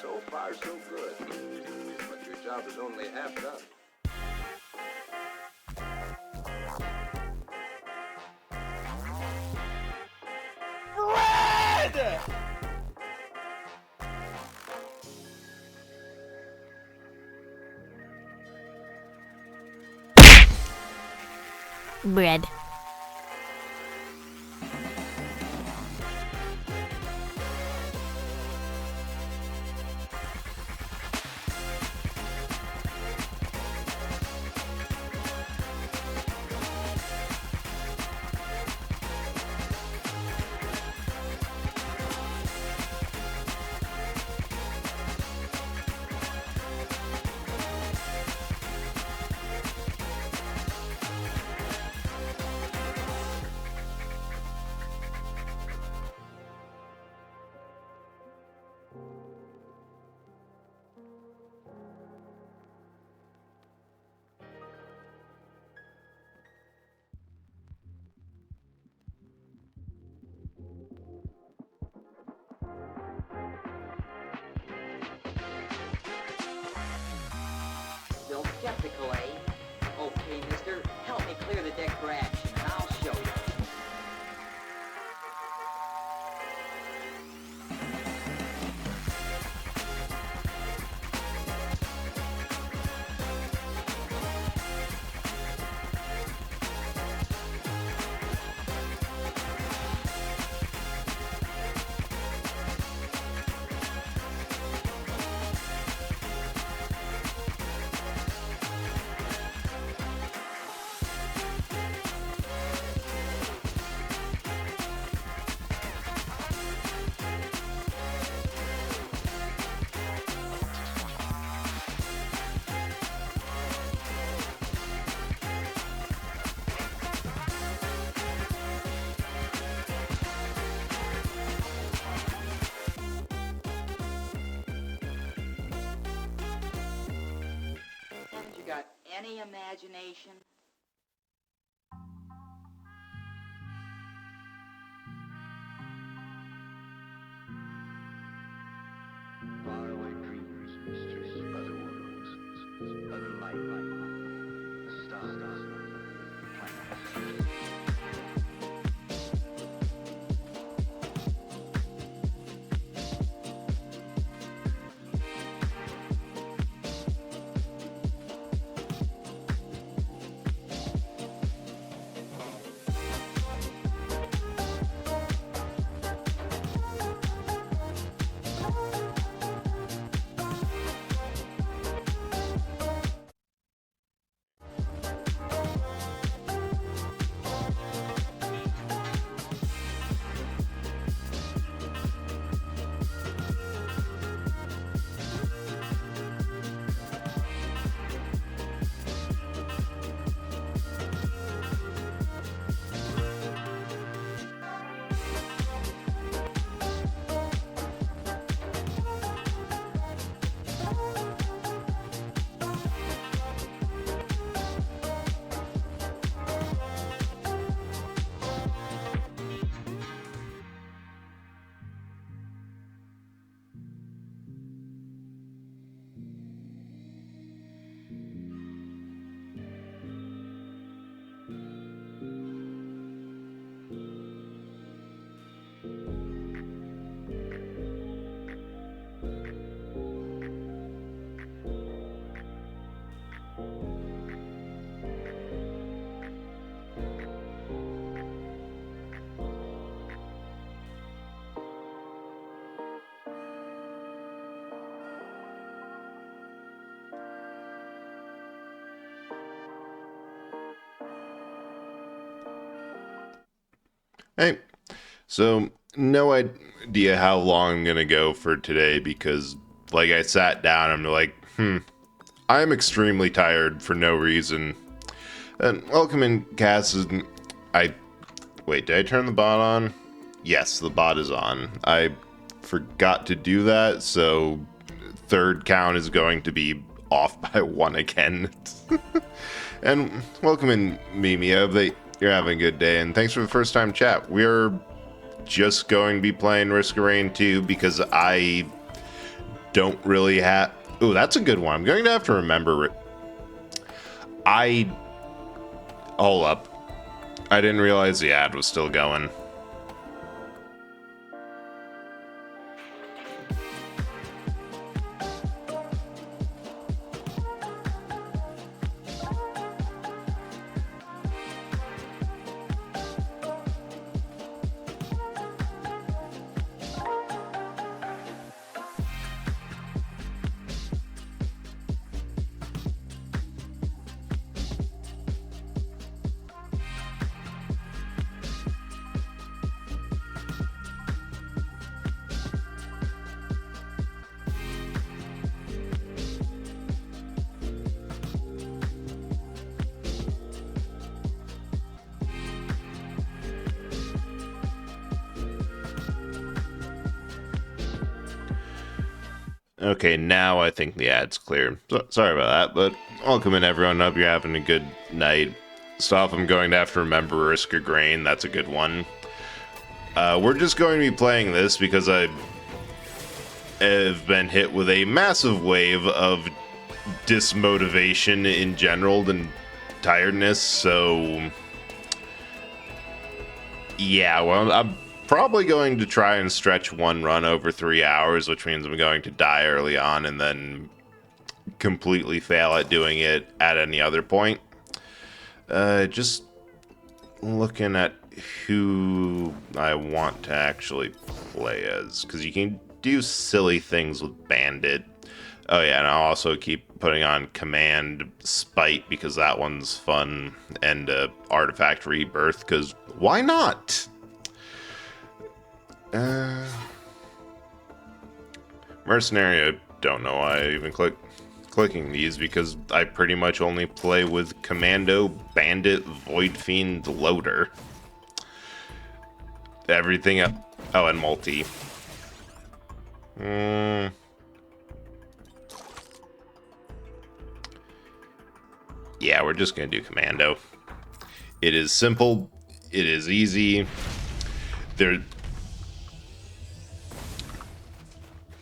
So far, so good. But your job is only half done. Red! Bread. Still skeptical, eh? Okay, mister, help me clear the deck for action, and I'll show you. Haven't you got any imagination? Faraway dreams, mysteries, other worlds, other life, stars, planets. Hey, so no idea how long I'm gonna go for today because, like, I sat down. I'm like, I am extremely tired for no reason. And welcome in, Cass. I wait. Did I turn the bot on? Yes, the bot is on. I forgot to do that, so third count is going to be off by one again. And welcome in, Mimi. I hope that you're having a good day, and thanks for the first time chat. We're just going to be playing Risk of Rain 2 because I don't really have... Ooh, that's a good one. I'm going to have to remember it. Hold up. I didn't realize the ad was still going. Okay, now I think the ad's clear. Sorry about that, but welcome in everyone. Hope you're having a good night. Stuff I'm going to have to remember Risk of Grain. That's a good one. We're just going to be playing this because I have been hit with a massive wave of dismotivation in general and tiredness, so... Yeah, well, I'm probably going to try and stretch one run over 3 hours, which means I'm going to die early on and then completely fail at doing it at any other point. Just looking at who I want to actually play as, because you can do silly things with Bandit. Oh yeah, and I'll also keep putting on Command Spite because that one's fun, and Artifact Rebirth, because why not? Mercenary, I don't know why I even clicking these, because I pretty much only play with Commando, Bandit, Void Fiend, Loader. Everything else... Oh, and Multi. Yeah, we're just gonna do Commando. It is simple. It is easy.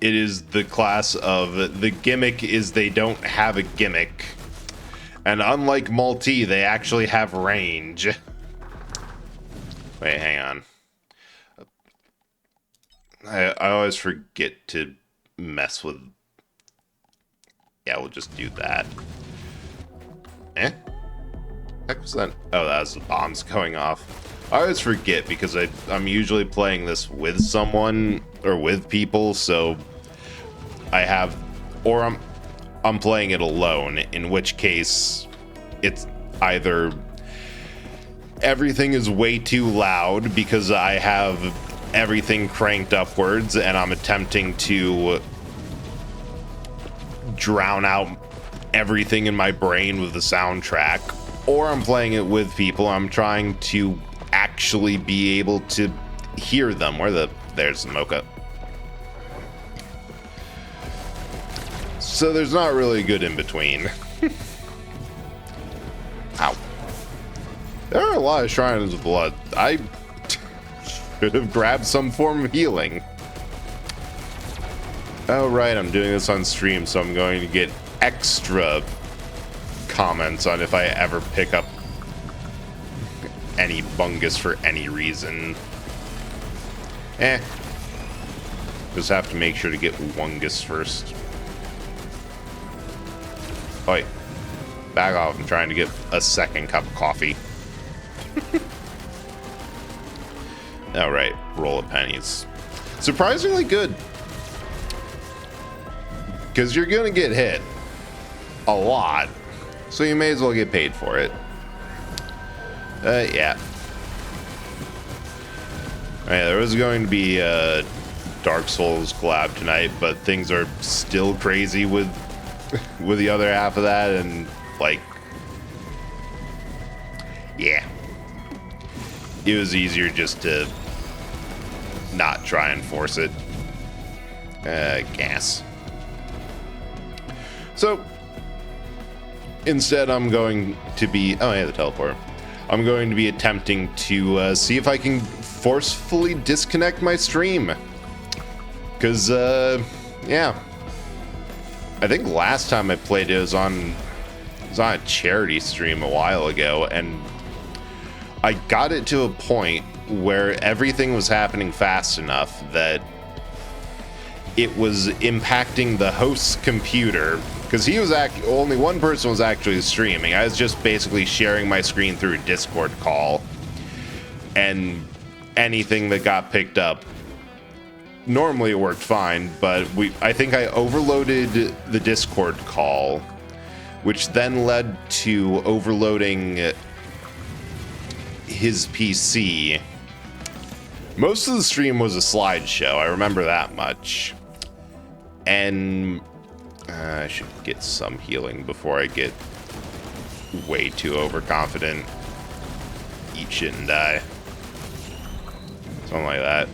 It is the class of... The gimmick is they don't have a gimmick. And unlike Multi, they actually have range. Wait, hang on. I always forget to mess with... Yeah, we'll just do that. Heck was that? Oh, that was the bombs going off. I always forget because I'm usually playing this with someone or with people, so I have... Or I'm playing it alone, in which case it's either everything is way too loud because I have everything cranked upwards and I'm attempting to drown out everything in my brain with the soundtrack, or I'm playing it with people. I'm trying to actually be able to hear them. There's Mocha. So there's not really a good in between. Ow. There are a lot of shrines of blood. I should have grabbed some form of healing. Oh right, I'm doing this on stream, so I'm going to get extra comments on if I ever pick up any bungus for any reason. Just have to make sure to get wungus first. Oi. Back off, I'm trying to get a second cup of coffee. Alright, roll of pennies. Surprisingly good. Because you're gonna get hit a lot, so you may as well get paid for it. Yeah. There was going to be a Dark Souls collab tonight, but things are still crazy with the other half of that, and like, yeah, it was easier just to not try and force it. Gas. So instead, I'm going to be... Oh, yeah, the teleporter. I'm going to be attempting to see if I can forcefully disconnect my stream. Because, yeah, I think last time I played it was on a charity stream a while ago, and I got it to a point where everything was happening fast enough that it was impacting the host's computer, because he was only one person was actually streaming. I was just basically sharing my screen through a Discord call, and anything that got picked up, normally it worked fine, but I think I overloaded the Discord call, which then led to overloading his PC. Most of the stream was a slideshow, I remember that much. And I should get some healing before I get way too overconfident. Eat shit and die. Something like that.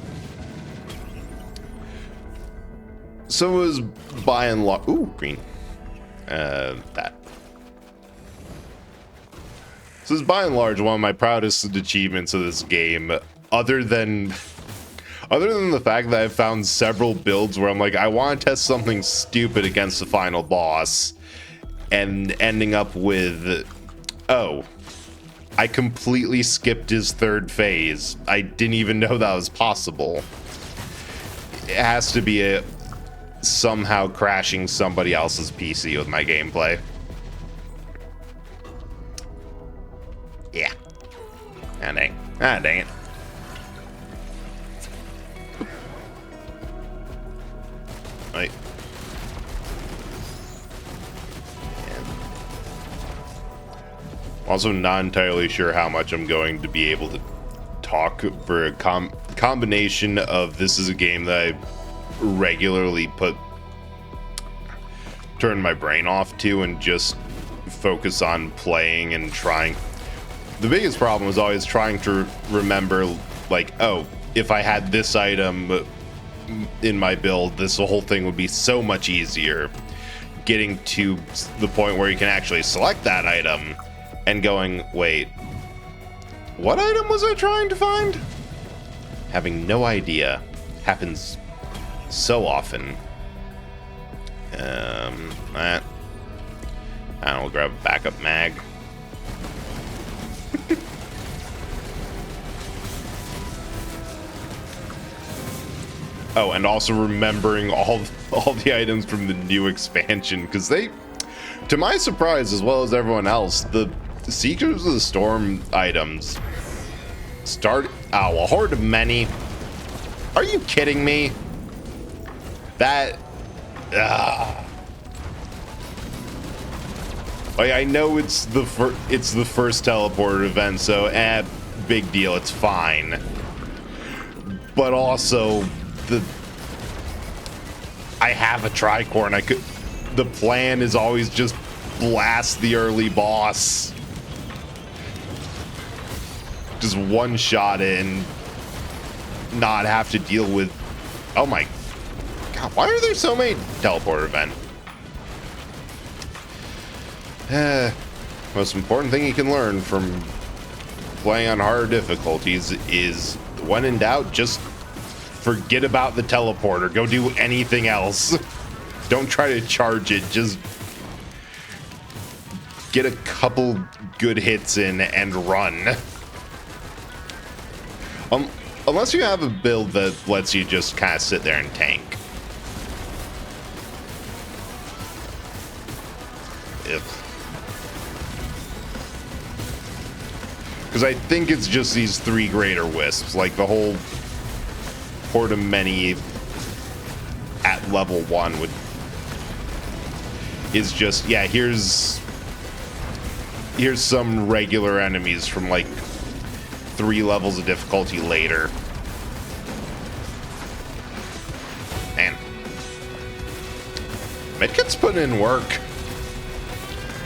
So it was by and large... Ooh, green. That. So it's by and large one of my proudest achievements of this game, other than the fact that I've found several builds where I'm like, I want to test something stupid against the final boss, and ending up with, oh, I completely skipped his third phase. I didn't even know that was possible. It has to be somehow crashing somebody else's PC with my gameplay. Yeah. Ah, dang. Ah, dang it. Right. Yeah. Also not entirely sure how much I'm going to be able to talk for a combination of this is a game that I regularly turn my brain off to and just focus on playing and trying. The biggest problem was always trying to remember, like, oh, if I had this item in my build, this whole thing would be so much easier. Getting to the point where you can actually select that item and going, wait, what item was I trying to find? Having no idea. Happens so often. That. I don't know, grab a backup mag. Oh, and also remembering all the items from the new expansion, because they, to my surprise as well as everyone else, the Seekers of the Storm items start. Oh, a horde of many. Are you kidding me? That. Like, I know it's the first teleporter event, so big deal. It's fine. But also, I have a tricorn. The plan is always just blast the early boss. Just one shot it and not have to deal with. Oh my god, why are there so many teleporter events? Most important thing you can learn from playing on harder difficulties is, when in doubt, just forget about the teleporter. Go do anything else. Don't try to charge it. Just get a couple good hits in and run. Unless you have a build that lets you just kind of sit there and tank. Because I think it's just these 3 greater wisps. Like, the whole horde of many at level 1 is just, yeah, here's some regular enemies from like 3 levels of difficulty later. Man, Medkit's putting in work.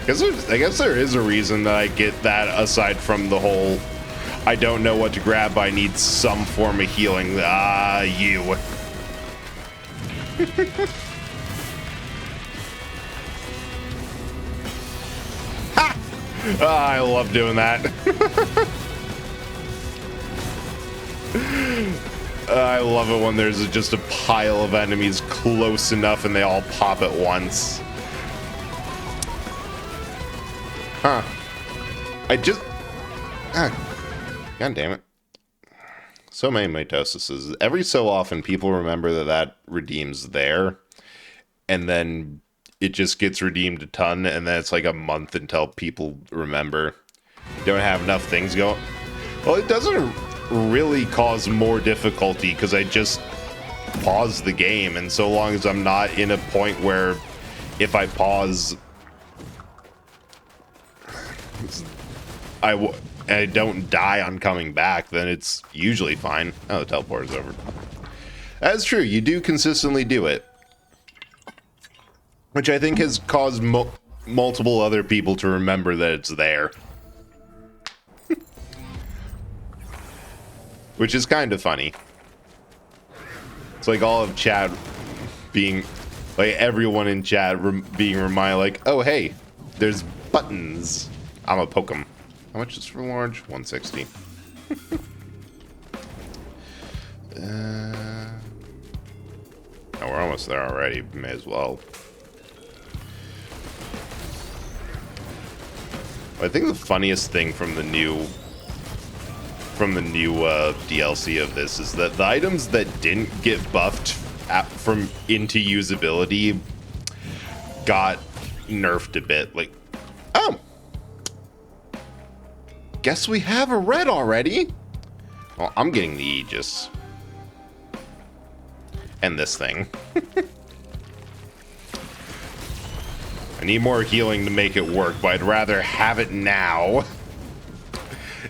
I guess there is a reason that I get that, aside from the whole I don't know what to grab, but I need some form of healing. You. Ha! I love doing that. I love it when there's just a pile of enemies close enough and they all pop at once. Huh. I just... God damn it. So many mitosises. Every so often, people remember that that redeems there, and then it just gets redeemed a ton, and then it's like a month until people remember. Don't have enough things going. Well, it doesn't really cause more difficulty, because I just pause the game, and so long as I'm not in a point where if I pause... I don't die on coming back, then it's usually fine. Oh, the teleport is over. That's true. You do consistently do it. Which I think has caused multiple other people to remember that it's there. Which is kind of funny. It's like all of chat being... Like, everyone in chat being reminded, like, oh, hey, there's buttons. I'm gonna poke them. How much is for large? 160. Oh, we're almost there already. May as well. I think the funniest thing from the new DLC of this is that the items that didn't get buffed into usability got nerfed a bit. Like, oh, guess we have a red already. Well, I'm getting the Aegis. And this thing. I need more healing to make it work, but I'd rather have it now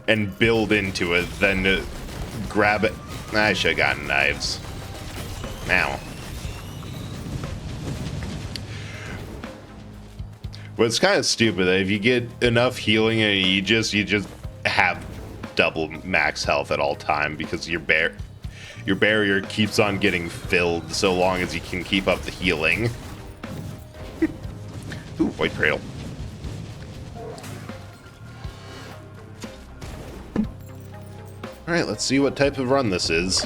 and build into it than to grab it. I should have gotten knives. Now. But it's kind of stupid that if you get enough healing in Aegis, you just have double max health at all time because your barrier keeps on getting filled so long as you can keep up the healing. Ooh, white trail. Alright, let's see what type of run this is.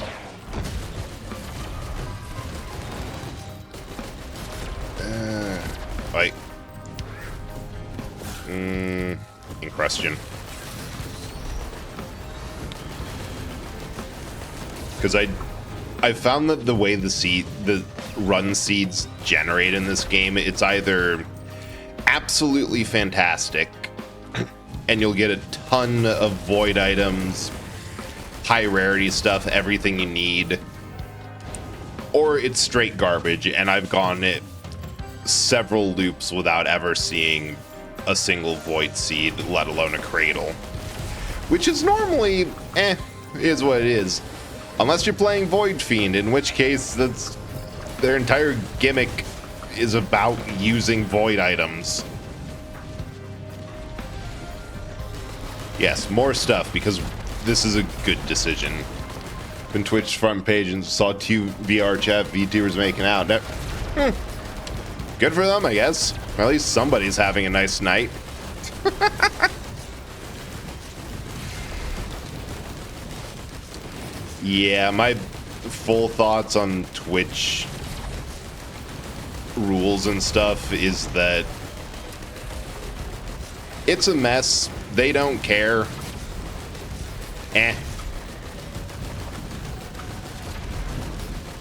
Fight. In question. Because I found that the way the run seeds generate in this game, it's either absolutely fantastic and you'll get a ton of void items, high rarity stuff, everything you need, or it's straight garbage, and I've gone it several loops without ever seeing a single void seed, let alone a cradle, which is normally is what it is. Unless you're playing Void Fiend, in which case that's their entire gimmick is about using void items. Yes, more stuff, because this is a good decision. Been Twitch front page and saw 2 VR chat VTubers making out. Good for them, I guess. At least somebody's having a nice night. Yeah, my full thoughts on Twitch rules and stuff is that it's a mess. They don't care.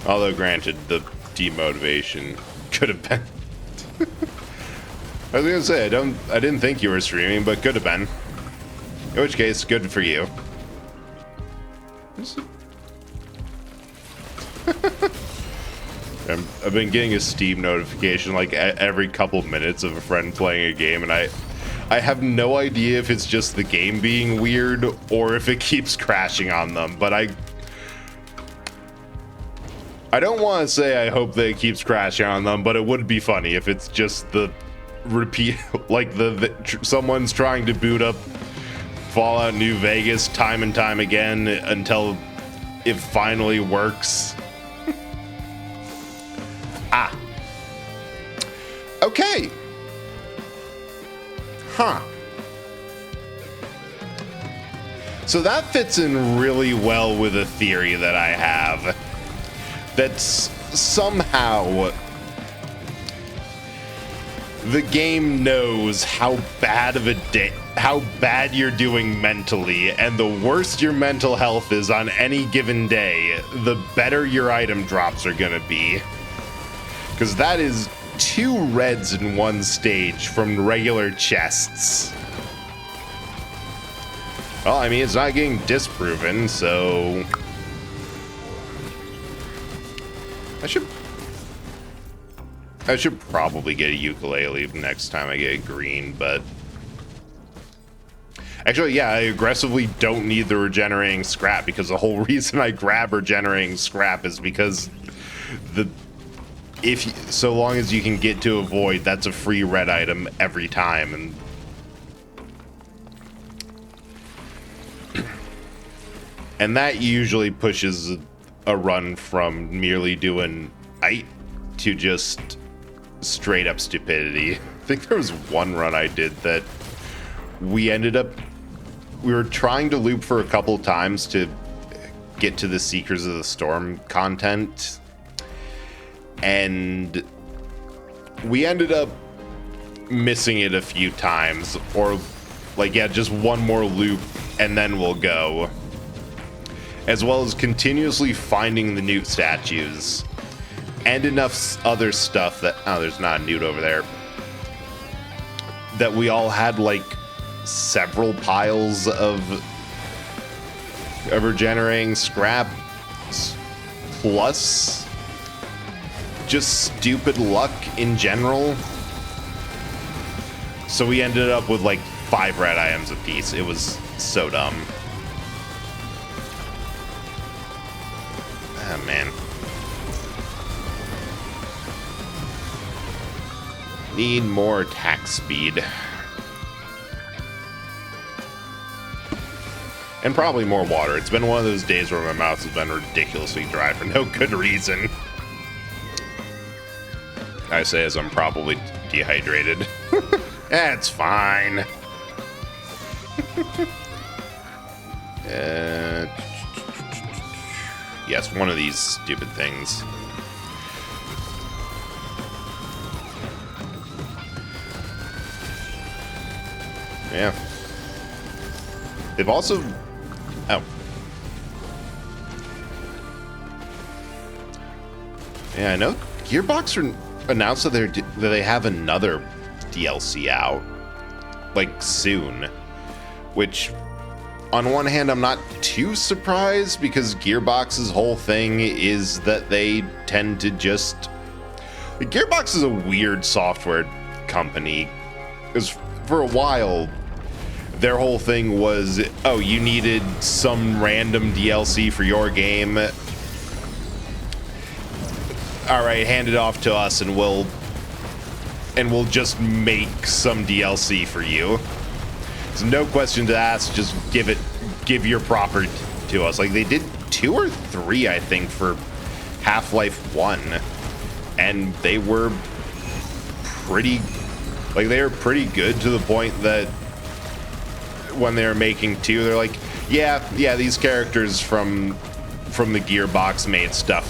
Although granted, the demotivation could have been. I was gonna say I didn't think you were streaming, but could have been. In which case, good for you. I've been getting a Steam notification like every couple minutes of a friend playing a game, and I have no idea if it's just the game being weird or if it keeps crashing on them, but I don't want to say I hope that it keeps crashing on them, but it would be funny if it's just the repeat, like someone's trying to boot up Fallout New Vegas time and time again until it finally works. Okay. So that fits in really well with a theory that I have. That's somehow the game knows how bad you're doing mentally, and the worse your mental health is on any given day, the better your item drops are gonna be. Because that is 2 reds in one stage from regular chests. Well, I mean, it's not getting disproven, so I should probably get a ukulele next time I get green, but actually, yeah, I aggressively don't need the regenerating scrap, because the whole reason I grab regenerating scrap is because so long as you can get to a void, that's a free red item every time, and that usually pushes a run from merely doing ite to just straight up stupidity. I think there was one run I did that we were trying to loop for a couple times to get to the Seekers of the Storm content, and we ended up missing it a few times, or like, yeah, just one more loop and then we'll go, as well as continuously finding the newt statues and enough other stuff that, oh, there's not a newt over there, that we all had like several piles of regenerating scrap plus just stupid luck in general. So we ended up with like 5 red items apiece. It was so dumb. Ah, man. Need more attack speed. And probably more water. It's been one of those days where my mouth has been ridiculously dry for no good reason. I say as I'm probably dehydrated. That's fine. Yes, one of these stupid things. Yeah. They've also... Oh. Yeah, I know Gearbox announced that they have another DLC out, like, soon. Which, on one hand, I'm not too surprised, because Gearbox's whole thing is that they tend to just... Gearbox is a weird software company, because for a while, their whole thing was, oh, you needed some random DLC for your game. All right, hand it off to us, and we'll just make some DLC for you. There's no question to ask. Just give your property to us. Like, they did 2 or 3, I think, for Half-Life 1, and they were pretty good, to the point that when they were making 2, they're like, yeah, these characters from the Gearbox made stuff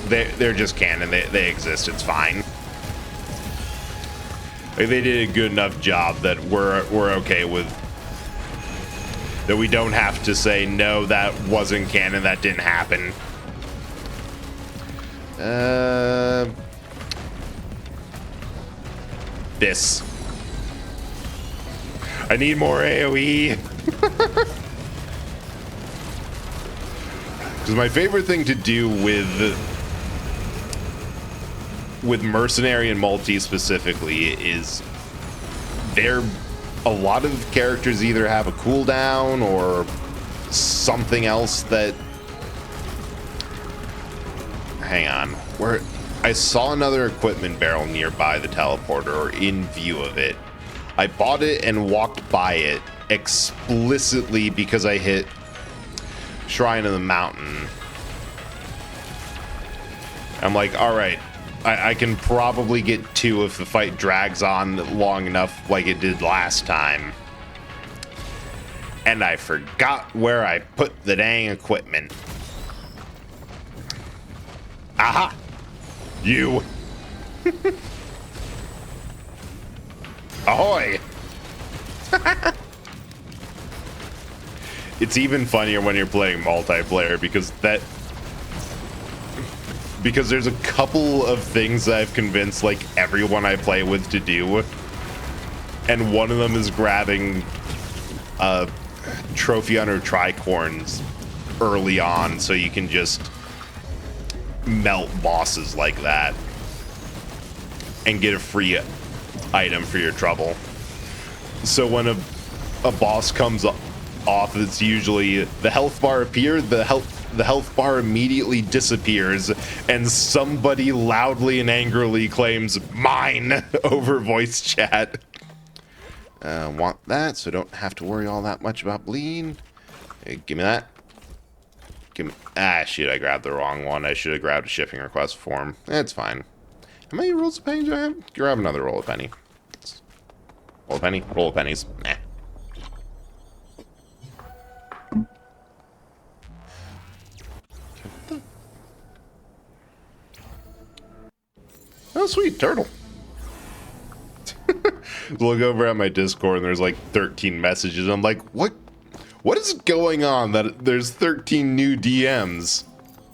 they're just canon. They exist. It's fine. Like, they did a good enough job that we're okay with. That we don't have to say, no, that wasn't canon. That didn't happen. This. I need more AoE. Because my favorite thing to do with Mercenary and Multi specifically is a lot of characters either have a cooldown or something else that... Hang on. Where I saw another equipment barrel nearby the teleporter, or in view of it. I bought it and walked by it explicitly because I hit Shrine of the Mountain. I'm like, alright, I can probably get 2 if the fight drags on long enough like it did last time. And I forgot where I put the dang equipment. Aha! You! Ahoy! It's even funnier when you're playing multiplayer because there's a couple of things that I've convinced like everyone I play with to do, and one of them is grabbing trophy hunter tricorns early on so you can just melt bosses like that and get a free item for your trouble. So when a boss comes off, it's usually the health bar appeared, the health bar immediately disappears, and somebody loudly and angrily claims mine over voice chat. Want that, so don't have to worry all that much about bleed. Hey, give me that. Give me. Ah, shit! I grabbed the wrong one. I should have grabbed a shipping request form. It's fine. How many rolls of pennies do I have? Grab another roll of penny. Roll of penny. Roll of pennies. Nah. Oh, sweet turtle. Look over at my Discord and there's like 13 messages. I'm like, what is going on that there's 13 new DMs?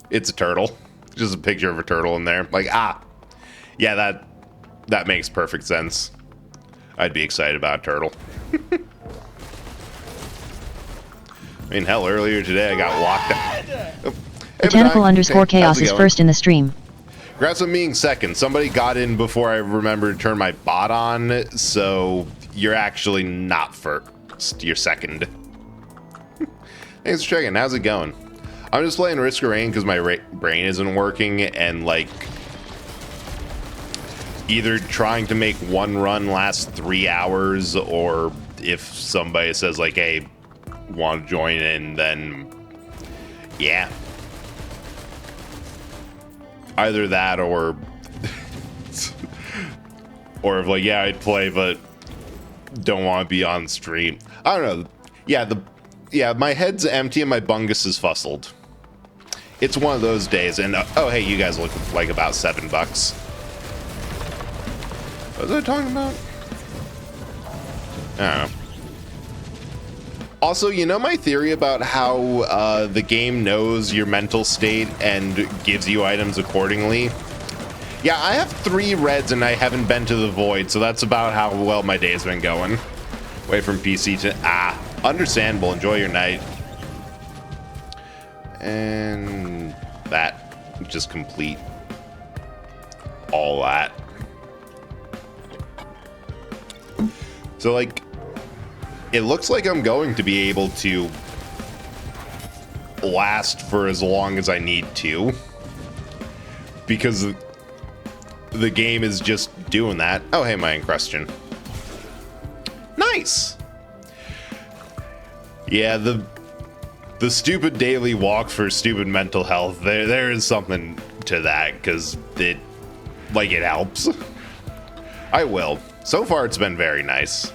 It's a turtle. Just a picture of a turtle in there. Like, yeah, that makes perfect sense. I'd be excited about a turtle. I mean, hell, earlier today I got locked out. Oh, hey, Botanical_chaos is first in the stream. Congrats on being second. Somebody got in before I remembered to turn my bot on, so you're actually not first. You're second. Thanks for checking. How's it going? I'm just playing Risk of Rain because my brain isn't working, and like either trying to make one run last 3 hours, or if somebody says like, hey, want to join in, then yeah. Either that or if like, yeah, I'd play but don't want to be on stream. I don't know. Yeah, my head's empty and my bungus is fuzzled. It's one of those days, and oh hey, you guys look like about $7. What was I talking about? I don't know. Also, you know my theory about how the game knows your mental state and gives you items accordingly? Yeah, I have 3 reds and I haven't been to the void, so that's about how well my day's been going. Away from PC to... understandable. Enjoy your night. And that. Just complete all that. So, like... It looks like I'm going to be able to last for as long as I need to, because the game is just doing that. Oh, hey, my Encrustion. Nice. Yeah, the stupid daily walk for stupid mental health. There is something to that, because it helps. I will. So far, it's been very nice.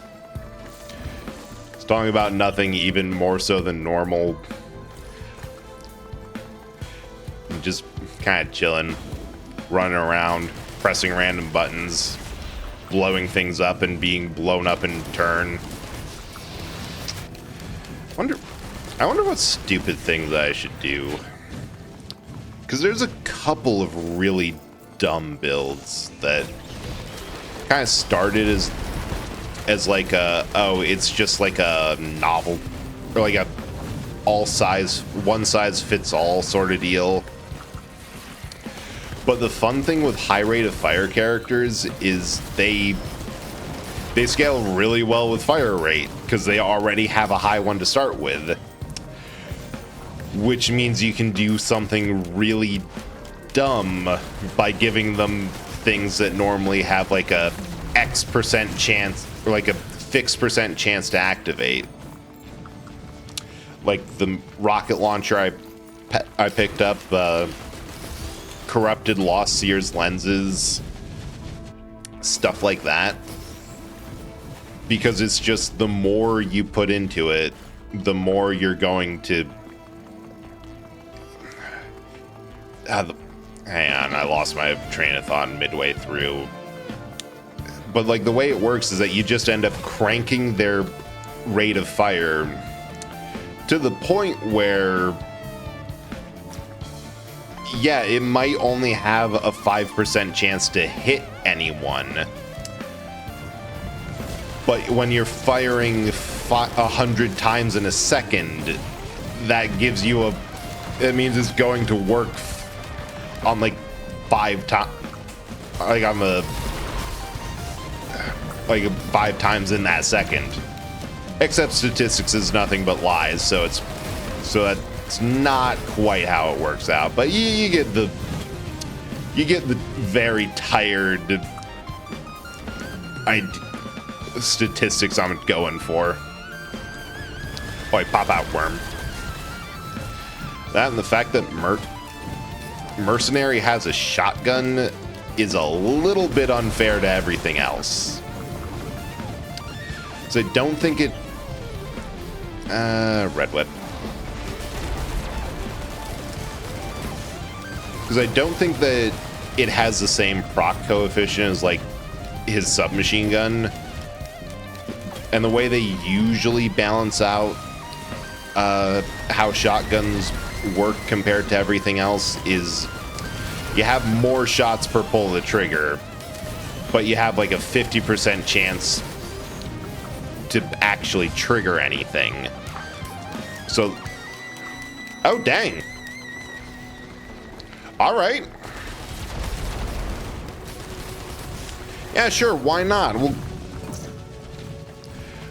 Talking about nothing even more so than normal. Just kind of chilling, running around, pressing random buttons, blowing things up and being blown up in turn. I wonder what stupid things I should do. Because there's a couple of really dumb builds that kind of started as like a, oh, it's just like a novel, or like a one size fits all sort of deal. But the fun thing with high rate of fire characters is they scale really well with fire rate because they already have a high one to start with, which means you can do something really dumb by giving them things that normally have like a X% chance, or like a fixed % chance to activate. Like the rocket launcher I picked up, corrupted Lost Seer's lenses, stuff like that. Because it's just the more you put into it, the more you're going to... hang on, I lost my train of thought midway through. But, like, the way it works is that you just end up cranking their rate of fire to the point where, yeah, it might only have a 5% chance to hit anyone. But when you're firing 100 times in a second, that gives you a... It means it's going to work on, like, 5 times... Like, on the... Like, 5 times in that second. Except statistics is nothing but lies, so it's... So that's not quite how it works out. But you get the... You get the very tired... statistics I'm going for. Boy, pop out worm. That and the fact that Mercenary has a shotgun is a little bit unfair to everything else. So I don't think it... Red Whip. Because I don't think that it has the same proc coefficient as, like, his submachine gun. And the way they usually balance out how shotguns work compared to everything else is you have more shots per pull of the trigger, but you have like a 50% chance to actually trigger anything. So, oh dang. All right. Yeah, sure, why not?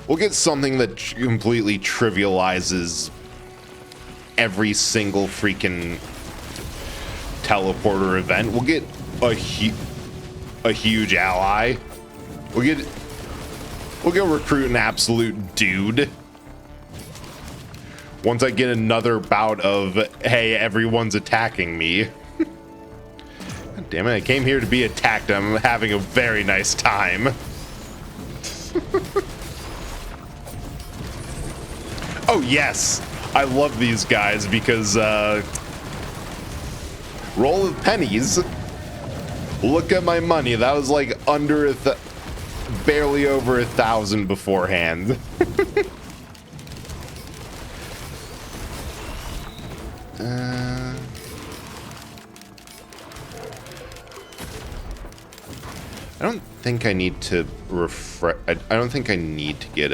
We'll get something that completely trivializes every single freaking teleporter event. We'll get a huge ally. We'll go recruit an absolute dude. Once I get another bout of, hey, everyone's attacking me. God damn it, I came here to be attacked. I'm having a very nice time. Oh, yes. I love these guys because, roll of pennies. Look at my money. That was like under barely over 1,000 beforehand. I don't think I need to refresh. I don't think I need to get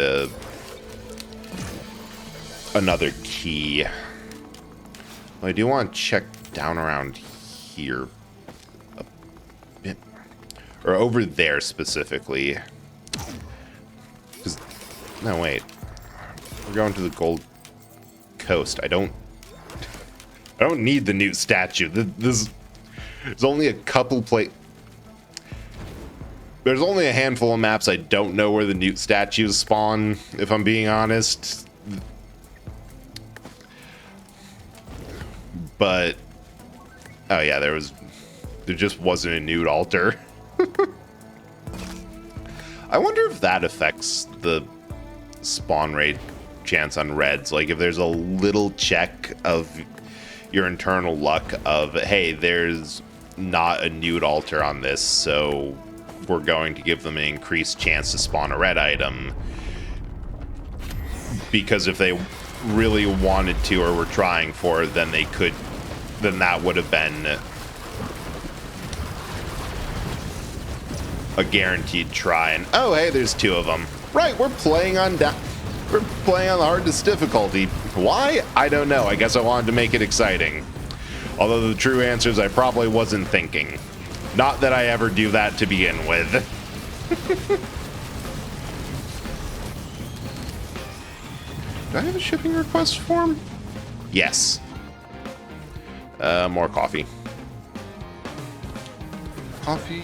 another key. Well, I do want to check down around here a bit, or over there specifically. No, wait. We're going to the Gold Coast. I don't need the new statue. There's only a couple There's only a handful of maps I don't know where the newt statues spawn, if I'm being honest. But oh yeah, there just wasn't a newt altar. I wonder if that affects the spawn rate chance on reds. Like if there's a little check of your internal luck of, hey, there's not a newt altar on this, so we're going to give them an increased chance to spawn a red item. Because if they really wanted to or were trying for it, then they could, then that would have been a guaranteed try. And oh, hey, there's 2 of them. Right, we're playing on the hardest difficulty. Why? I don't know. I guess I wanted to make it exciting. Although the true answer is I probably wasn't thinking. Not that I ever do that to begin with. Do I have a shipping request form? Yes. More coffee. Coffee.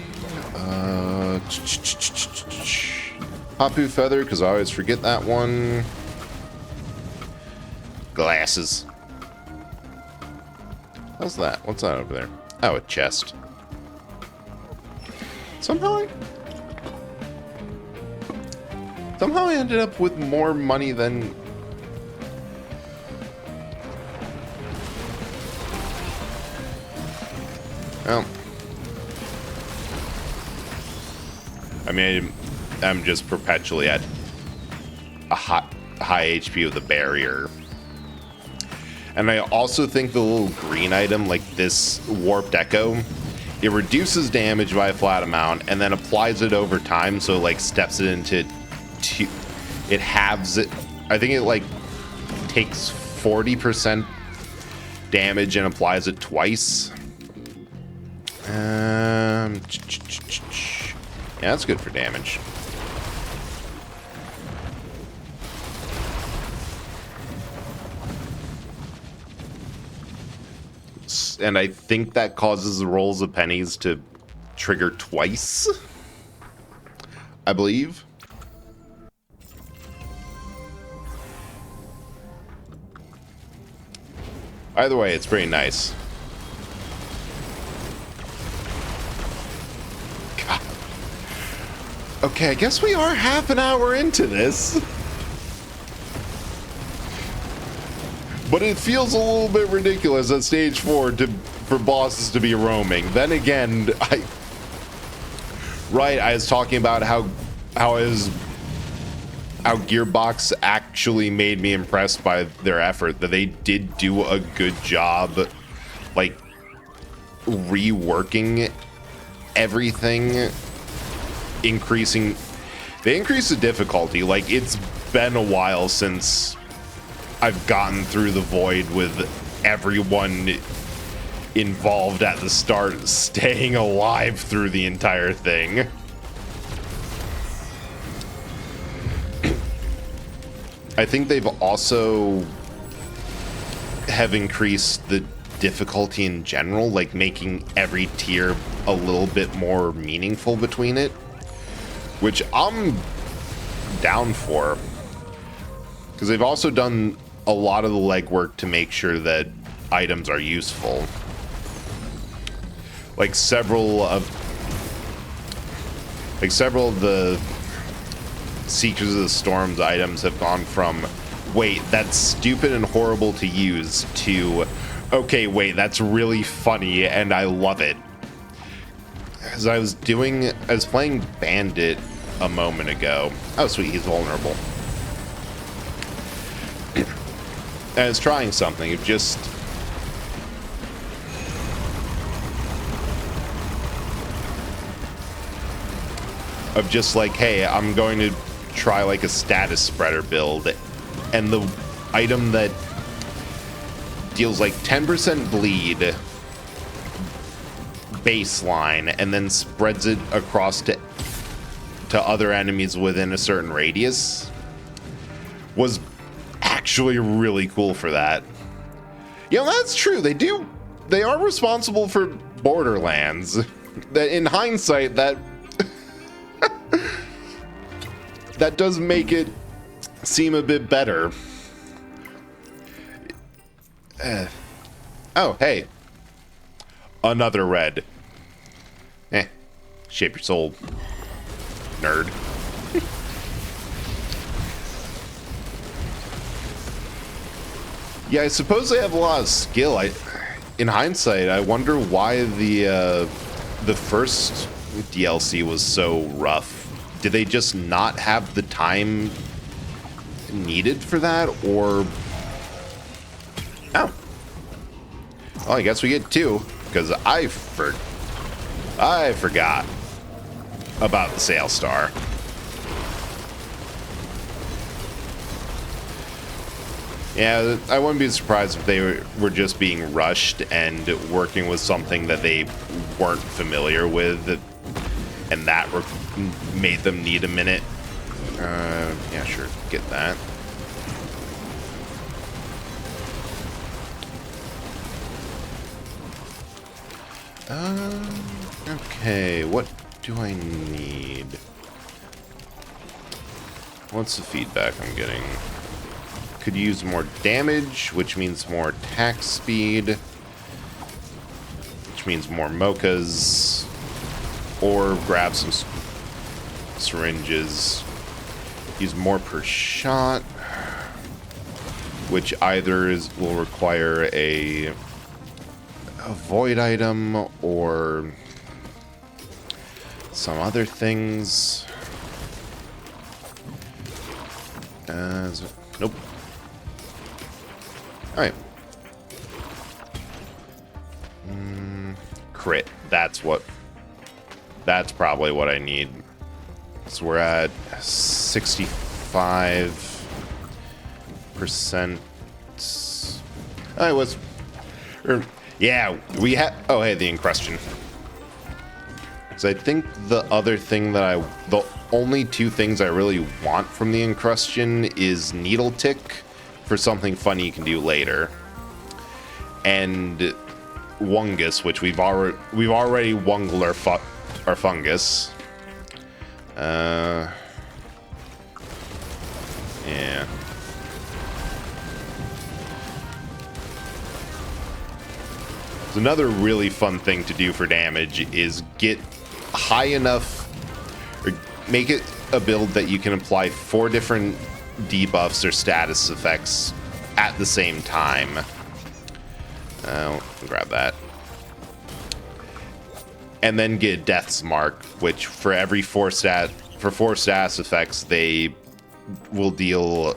Hapu feather, because I always forget that one. Glasses. How's that? What's that over there? Oh, a chest. Somehow I ended up with more money than Well, I mean, I'm just perpetually at a high HP with the barrier. And I also think the little green item, like this Warped Echo, it reduces damage by a flat amount and then applies it over time, so like steps it into it halves it. I think it like takes 40% damage and applies it twice. Yeah, that's good for damage. And I think that causes the rolls of pennies to trigger twice, I believe. Either way, it's pretty nice. God. Okay, I guess we are half an hour into this. But it feels a little bit ridiculous at stage 4 for bosses to be roaming. Then again, I was talking about how Gearbox actually made me impressed by their effort, that they did do a good job, like, reworking everything, they increased the difficulty. Like, it's been a while since I've gotten through the void with everyone involved at the start staying alive through the entire thing. I think they've also have increased the difficulty in general, like making every tier a little bit more meaningful between it, which I'm down for, because they've also done a lot of the legwork to make sure that items are useful. Like several of the Seekers of the Storm's items have gone from, wait, that's stupid and horrible to use, to, okay, wait, that's really funny and I love it. As I was playing Bandit a moment ago. Oh, sweet, he's vulnerable. I was trying something. It just... of just like, hey, I'm going to try like a status spreader build, and the item that deals like 10% bleed baseline and then spreads it across to other enemies within a certain radius was actually really cool for that. You know, that's true. They are responsible for Borderlands. That in hindsight, that that does make it seem a bit better. Oh, hey. Another red. Shape your soul, nerd. Yeah, I suppose they have a lot of skill. In hindsight, I wonder why the first DLC was so rough. Did they just not have the time needed for that, or... Oh. Well, I guess we get 2, because I forgot about the Sail Star. Yeah, I wouldn't be surprised if they were just being rushed and working with something that they weren't familiar with, and that made them need a minute. Yeah, sure, get that. Okay, what do I need? What's the feedback I'm getting? Could use more damage, which means more attack speed, which means more mochas, or grab some syringes. Use more per shot, which either will require a... a void item or some other things. Nope. Alright. Crit. That's probably what I need. So we're at 65%. I was... yeah, we had... Oh, hey, the Encrustion. So I think the other thing that the only two things I really want from the Encrustion is Needle Tick for something funny you can do later, and Wungus, which we've already wungled our fungus. Yeah. So another really fun thing to do for damage is get high enough, or make it a build that you can apply 4 different debuffs or status effects at the same time. Grab that. And then get Death's Mark, which for every 4 status effects, they will deal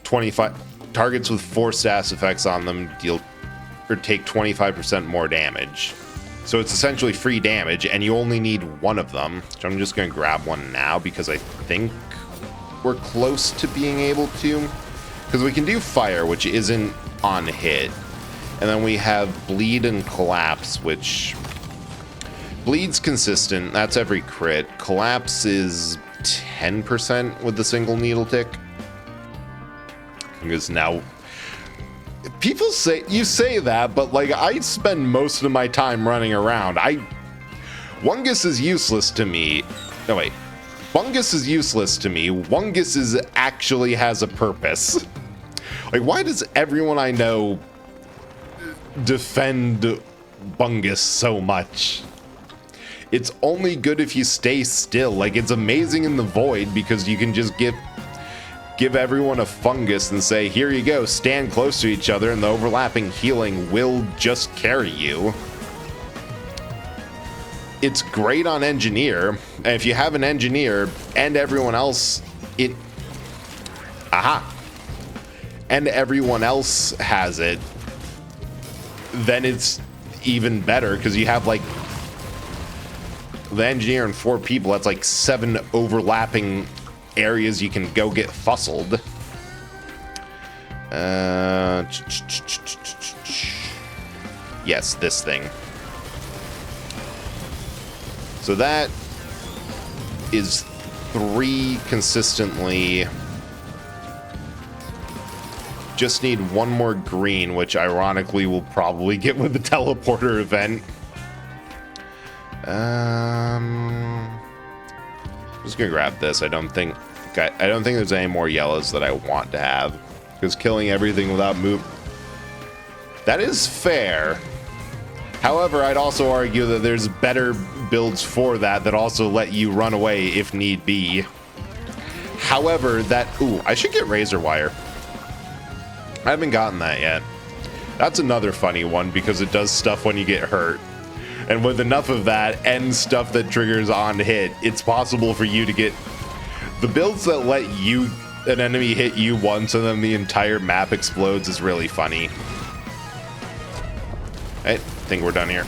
25 targets with 4 status effects on them deal or take 25% more damage. So it's essentially free damage, and you only need 1 of them. So I'm just going to grab one now because I think we're close to being able to. Because we can do Fire, which isn't on hit. And then we have Bleed and Collapse, which... Bleed's consistent. That's every crit. Collapse is 10% with the single Needle Tick. Because now... People say... You say that, but, like, I spend most of my time running around. Wungus is useless to me. No, wait. Bungus is useless to me. Wungus actually has a purpose. Like, why does everyone I know defend Bungus so much? It's only good if you stay still. Like, it's amazing in the void because you can just give everyone a fungus and say, here you go, stand close to each other, and the overlapping healing will just carry you. It's great on Engineer, and if you have an Engineer and everyone else, and everyone else has it, then it's even better, because you have, like, the Engineer and 4 people, that's like 7 overlapping areas you can go get fussled. Yes, this thing. So that is 3 consistently. Just need 1 more green, which ironically we'll probably get with the teleporter event. Just gonna grab this. I don't think there's any more yellows that I want to have, because killing everything without move. That is fair. However, I'd also argue that there's better builds for that also let you run away if need be. However, I should get razor wire. I haven't gotten that yet. That's another funny one because it does stuff when you get hurt. And with enough of that and stuff that triggers on hit, it's possible for you to get the builds that let an enemy hit you once and then the entire map explodes is really funny. I think we're done here.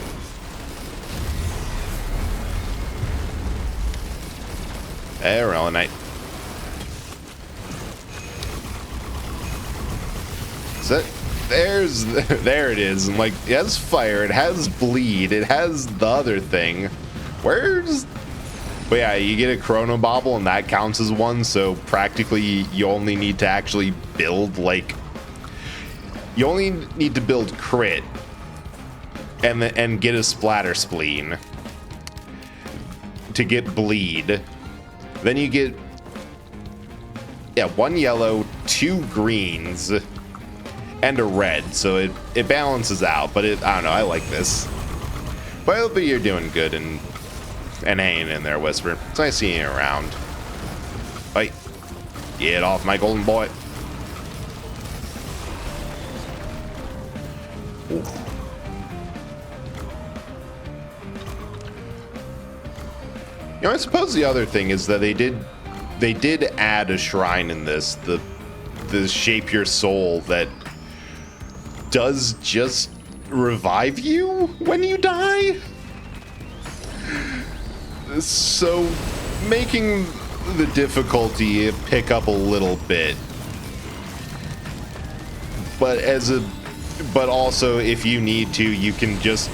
Hey, Relenite. There it is. And like, it has fire, it has bleed, it has the other thing. But yeah, you get a chrono bobble and that counts as 1, so practically you only need to actually build, like, you only need to build crit and get a splatter spleen to get bleed. Then you get 1 yellow, 2 greens, and a red, so it balances out. But I don't know, I like this. But I hope you're doing good and hanging in there, Whisper. It's nice seeing you around. Bye. Get off my golden boy. Ooh. You know, I suppose the other thing is that they did add a shrine in this, the Shape Your Soul, that does just revive you when you die. So making the difficulty pick up a little bit. But also if you need to, you can just,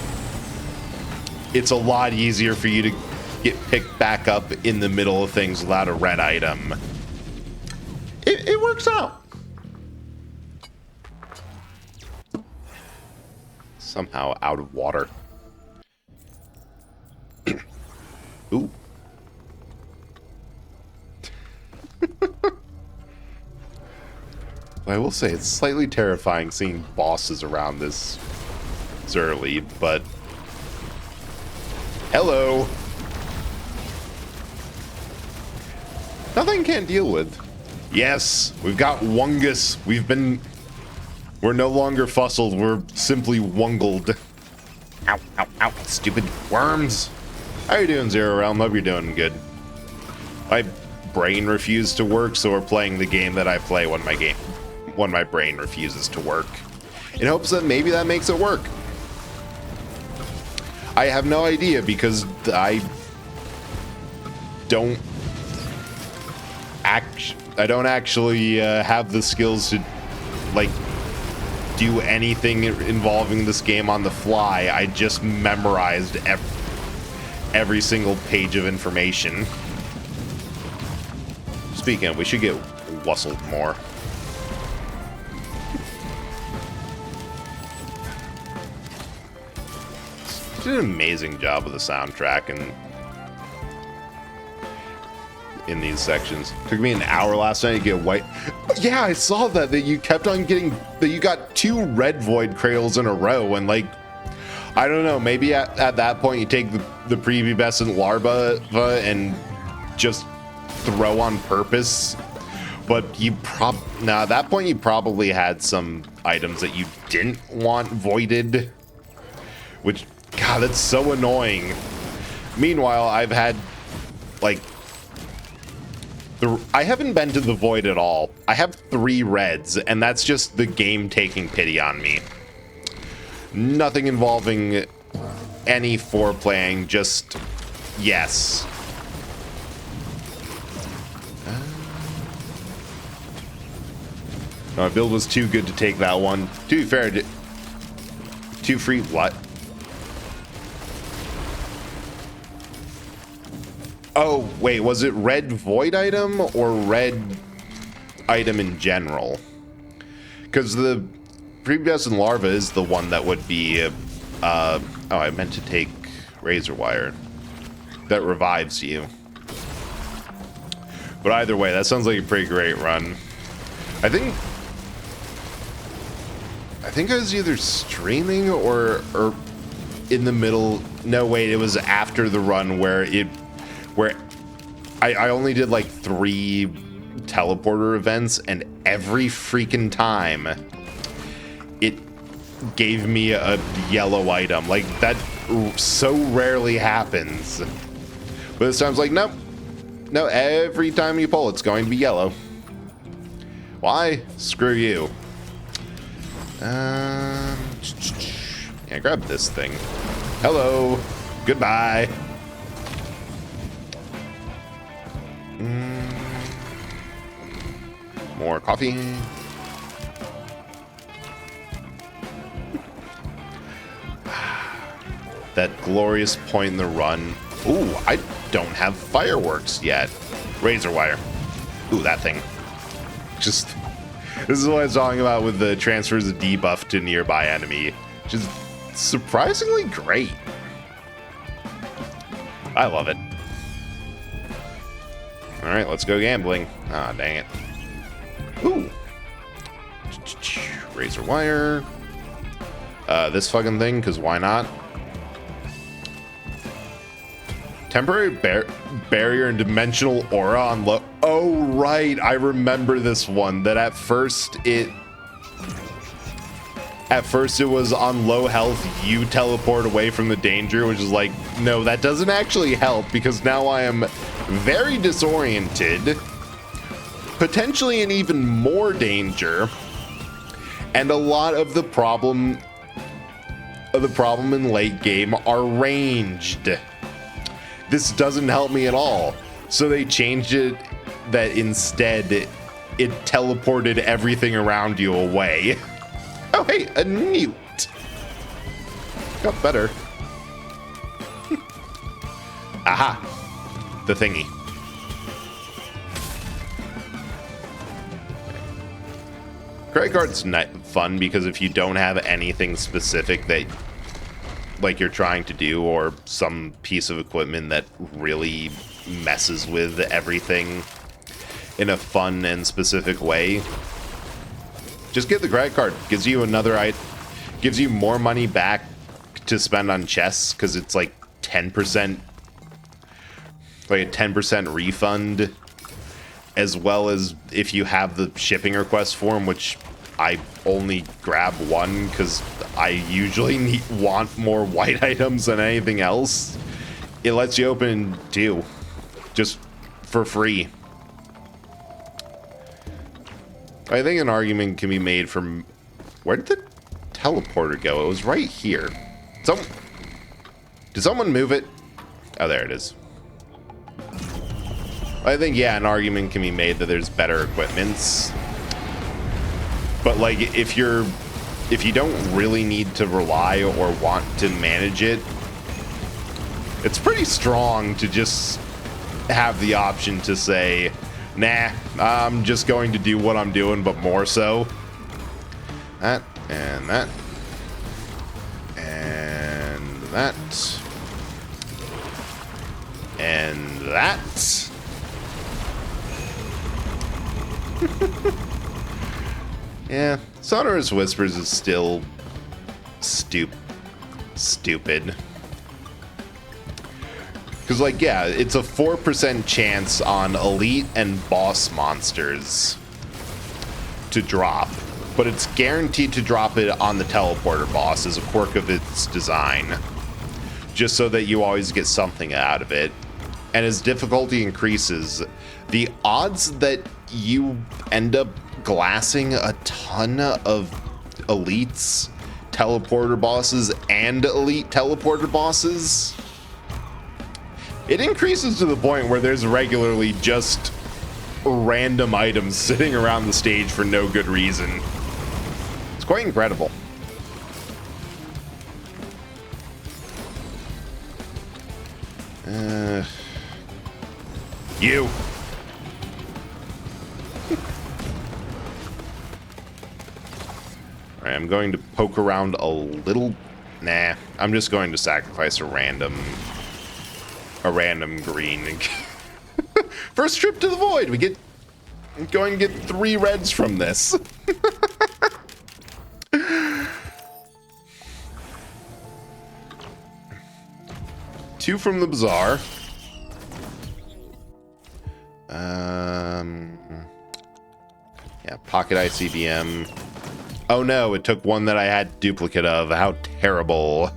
it's a lot easier for you to get picked back up in the middle of things without a red item. It works out. Somehow out of water. Ooh. I will say it's slightly terrifying seeing bosses around this early, but hello. Nothing can't deal with. Yes, we've got Wungus. We're no longer fussled, we're simply wungled. Ow, ow, ow, stupid worms. How you doing, Zero Realm? Hope you're doing good. My brain refused to work, so we're playing the game that I play when my brain refuses to work, in hopes that maybe that makes it work. I have no idea, because I don't actually have the skills to like do anything involving this game on the fly. I just memorized every single page of information. Speaking of, we should get wustled more. Did an amazing job with the soundtrack and in these sections. Took me an hour last night to get white. Yeah, I saw that you kept on getting that you got 2 red void cradles in a row, and like, I don't know, maybe at that point you take the prepubescent larva and just throw on purpose. But at that point you probably had some items that you didn't want voided, which, God, that's so annoying. Meanwhile, I've had like I haven't been to the void at all. I have 3 reds, and that's just the game taking pity on me. Nothing involving any foreplaying, just yes. My build was too good to take that one. To be fair, too free what? Oh, wait, was it red void item or red item in general? Because the prepubescent larva is the one that would be, oh, I meant to take razor wire. That revives you. But either way, that sounds like a pretty great run. I think I was either streaming or in the middle. No, wait, it was after the run where I only did like 3 teleporter events, and every freaking time it gave me a yellow item. Like, that so rarely happens. But this time's like, nope. No, every time you pull, it's going to be yellow. Why? Screw you. Yeah, grab this thing. Hello. Goodbye. More coffee. That glorious point in the run. Ooh, I don't have fireworks yet. Razor wire. Ooh, that thing. Just, this is what I was talking about with the transfers of debuff to nearby enemy. Just surprisingly great. I love it. All right, let's go gambling. Ah, dang it. Ooh. Razor wire. This fucking thing, because why not? Temporary barrier and dimensional aura on low. Oh, right. I remember this one. That at first At first it was on low health, you teleport away from the danger, which is like, no, that doesn't actually help because now I am very disoriented, potentially in even more danger, and a lot of the problem in late game are ranged. This doesn't help me at all. So they changed it that instead it teleported everything around you away. Oh, hey, a newt. Got better. Aha. The thingy. Credit card's fun because if you don't have anything specific that like you're trying to do or some piece of equipment that really messes with everything in a fun and specific way, just get the credit card. Gives you gives you more money back to spend on chests because it's like 10%, like a 10% refund, as well as if you have the shipping request form, which I only grab one because I usually want more white items than anything else. It lets you open 2 just for free. I think an argument can be made from... Where did the teleporter go? It was right here. Did someone move it? Oh, there it is. I think, yeah, an argument can be made that there's better equipments. But, like, if you don't really need to rely or want to manage it, it's pretty strong to just have the option to say... Nah, I'm just going to do what I'm doing, but more so. That, and that. And that. And that. Yeah, Sonorous Whispers is still stupid. Because, like, yeah, it's a 4% chance on elite and boss monsters to drop. But it's guaranteed to drop it on the teleporter boss as a quirk of its design. Just so that you always get something out of it. And as difficulty increases, the odds that you end up glassing a ton of elites, teleporter bosses, and elite teleporter bosses... It increases to the point where there's regularly just random items sitting around the stage for no good reason. It's quite incredible. You. Alright, I'm going to poke around a little. Nah, I'm just going to sacrifice a random green. First trip to the void. I'm going to get 3 reds from this. Two from the bazaar. Yeah, pocket ICBM. Oh no, it took one that I had duplicate of. How terrible.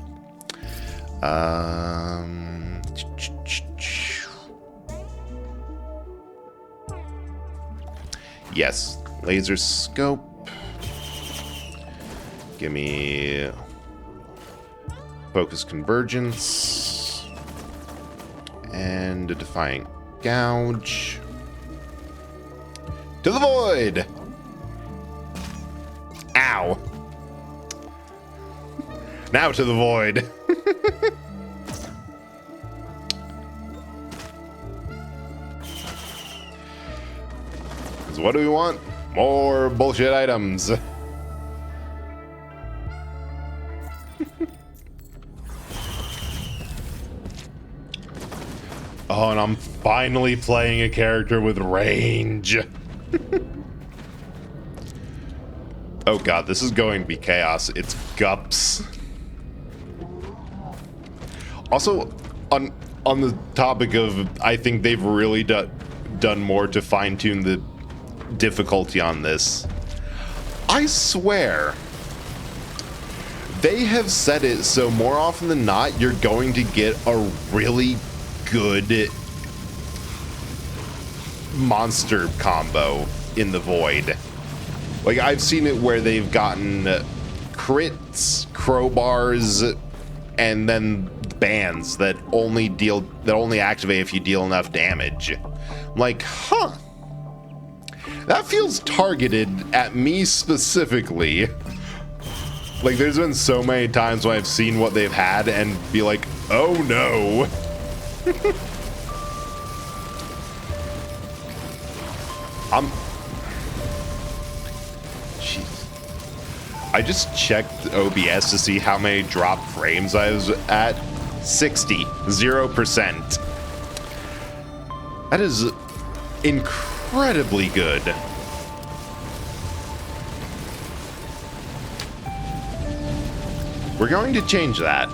Yes, laser scope. Give me focus convergence and a defiant gouge. To the void. Ow. Now to the void. What do we want? More bullshit items. Oh, and I'm finally playing a character with range. Oh god, this is going to be chaos. It's gups. Also, on the topic of, I think they've really done more to fine-tune the difficulty on this. I swear They have said it, so more often than not, you're going to get a really good monster combo in the Void. Like, I've seen it where they've gotten crits, crowbars, and then bans that only activate if you deal enough damage. I'm like, huh. That feels targeted at me specifically. Like, there's been so many times when I've seen what they've had and be like, oh no. Jeez. I just checked OBS to see how many drop frames I was at. 60. 0%. That is incredibly good. We're going to change that.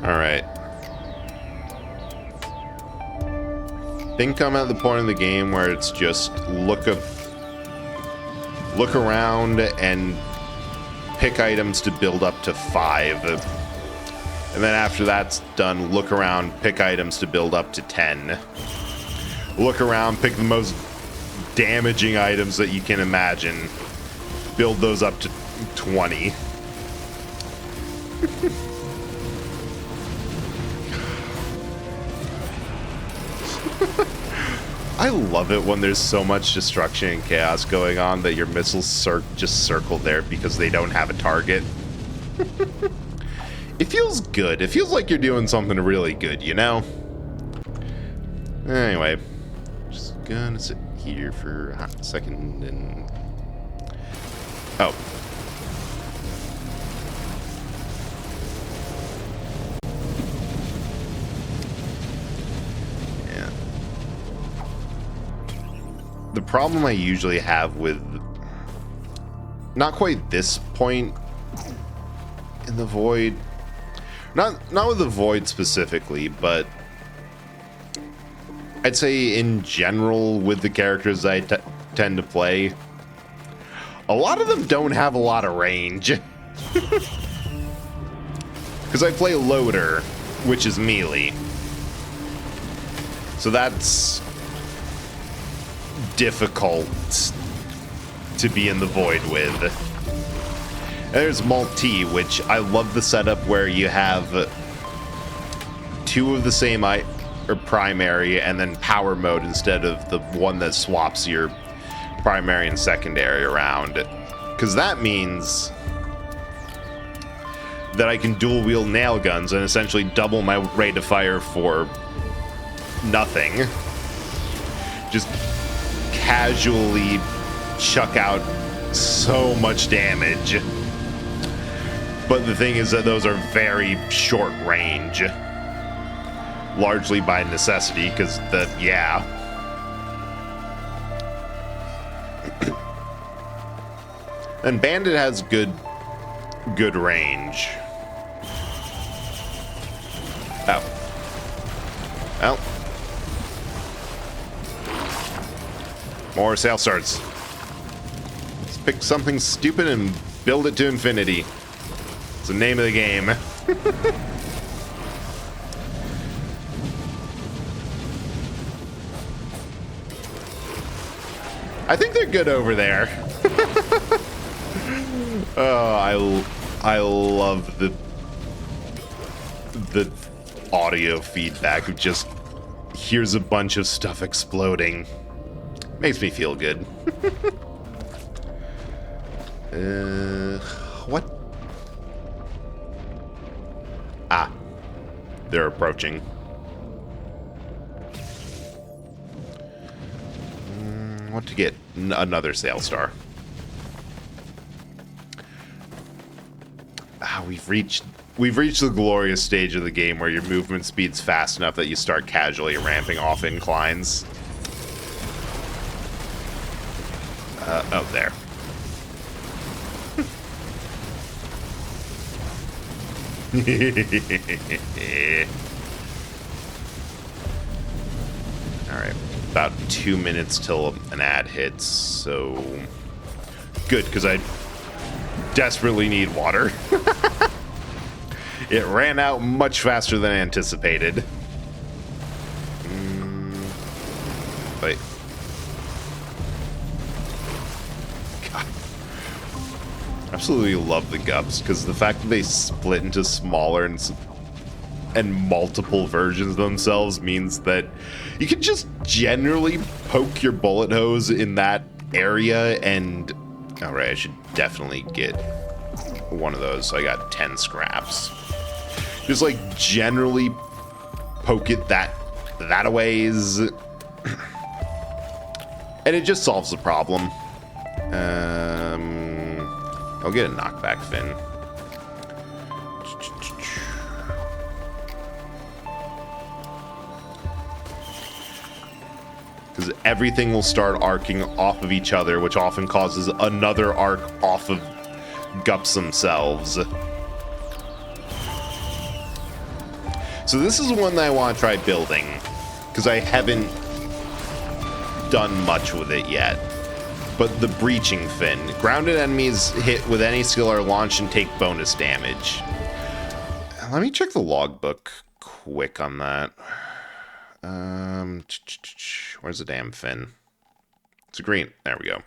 All right. I think I'm at the point in the game where it's just look around and pick items to build up to 5. And then after that's done, look around, pick items to build up to 10. Look around, pick the most damaging items that you can imagine. Build those up to 20. I love it when there's so much destruction and chaos going on that your missiles just circle there because they don't have a target. It feels good. It feels like you're doing something really good, you know? Anyway, just gonna sit here for a hot second and... Oh. Yeah. The problem I usually have with... Not quite this point in the Void... Not with the Void specifically, but... I'd say in general with the characters I tend to play, a lot of them don't have a lot of range. Because I play Loader, which is melee. So that's difficult to be in the Void with. And there's Multi, which I love the setup where you have 2 of the same or primary and then power mode instead of the one that swaps your primary and secondary around, because that means that I can dual wield nail guns and essentially double my rate of fire for nothing. Just casually chuck out so much damage. But the thing is that those are very short range. Largely by necessity, because yeah. And Bandit has good range. Oh. Well. More sail starts. Let's pick something stupid and build it to infinity. It's the name of the game. I think they're good over there. Oh, I love the audio feedback of just here's a bunch of stuff exploding. Makes me feel good. What? Ah, they're approaching. What to get? Another sail star. Ah, we've reached the glorious stage of the game where your movement speed's fast enough that you start casually ramping off inclines. Oh, there. All right. about 2 minutes till an ad hits, so good, because I desperately need water. It ran out much faster than anticipated. Wait. God. Absolutely love the gups, because the fact that they split into smaller and multiple versions of themselves means that you can just generally poke your bullet hose in that area and... Alright, I should definitely get one of those. So I got 10 scraps. Just like generally poke it that a ways. And it just solves the problem. I'll get a knockback fin. Because everything will start arcing off of each other, which often causes another arc off of gups themselves. So this is one that I want to try building, because I haven't done much with it yet. But the breaching fin. Grounded enemies hit with any skill are launched and take bonus damage. Let me check the logbook quick on that. Where's the damn fin? It's a green. There we go.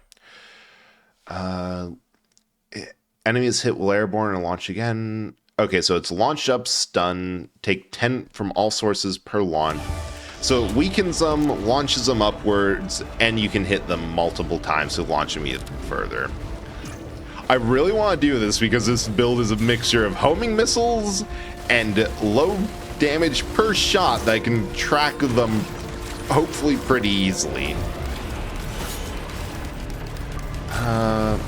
Enemies hit will airborne and launch again. Okay, so it's launched up, stun, take 10 from all sources per launch. So it weakens them, launches them upwards, and you can hit them multiple times to launch them even further. I really want to do this because this build is a mixture of homing missiles and low damage per shot that I can track them hopefully pretty easily. Oh.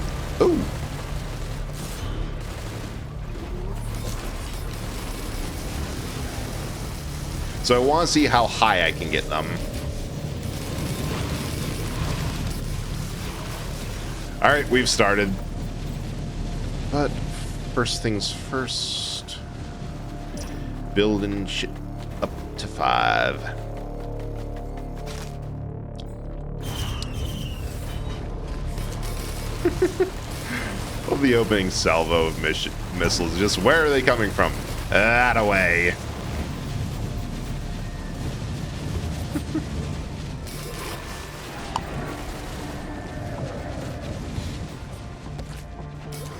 So I want to see how high I can get them. Alright, we've started. But first things first. Building shit up to 5. Well, the opening salvo of missiles. Just where are they coming from? That away.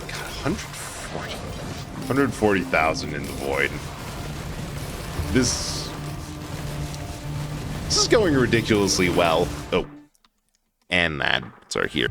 God, 140,000 in the void. This is going ridiculously well. Oh, and that's our here.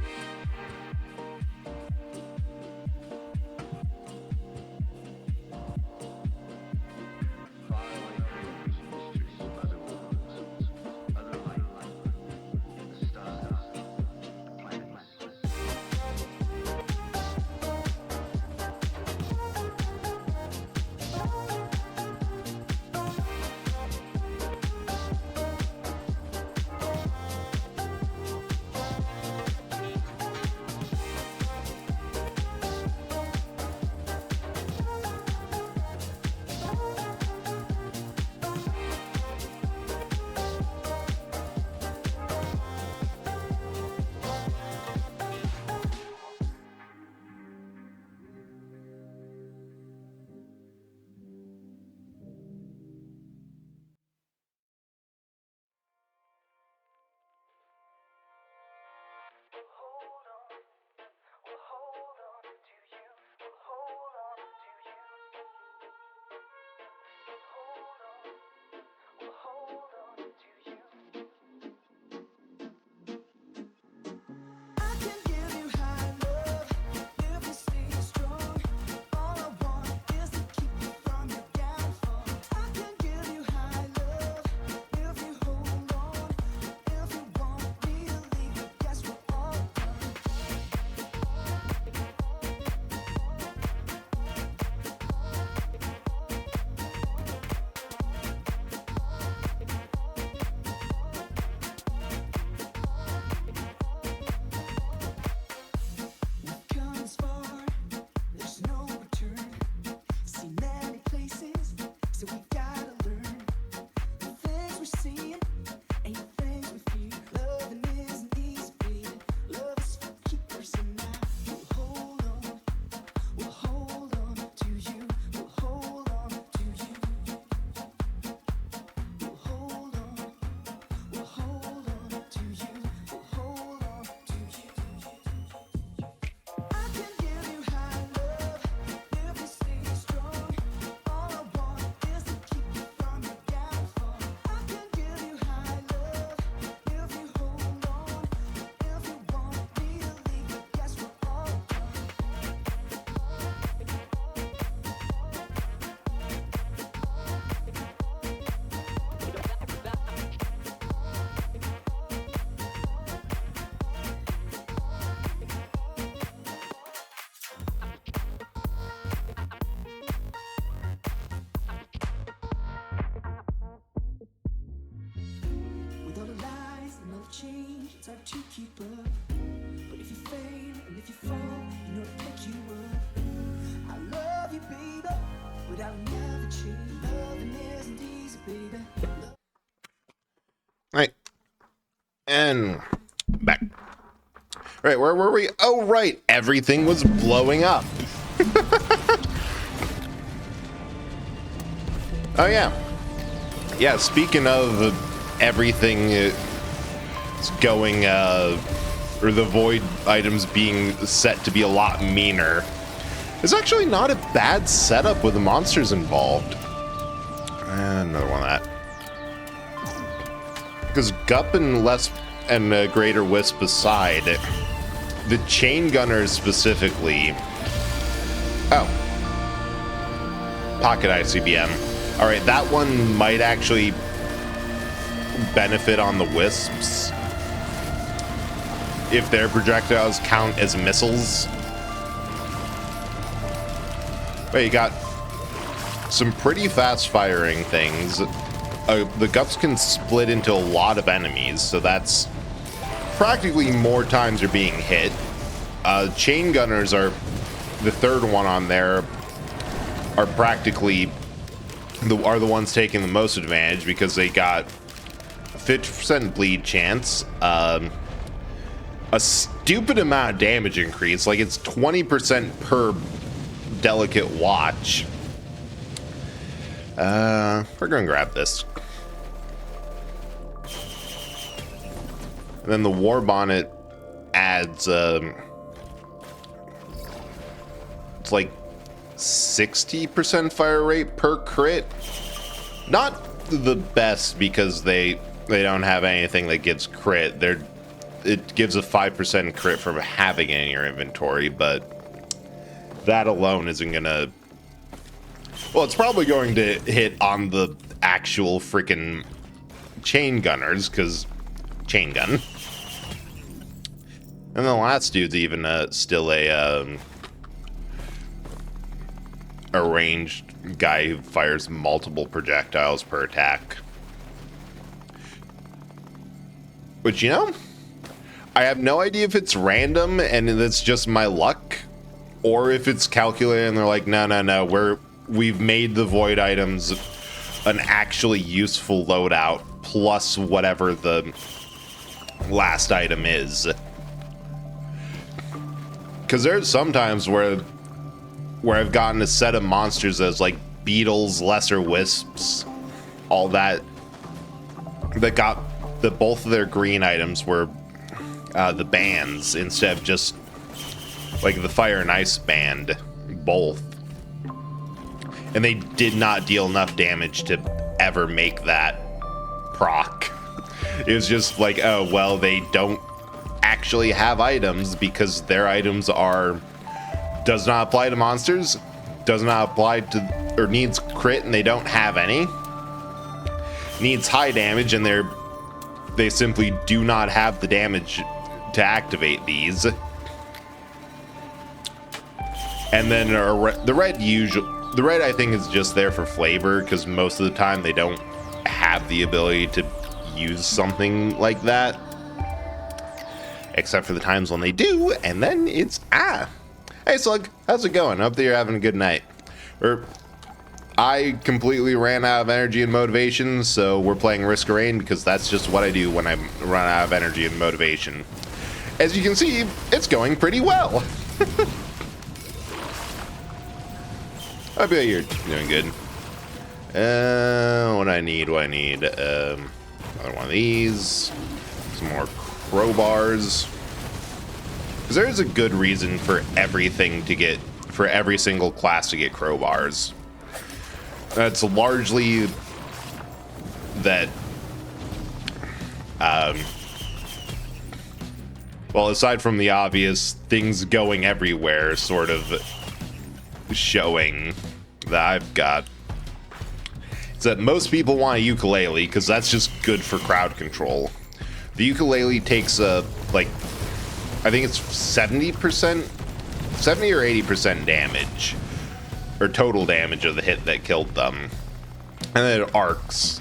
it's hard to keep up. But if you fail and if you fall, you know I'll pick you up. I love you, baby, but I'll never change. Loving isn't easy, baby. Right. And back. Right, where were we? Oh, right. Everything was blowing up. Oh, yeah. Yeah, speaking of everything going, or the void items being set to be a lot meaner, it's actually not a bad setup with the monsters involved. Another one of that. Because Gup and Greater Wisp aside, the chain gunners specifically. Oh. Pocket ICBM. Alright, that one might actually benefit on the Wisps if their projectiles count as missiles. But you got some pretty fast firing things. The Gups can split into a lot of enemies, so that's practically more times you're being hit. Chain gunners are the third one on there, are practically the ones taking the most advantage because they got a 50% bleed chance, a stupid amount of damage increase, like it's 20% per delicate watch. We're gonna grab this. And then the War Bonnet adds, it's like 60% fire rate per crit. Not the best because they don't have anything that gives crit. It gives a 5% crit from having it in your inventory, but that alone isn't gonna... Well, it's probably going to hit on the actual freaking chain gunners, because chain gun. And the last dude's even still a ranged guy who fires multiple projectiles per attack. But you know, I have no idea if it's random and it's just my luck, or if it's calculated and they're like, no, we've made the void items an actually useful loadout plus whatever the last item is. Because there's sometimes where I've gotten a set of monsters as like beetles, lesser wisps, all that got both of their green items were the bands instead of just like the fire and ice band, both. And they did not deal enough damage to ever make that proc. It was just like, oh, well, they don't actually have items because their items does not apply to monsters, does not apply to, or needs crit and they don't have any. Needs high damage and they simply do not have the damage to activate these. And then the red I think is just there for flavor because most of the time they don't have the ability to use something like that. Except for the times when they do, and then it's Hey Slug, how's it going? I hope that you're having a good night. I completely ran out of energy and motivation, so we're playing Risk of Rain because that's just what I do when I run out of energy and motivation. As you can see, it's going pretty well. I bet you're doing good. What I need? Another one of these. Some more crowbars. Because there's a good reason for every single class to get crowbars. That's largely that, well, aside from the obvious things going everywhere sort of showing that I've got, is that most people want a ukulele because that's just good for crowd control. The ukulele takes like, I think it's 70% or 80% damage, or total damage of the hit that killed them, and then it arcs.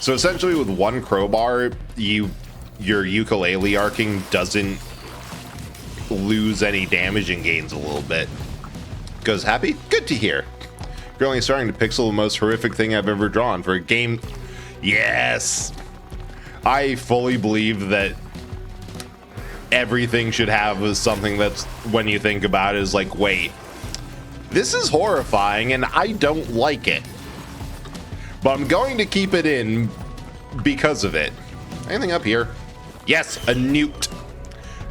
So essentially with one crowbar, you your ukulele arcing doesn't lose any damage and gains a little bit. Goes happy? Good to hear. You're only starting to pixel the most horrific thing I've ever drawn for a game. Yes! I fully believe that everything should have something that's, when you think about it, is like, wait, this is horrifying and I don't like it. But I'm going to keep it in because of it. Anything up here? Yes, a newt.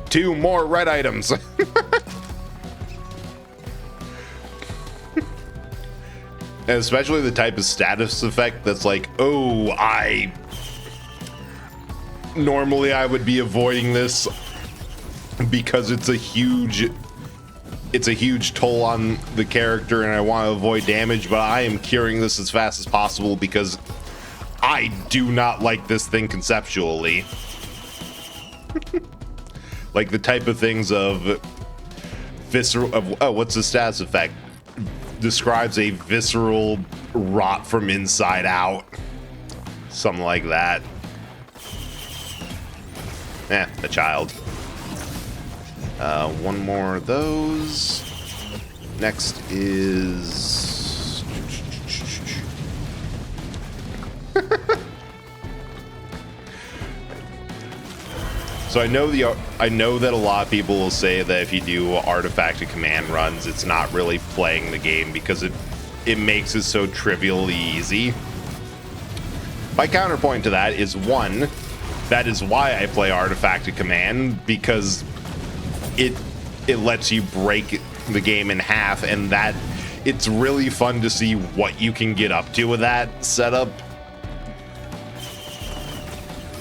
2 more red items. And especially the type of status effect that's like, oh, normally I would be avoiding this because it's a huge toll on the character and I want to avoid damage, but I am curing this as fast as possible because I do not like this thing conceptually. Like the type of things of visceral, oh, what's the status effect? Describes a visceral rot from inside out. Something like that. A child. One more of those. Next is... So I know that a lot of people will say that if you do artifacted command runs, it's not really playing the game because it makes it so trivially easy. My counterpoint to that is, one, that is why I play artifacted command, because it lets you break the game in half, and that it's really fun to see what you can get up to with that setup.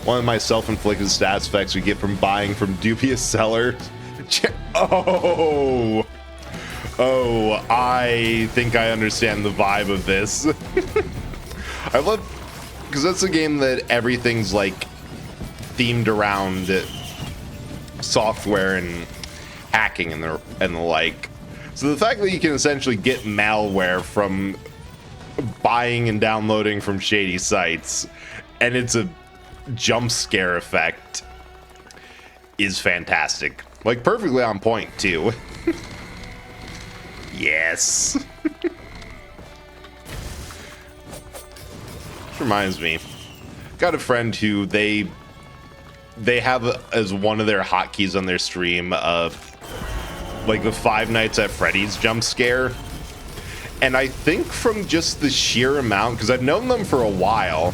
One of my self-inflicted stats effects we get from buying from dubious sellers. Oh, I think I understand the vibe of this. I love, because that's a game that everything's like themed around software and hacking and the like. So the fact that you can essentially get malware from buying and downloading from shady sites, and it's a jump scare effect, is fantastic. Like perfectly on point too. Yes. Which reminds me, got a friend who they have as one of their hotkeys on their stream like the Five Nights at Freddy's jump scare. And I think from just the sheer amount, because I've known them for a while,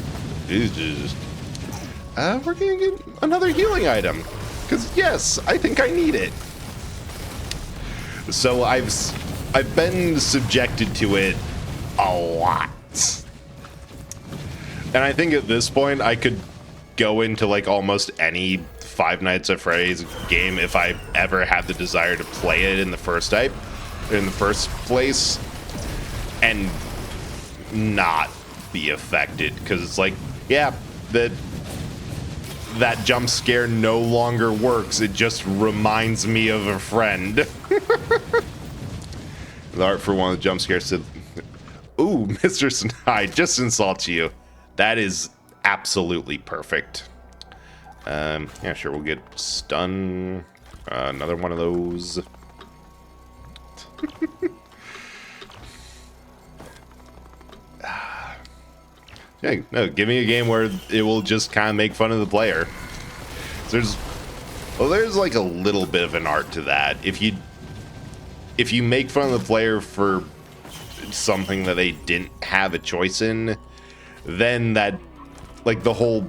we're gonna get another healing item, because yes, I think I need it. So I've been subjected to it a lot, and I think at this point I could go into like almost any Five Nights at Freddy's game if I ever had the desire to play it in the first place, and not be affected, because it's like, yeah, that jump scare no longer works. It just reminds me of a friend. The art for one of the jump scares said, ooh, Mr. Snide just insults you. That is absolutely perfect. Yeah, sure, we'll get stun. Another one of those. Yeah, no, give me a game where it will just kind of make fun of the player. There's like a little bit of an art to that. If you make fun of the player for something that they didn't have a choice in, then that, like, the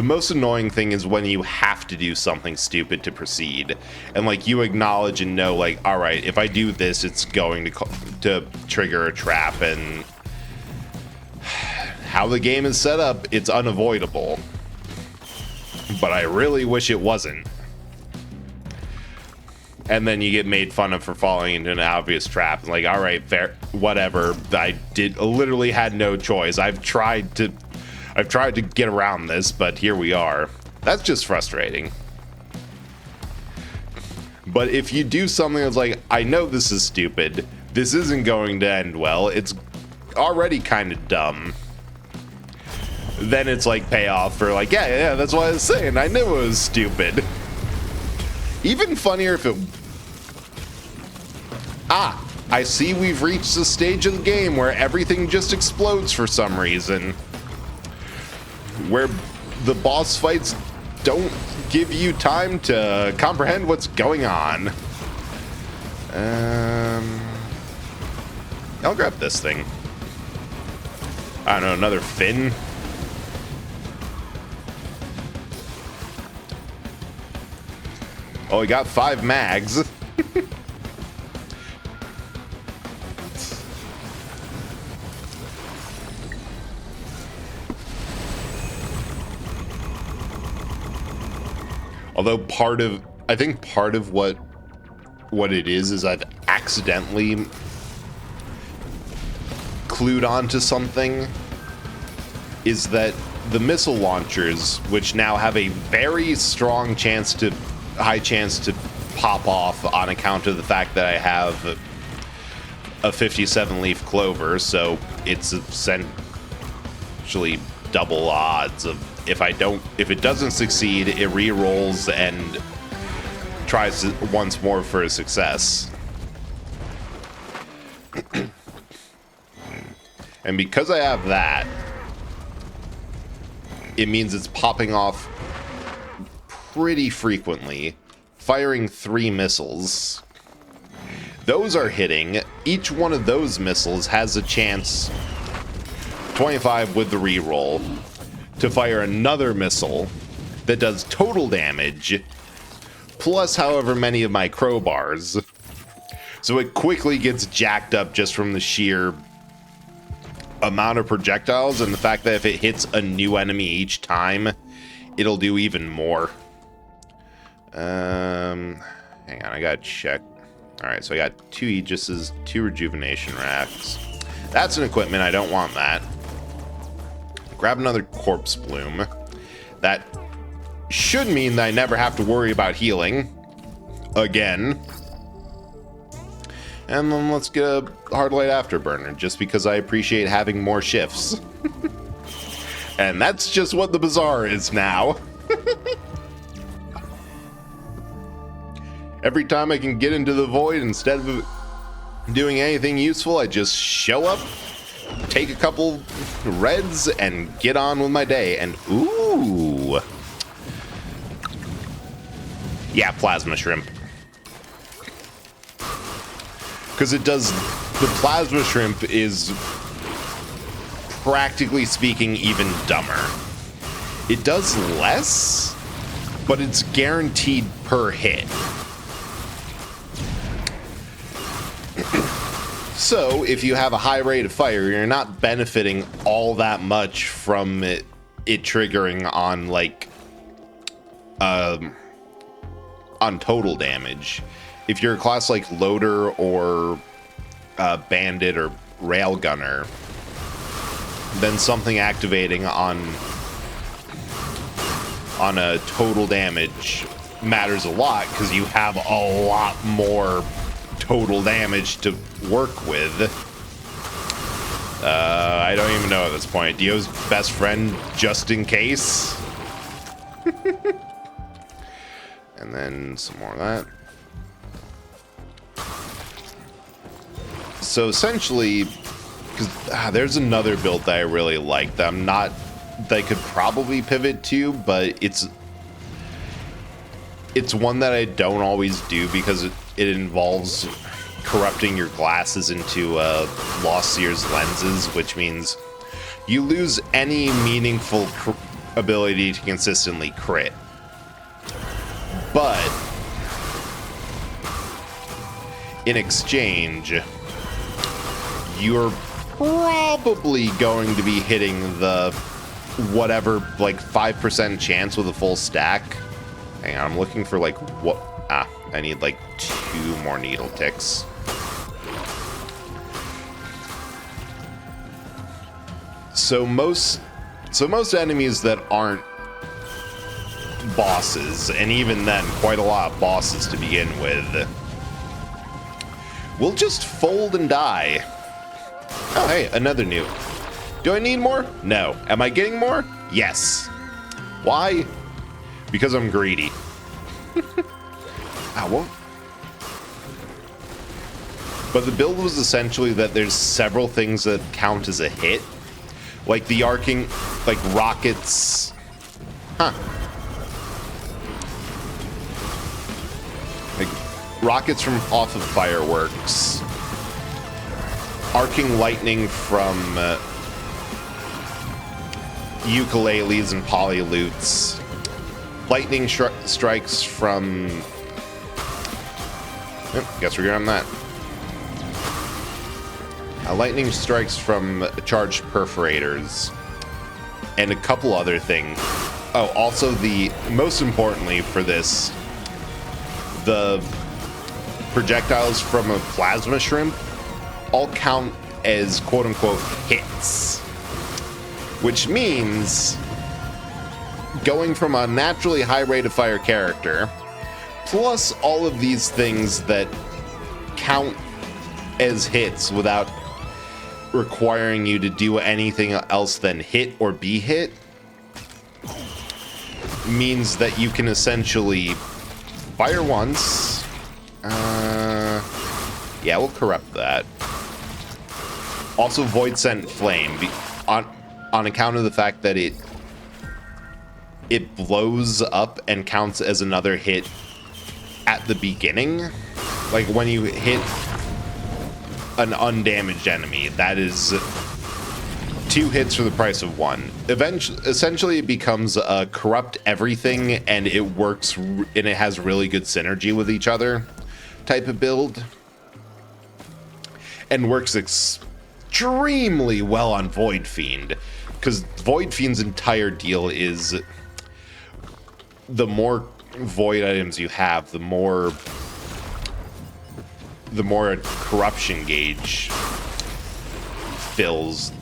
most annoying thing is when you have to do something stupid to proceed, and like you acknowledge and know, like, all right, if I do this, it's going to trigger a trap, and how the game is set up, it's unavoidable. But I really wish it wasn't. And then you get made fun of for falling into an obvious trap. Like, all right, fair, whatever. I literally had no choice. I've tried to get around this, but here we are. That's just frustrating. But if you do something that's like, I know this is stupid, this isn't going to end well, it's already kind of dumb, then it's like payoff for like, yeah, that's what I was saying. I knew it was stupid. Even funnier if it... Ah, I see we've reached the stage of the game where everything just explodes for some reason. Where the boss fights don't give you time to comprehend what's going on. I'll grab this thing. I don't know, another fin? Oh, we got 5 mags. Although I think part of what it is I've accidentally clued onto something is that the missile launchers, which now have a very strong high chance to pop off on account of the fact that I have a 57 leaf clover, so it's essentially double odds of if it doesn't succeed, it re-rolls and tries once more for a success. And because I have that, it means it's popping off pretty frequently, firing 3 missiles. Those are hitting. Each one of those missiles has a chance, 25 with the reroll, to fire another missile that does total damage, plus however many of my crowbars. So it quickly gets jacked up just from the sheer amount of projectiles and the fact that if it hits a new enemy each time, it'll do even more. Hang on, I gotta check. Alright, so I got 2 Aegises, 2 rejuvenation rafts. That's an equipment, I don't want that. Grab another corpse bloom. That should mean that I never have to worry about healing again. And then let's get a hard light afterburner, just because I appreciate having more shifts. And that's just what the bazaar is now. Every time I can get into the void, instead of doing anything useful, I just show up, take a couple reds, and get on with my day. And ooh. Yeah, plasma shrimp. Because it does, the plasma shrimp is, practically speaking, even dumber. It does less, but it's guaranteed per hit. So, if you have a high rate of fire, you're not benefiting all that much from it triggering on, like, on total damage. If you're a class like Loader or Bandit or Railgunner, then something activating on a total damage matters a lot, because you have a lot more total damage to work with. I don't even know at this point. Dio's best friend, just in case. And then some more of that. So essentially, because there's another build that I really like that I could probably pivot to, but it's one that I don't always do because it involves corrupting your glasses into Lost Seer's lenses, which means you lose any meaningful ability to consistently crit. But in exchange, you're probably going to be hitting the whatever, like 5% chance with a full stack. Hang on, I'm looking for like what? I need like 2 more needle ticks. So most enemies that aren't bosses, and even then quite a lot of bosses to begin with, will just fold and die. Oh hey, another new. Do I need more? No. Am I getting more? Yes. Why? Because I'm greedy. Ow. But the build was essentially that there's several things that count as a hit. Like the arcing, like rockets. Huh. Like rockets from off of fireworks. Arcing lightning from ukuleles and polylutes. Lightning strikes from... guess we're good on that. Lightning strikes from charged perforators. And a couple other things. Oh, also most importantly for this, the projectiles from a plasma shrimp all count as quote-unquote hits. Which means going from a naturally high rate of fire character, plus all of these things that count as hits without requiring you to do anything else than hit or be hit, means that you can essentially fire once. Yeah, we'll corrupt that. Also, Void Sent Flame, on account of the fact that it blows up and counts as another hit at the beginning. Like when you hit an undamaged enemy, that is 2 hits for the price of 1. Essentially, it becomes a corrupt everything, and it works, and it has really good synergy with each other type of build, and works extremely well on Void Fiend, because Void Fiend's entire deal is the more void items you have, the more corruption gauge fills.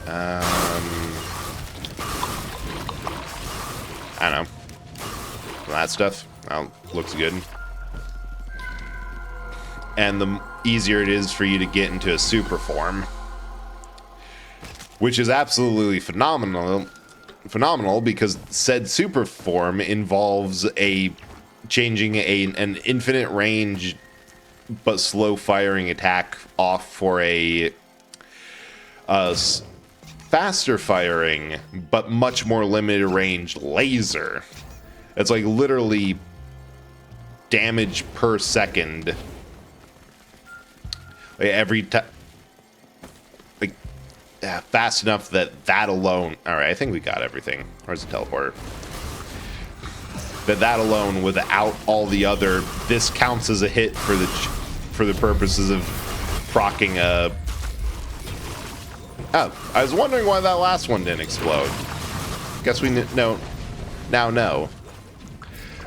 I don't know. That stuff looks good. And the easier it is for you to get into a super form, which is absolutely phenomenal because said super form involves changing an infinite range but slow firing attack off for a faster firing but much more limited range laser. It's like literally damage per second. Like every time, like fast enough that alone. All right, I think we got everything. Where's the teleporter? That alone, without all the other, this counts as a hit for the purposes of proccing a. Oh, I was wondering why that last one didn't explode. Guess we know. Now know.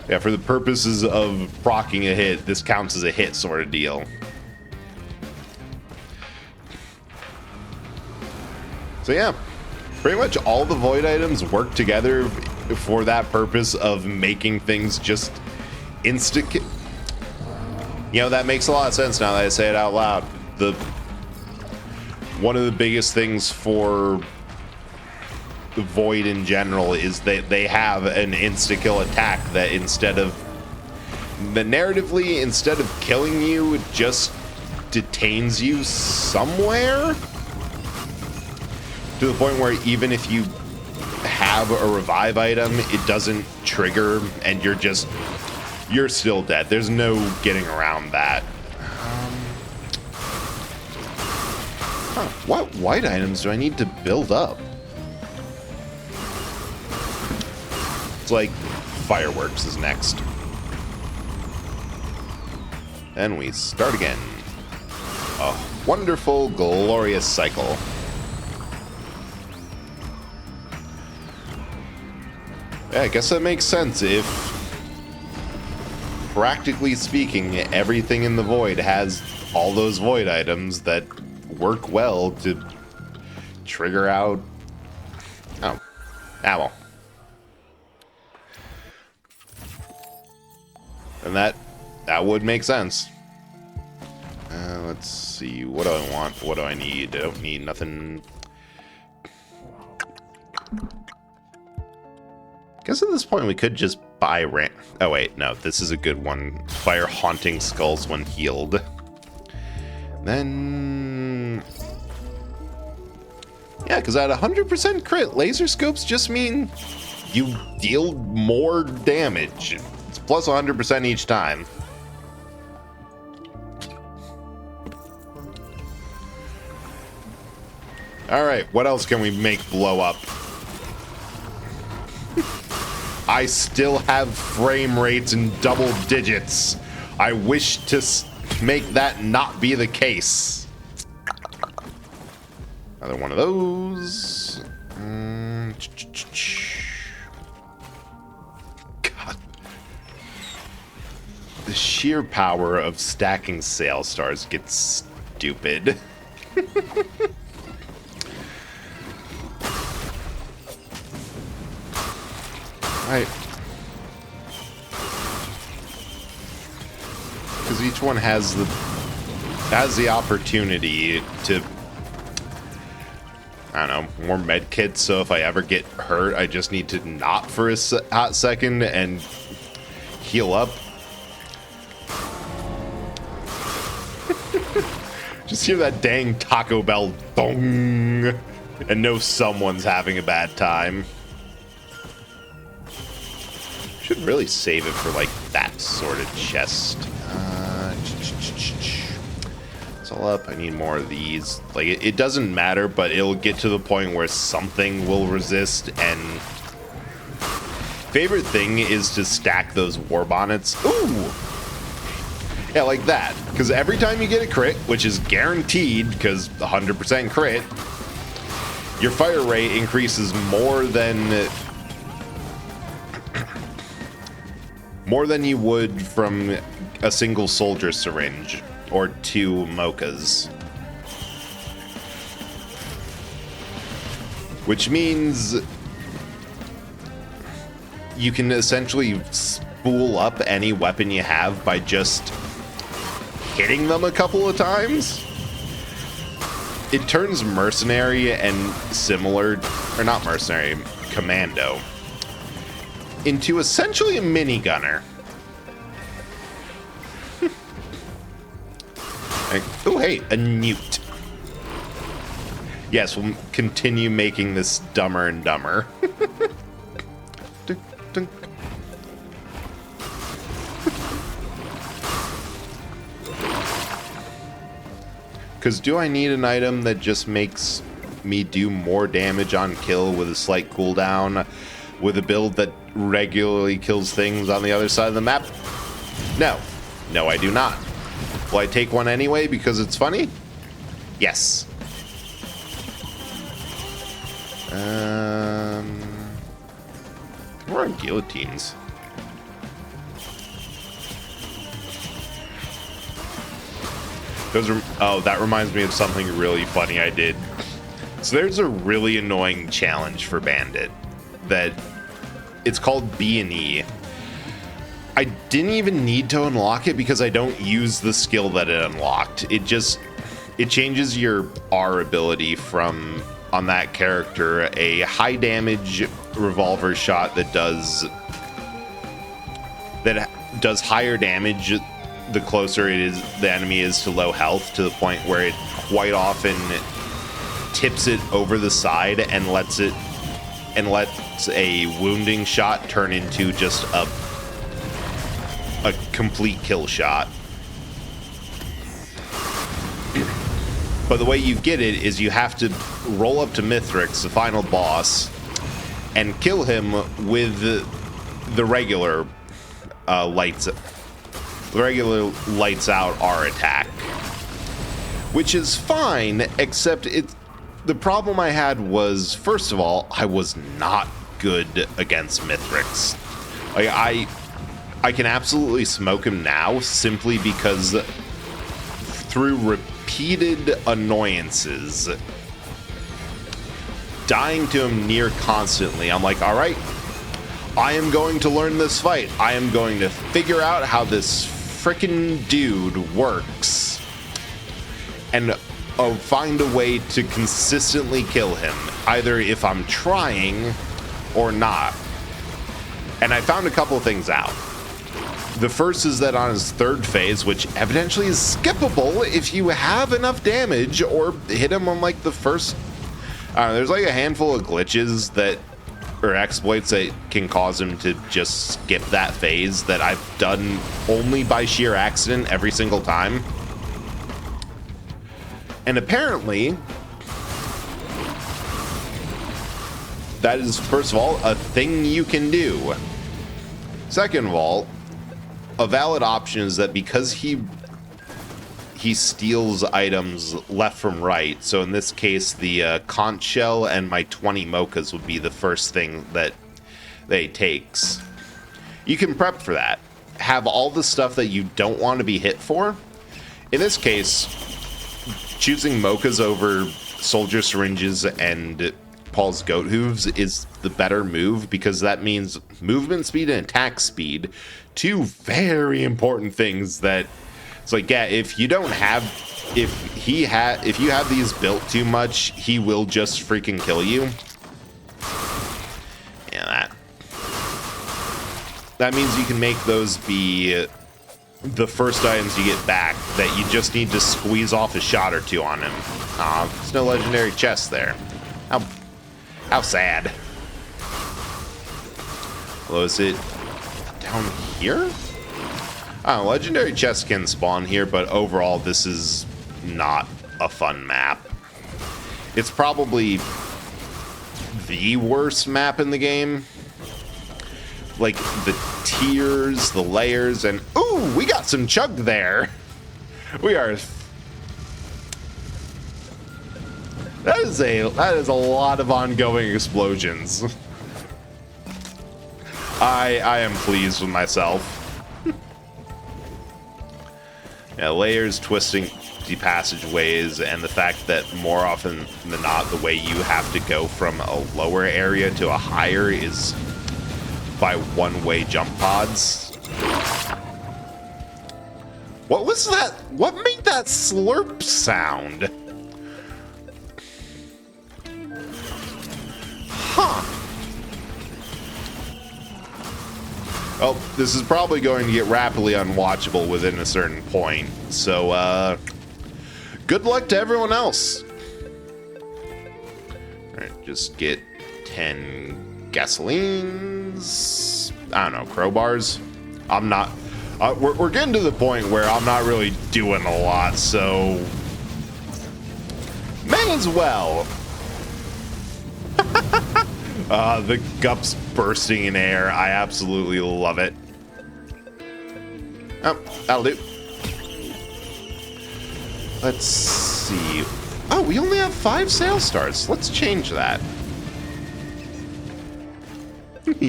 Yeah, for the purposes of proccing a hit, this counts as a hit sort of deal. So yeah, pretty much all the void items work together for that purpose of making things just instant. You know, that makes a lot of sense now that I say it out loud. One of the biggest things for the void in general is that they have an insta-kill attack that narratively, instead of killing you, it just detains you somewhere. To the point where even if you have a revive item, it doesn't trigger and you're still dead. There's no getting around that. What white items do I need to build up? It's like fireworks is next. And we start again. A wonderful, glorious cycle. Yeah, I guess that makes sense if, practically speaking, everything in the void has all those void items that work well to trigger out. Oh, ammo. And that would make sense. Let's see. What do I want? What do I need? I don't need nothing Guess at this point we could just buy oh wait, no, this is a good one. Fire haunting skulls when healed. Then... yeah, because at 100% crit, laser scopes just mean you deal more damage. It's plus 100% each time. Alright, what else can we make blow up? I still have frame rates in double digits. I wish to make that not be the case. Another one of those. God. The sheer power of stacking sale stars gets stupid. Right. Because each one has the opportunity to, I don't know, more med kits, so if I ever get hurt, I just need to not for a hot second and heal up. Just hear that dang Taco Bell dong and know someone's having a bad time. Should really save it for like that sort of chest. It's all up. I need more of these. Like it doesn't matter, but it'll get to the point where something will resist. And favorite thing is to stack those war bonnets. Ooh, yeah, like that. Because every time you get a crit, which is guaranteed, because 100% crit, your fire rate increases more than you would from a single soldier syringe or 2 mochas. Which means you can essentially spool up any weapon you have by just hitting them a couple of times. It turns mercenary and similar, or not mercenary, commando, into essentially a minigunner. Oh, hey, a newt. Yes, we'll continue making this dumber and dumber. Dunk, dunk. Because do I need an item that just makes me do more damage on kill with a slight cooldown with a build that regularly kills things on the other side of the map? No. No, I do not. Will I take one anyway because it's funny? Yes. Where are guillotines? Oh, that reminds me of something really funny I did. So there's a really annoying challenge for Bandit that it's called B&E. I didn't even need to unlock it because I don't use the skill that it unlocked. It changes your R ability from, on that character, a high damage revolver shot that does higher damage the closer the enemy is to low health, to the point where it quite often tips it over the side and lets a wounding shot turn into just a complete kill shot. But the way you get it is you have to roll up to Mithrix, the final boss, and kill him with the regular lights out R attack, which is fine, except the problem I had was, first of all, I was not good against Mithrix. Like, I can absolutely smoke him now simply because through repeated annoyances, dying to him near constantly, I'm like, all right, I am going to learn this fight. I am going to figure out how this frickin' dude works. And find a way to consistently kill him, either if I'm trying or not. And I found a couple of things out. The first is that on his third phase, which evidently is skippable if you have enough damage or hit him on like the first... there's like a handful of glitches that, or exploits that can cause him to just skip that phase that I've done only by sheer accident every single time. And apparently, that is, first of all, a thing you can do. Second of all, a valid option is that because he steals items left from right, so in this case, the conch shell and my 20 mochas would be the first thing that they takes. You can prep for that. Have all the stuff that you don't want to be hit for. In this case, choosing mochas over soldier syringes and Paul's goat hooves is the better move, because that means movement speed and attack speed, two very important things that it's like, yeah, if you have these built too much, he will just freaking kill you. Yeah, that means you can make those be the first items you get back, that you just need to squeeze off a shot or two on him. Aw, there's no legendary chest there. How sad. Well, is it down here? Oh, legendary chests can spawn here, but overall this is not a fun map. It's probably the worst map in the game. Like, the tiers, the layers, and... Ooh, we got some chug there! We are... That is a lot of ongoing explosions. I am pleased with myself. Yeah, layers, twisting the passageways, and the fact that more often than not, the way you have to go from a lower area to a higher is by one-way jump pods. What was that? What made that slurp sound? Huh. Well, this is probably going to get rapidly unwatchable within a certain point. So, good luck to everyone else. Alright, just get 10 gasolines. I don't know, crowbars. I'm not... we're getting to the point where I'm not really doing a lot, so... May as well. The gups bursting in air. I absolutely love it. Oh, that'll do. Let's see. Oh, we only have 5 sales stars. Let's change that. Let's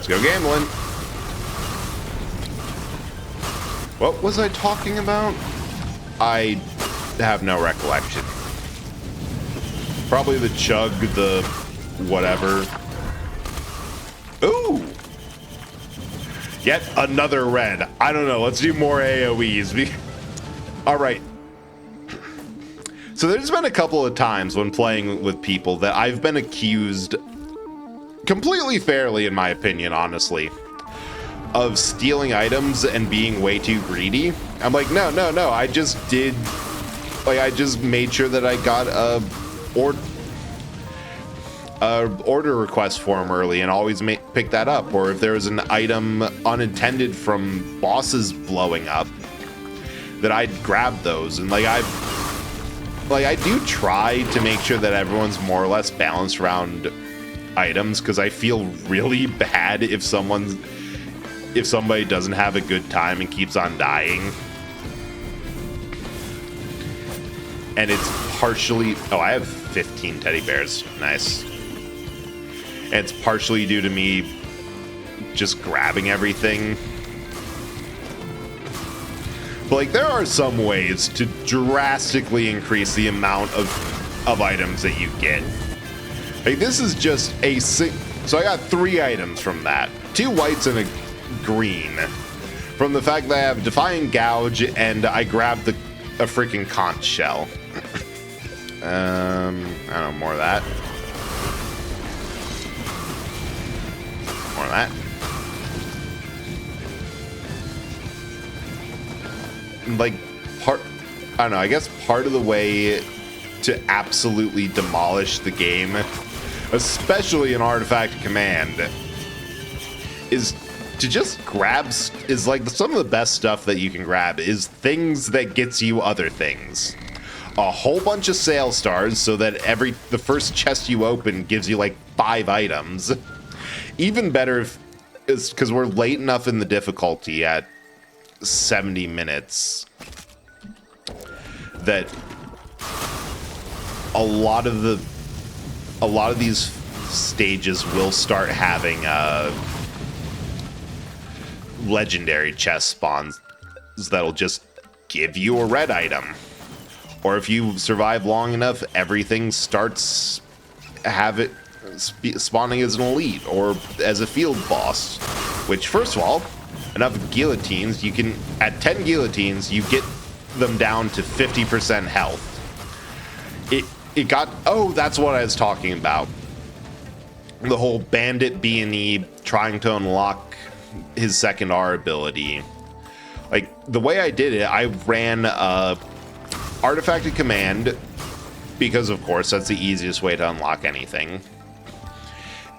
go gambling. What was I talking about? I have no recollection. Probably the chug, the whatever. Ooh! Yet another red. I don't know. Let's do more AoEs. Alright. So there's been a couple of times when playing with people that I've been accused, completely fairly in my opinion, honestly, of stealing items and being way too greedy. I'm like, no. I just did... Like, I just made sure that I got a... order request form early and always pick that up, or if there was an item unintended from bosses blowing up, that I'd grab those. And I do try to make sure that everyone's more or less balanced around items, because I feel really bad if somebody doesn't have a good time and keeps on dying. And it's partially... Oh, I have 15 teddy bears. Nice. And it's partially due to me just grabbing everything. But, there are some ways to drastically increase the amount of items that you get. This is just a... So I got 3 items from that. 2 whites and a green. From the fact that I have Defiant Gouge, and I grabbed a freaking conch shell. I don't know, more of that. More of that. Like, I don't know, I guess part of the way to absolutely demolish the game, especially in Artifact Command, is to just grab, is like some of the best stuff that you can grab is things that gets you other things. A whole bunch of sale stars so that the first chest you open gives you like 5 items. Even better is because we're late enough in the difficulty at 70 minutes that a lot of these stages will start having legendary chest spawns that'll just give you a red item. Or if you survive long enough, everything starts spawning as an elite or as a field boss. Which, first of all, enough guillotines, you can, at 10 guillotines, you get them down to 50% health. It got, oh, that's what I was talking about. The whole Bandit B&E trying to unlock his second R ability. Like, the way I did it, I ran Artifact of Command, because of course that's the easiest way to unlock anything.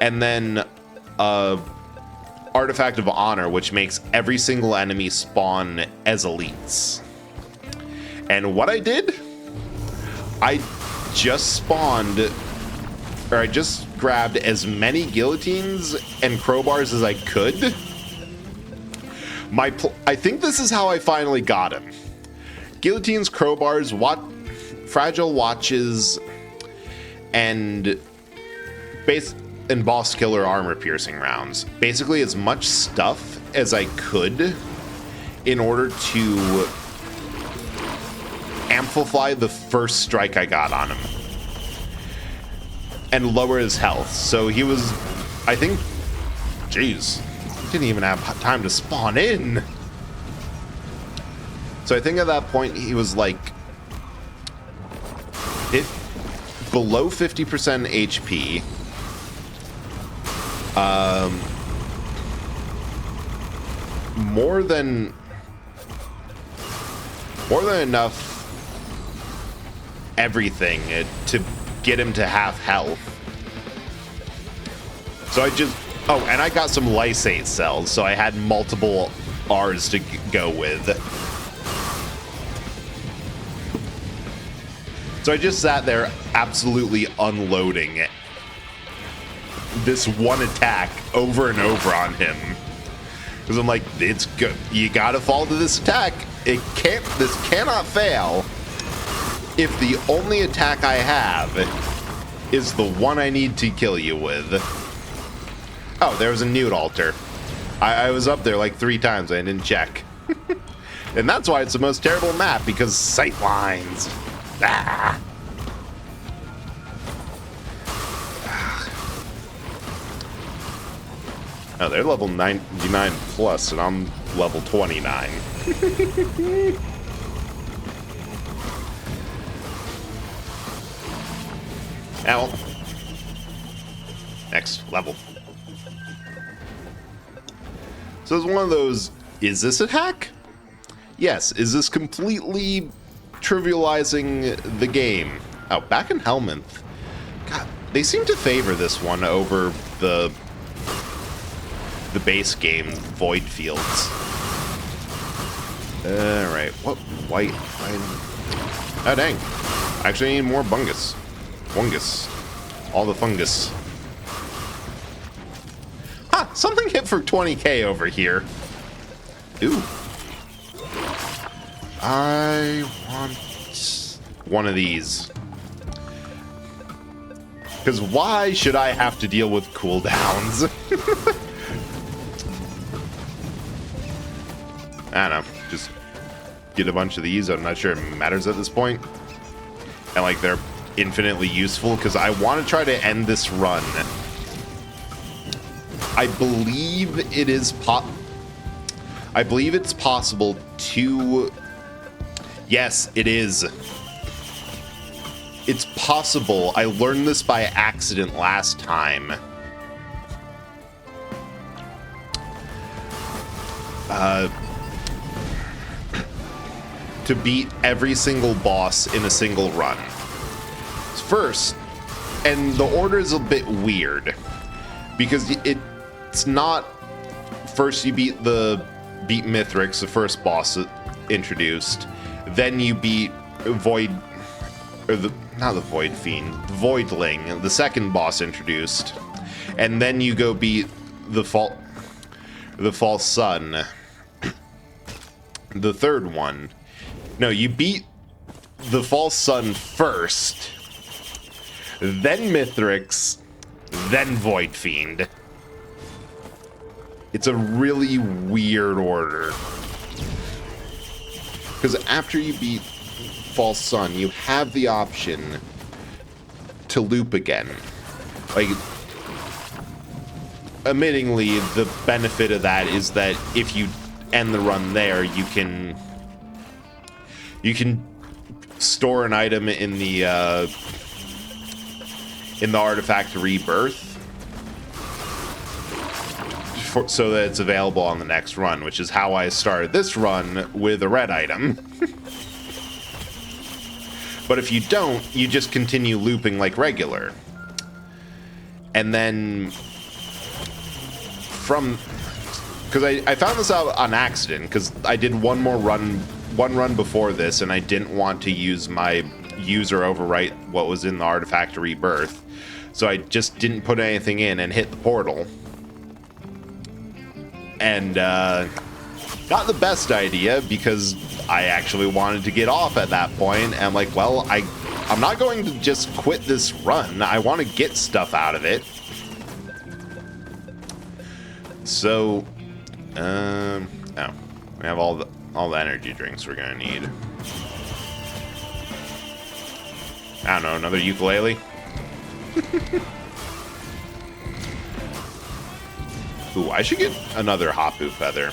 And then Artifact of Honor, which makes every single enemy spawn as elites. And what I did, I just grabbed as many guillotines and crowbars as I could. I think this is how I finally got him. Guillotines, crowbars, fragile watches, and boss killer armor piercing rounds. Basically as much stuff as I could in order to amplify the first strike I got on him and lower his health. So he was, I think, jeez, didn't even have time to spawn in. So I think at that point he was like below 50% HP. More than enough everything to get him to half health. So I just, oh, and I got some lysate cells, so I had multiple R's to go with. So I just sat there absolutely unloading this one attack over and over on him. Because I'm like, it's good. You gotta fall to this attack. This cannot fail if the only attack I have is the one I need to kill you with. Oh, there was a nude altar. I was up there like 3 times. I didn't check. And that's why it's the most terrible map, because sight lines. Ah. Oh, they're level 99 plus, and I'm level 29. Well, next level. So it's one of those, is this a hack? Yes. Is this completely trivializing the game? Oh, back in Helminth. God, they seem to favor this one over the base game Void Fields. Alright, what white item? Oh dang. Actually I need more fungus. All the fungus. Ah, something hit for 20k over here. Ooh. I want one of these. Because why should I have to deal with cooldowns? I don't know, just get a bunch of these. I'm not sure it matters at this point. And like they're infinitely useful because I want to try to end this run. I believe it's possible to Yes, it is. It's possible. I learned this by accident last time. To beat every single boss in a single run. First, and the order is a bit weird, because it's not first you beat Mithrix, the first boss introduced, then you beat not the Void Fiend, Voidling, the second boss introduced, and then you go beat the False Sun, the third one. No, you beat the False Sun first, then Mithrix, then Void Fiend. It's a really weird order. Because after you beat False Sun, you have the option to loop again. Like, admittingly, the benefit of that is that if you end the run there, you can store an item in the artifact rebirth so that it's available on the next run, which is how I started this run with a red item. But if you don't, you just continue looping like regular. And then because I found this out on accident, because I did one run before this, and I didn't want to use my user overwrite what was in the artifact rebirth, so I just didn't put anything in and hit the portal. And not the best idea, because I actually wanted to get off at that point, and I'm like, well, I'm not going to just quit this run. I want to get stuff out of it. So, oh, we have all the energy drinks we're gonna need. I don't know, another ukulele? Ooh, I should get another Hapu feather.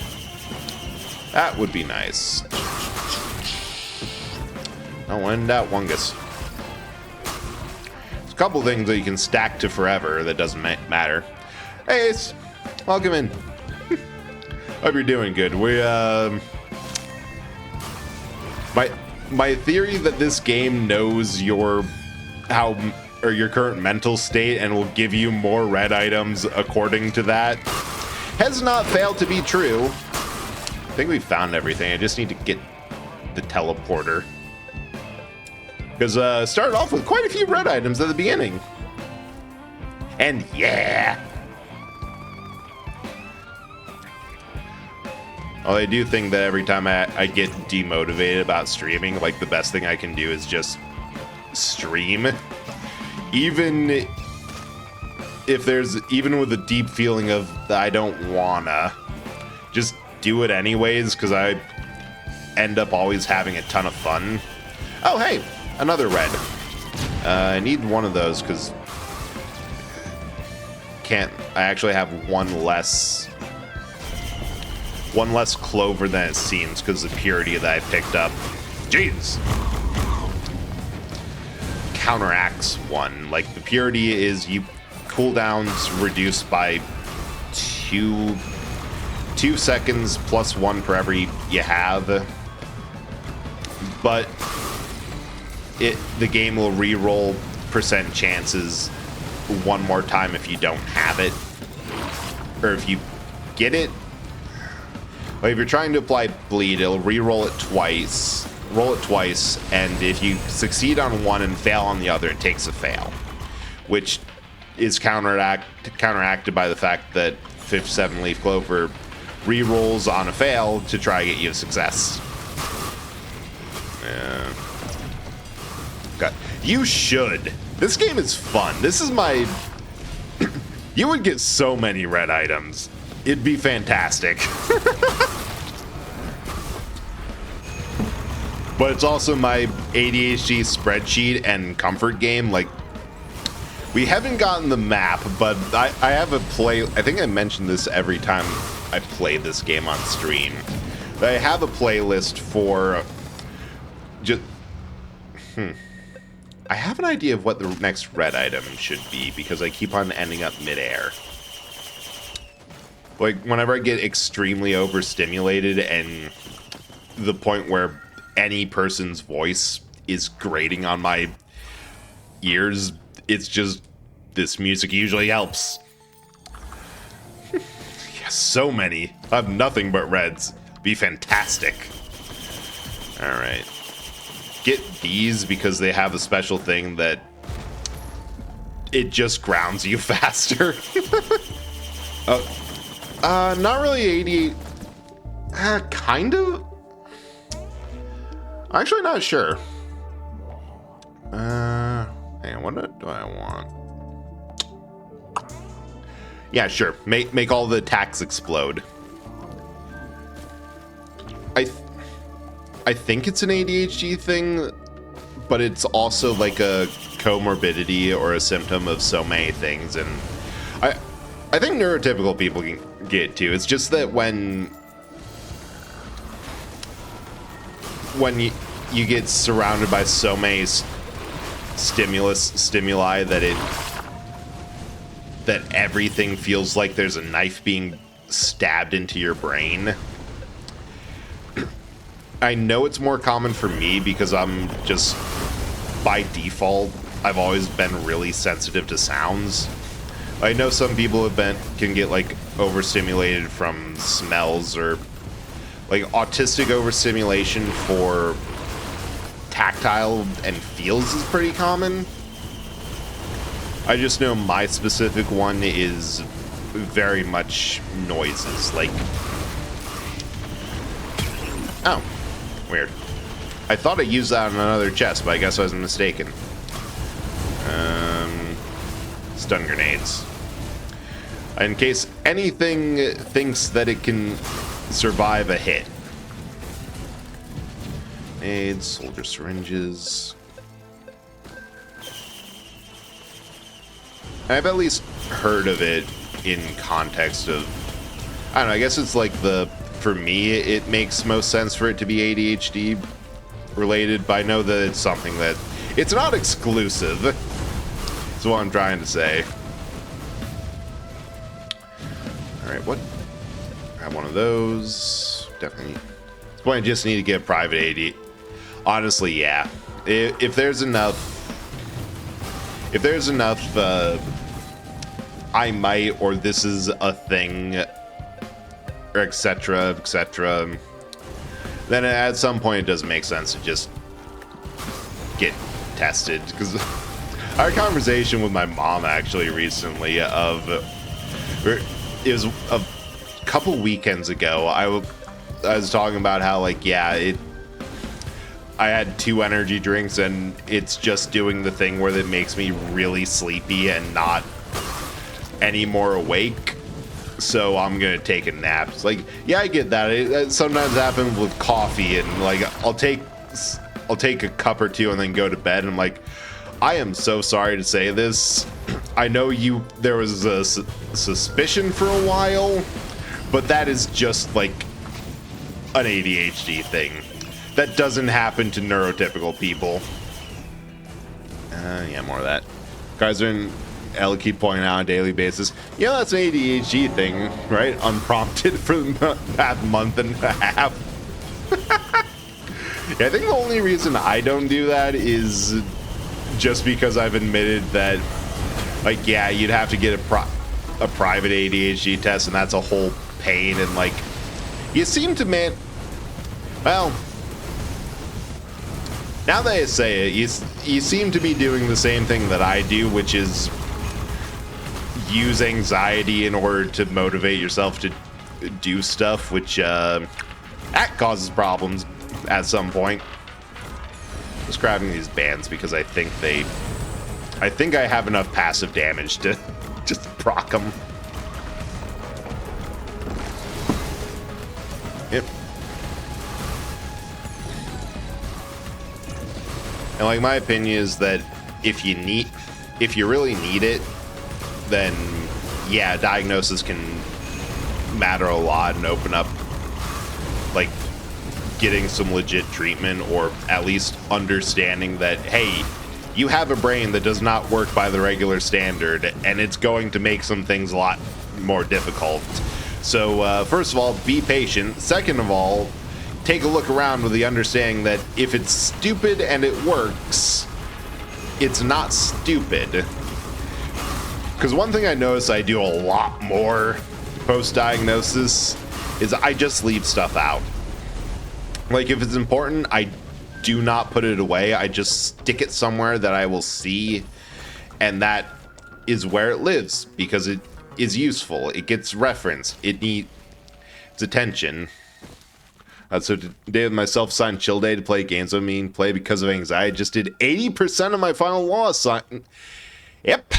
That would be nice. Oh, and that Wungus. There's a couple things that you can stack to forever that doesn't matter. Hey, Ace, welcome in. Hope you're doing good. We, my theory that this game knows your current mental state and will give you more red items according to that has not failed to be true. I think we found everything. I just need to get the teleporter. Because started off with quite a few red items at the beginning. And yeah! Well, I do think that every time I get demotivated about streaming, like, the best thing I can do is just stream. Even with a deep feeling of that I don't wanna, just do it anyways, because I end up always having a ton of fun. Oh, hey, another red. I need one of those, because I actually have one less clover than it seems because of the purity that I picked up. Jeez. Counteracts one. Like, the purity is you cooldowns reduced by 2 seconds plus 1 for every you have. But the game will re-roll percent chances one more time if you don't have it. Or if you get it. Like, if you're trying to apply bleed, it'll re-roll it twice. Roll it twice, and if you succeed on one and fail on the other, it takes a fail. Which is counteracted by the fact that 5th 7-leaf clover re-rolls on a fail to try to get you a success. Yeah. God. You should. This game is fun. This is my... You would get so many red items. It'd be fantastic. But it's also my ADHD spreadsheet and comfort game. Like, we haven't gotten the map, but I have a play... I think I mentioned this every time I play this game on stream. I have a playlist for just... I have an idea of what the next red item should be, because I keep on ending up midair. Like, whenever I get extremely overstimulated and the point where any person's voice is grating on my ears, it's just, this music usually helps. Yes, so many. I have nothing but reds. Be fantastic. Alright. Get these because they have a special thing that it just grounds you faster. Not really 88. Kind of? Actually, not sure. Hang on, what do I want? Yeah, sure. Make all the attacks explode. I think it's an ADHD thing, but it's also like a comorbidity or a symptom of so many things, and I think neurotypical people can get it too. It's just that when you get surrounded by so many stimuli that everything feels like there's a knife being stabbed into your brain. I know it's more common for me because I'm just, by default, I've always been really sensitive to sounds. I know some people can get like overstimulated from smells, or like autistic overstimulation for tactile and feels is pretty common. I just know my specific one is very much noises, like... Oh, weird. I thought I used that on another chest, but I guess I was mistaken. Stun grenades. In case anything thinks that it can survive a hit. Grenades, soldier syringes. I've at least heard of it in context of... I don't know, I guess it's like for me, it makes most sense for it to be ADHD related, but I know that it's something that... It's not exclusive. That's what I'm trying to say. Alright, what? Grab one of those. Definitely. At this point, I just need to get a private AD. Honestly, yeah. If there's enough... If there's enough, I might, or this is a thing, or etc., etc., then at some point it does make sense to just get tested. Because I had a conversation with my mom actually recently of, it was a couple weekends ago, I was talking about how, like, yeah, I had 2 energy drinks and it's just doing the thing where it makes me really sleepy and not any more awake. So I'm gonna take a nap. It's like, yeah, I get that. It sometimes happens with coffee, and like I'll take a cup or 2 and then go to bed. And I'm like, I am so sorry to say this. I know there was a suspicion for a while, but that is just like an ADHD thing. That doesn't happen to neurotypical people. Yeah, more of that. Guys are in Ella keep pointing out on a daily basis. You know, that's an ADHD thing, right? Unprompted for the past month and a half. Yeah, I think the only reason I don't do that is just because I've admitted that, like, yeah, you'd have to get a private ADHD test, and that's a whole pain. And like, you seem to well, now that I say it, you seem to be doing the same thing that I do, which is use anxiety in order to motivate yourself to do stuff, which that causes problems at some point. Just grabbing these bands because I think I have enough passive damage to just proc them. Yep. And like, my opinion is that if you really need it, then yeah, diagnosis can matter a lot and open up like getting some legit treatment, or at least understanding that, hey, you have a brain that does not work by the regular standard, and it's going to make some things a lot more difficult. So first of all, be patient. Second of all, take a look around with the understanding that if it's stupid and it works, it's not stupid. Because one thing I notice I do a lot more post-diagnosis is I just leave stuff out. Like, if it's important, I do not put it away. I just stick it somewhere that I will see, and that is where it lives because it is useful. It gets referenced. It needs attention. So today with my self-assigned chill day to play games with me and play because of anxiety, I just did 80% of my final law assignment. Yep.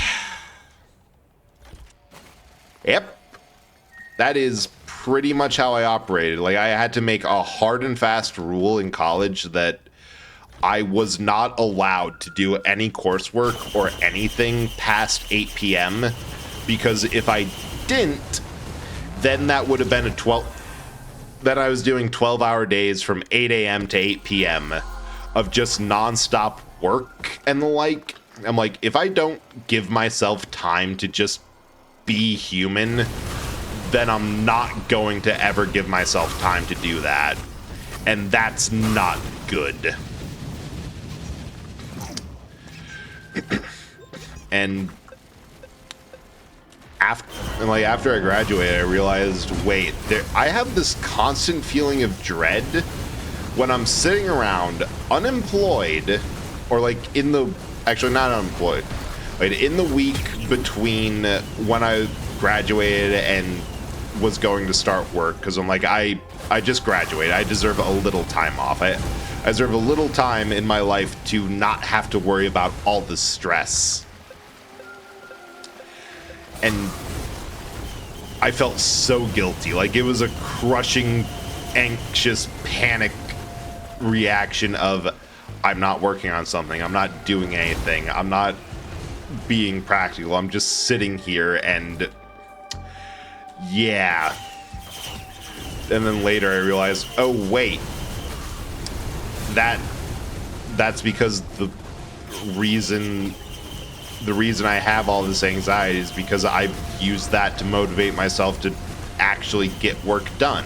That is pretty much how I operated. Like, I had to make a hard and fast rule in college that I was not allowed to do any coursework or anything past 8 p.m. because if I didn't, then that would have been then I was doing 12-hour days from 8 a.m. to 8 p.m. of just nonstop work and the like. I'm like, if I don't give myself time to just be human, then I'm not going to ever give myself time to do that. And that's not good. And after I graduated, I realized, wait, I have this constant feeling of dread when I'm sitting around unemployed, or like actually not unemployed, like in the week between when I graduated and was going to start work, because I'm like, I just graduated. I deserve a little time off. I deserve a little time in my life to not have to worry about all the stress. And I felt so guilty. Like, it was a crushing, anxious, panic reaction of, I'm not working on something. I'm not doing anything. I'm not being practical. I'm just sitting here and yeah. And then later I realized, oh wait, that's because the reason I have all this anxiety is because I've used that to motivate myself to actually get work done.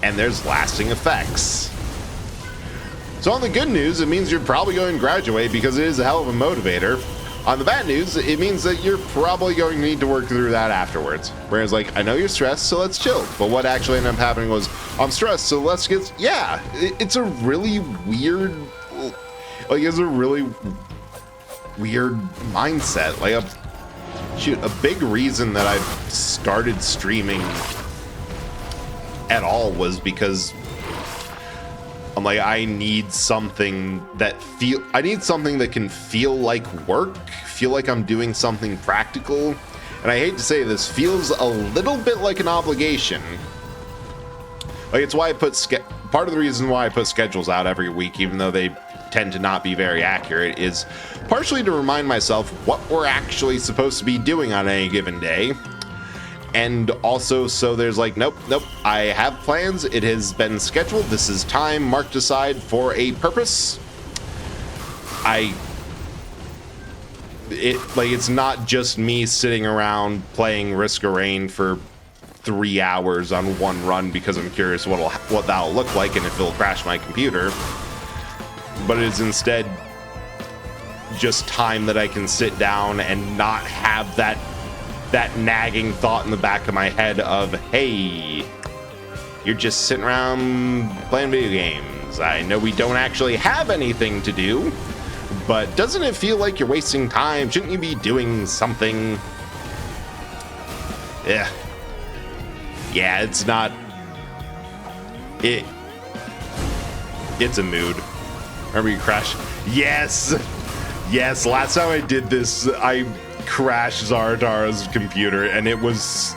And there's lasting effects. So on the good news, it means you're probably going to graduate because it is a hell of a motivator. On the bad news, it means that you're probably going to need to work through that afterwards. Whereas, like, I know you're stressed, so let's chill. But what actually ended up happening was, I'm stressed, so let's get... Yeah, it's a really weird... Like, it's a really weird mindset. Like, a big reason that I've started streaming at all was because I'm like, I need something that can feel like work, feel like I'm doing something practical. And I hate to say this, feels a little bit like an obligation. Like, it's why I part of the reason why I put schedules out every week, even though they tend to not be very accurate, is partially to remind myself what we're actually supposed to be doing on any given day. And also, so there's like, nope, I have plans. It has been scheduled. This is time marked aside for a purpose. It's not just me sitting around playing Risk of Rain for 3 hours on one run because I'm curious what that'll look like and if it'll crash my computer. But it is instead just time that I can sit down and not have that nagging thought in the back of my head of, hey, you're just sitting around playing video games. I know we don't actually have anything to do, but doesn't it feel like you're wasting time? Shouldn't you be doing something? Yeah, it's not. It's a mood. Remember you crash? Yes. Last time I did this, I crashed Zaratara's computer, and it was...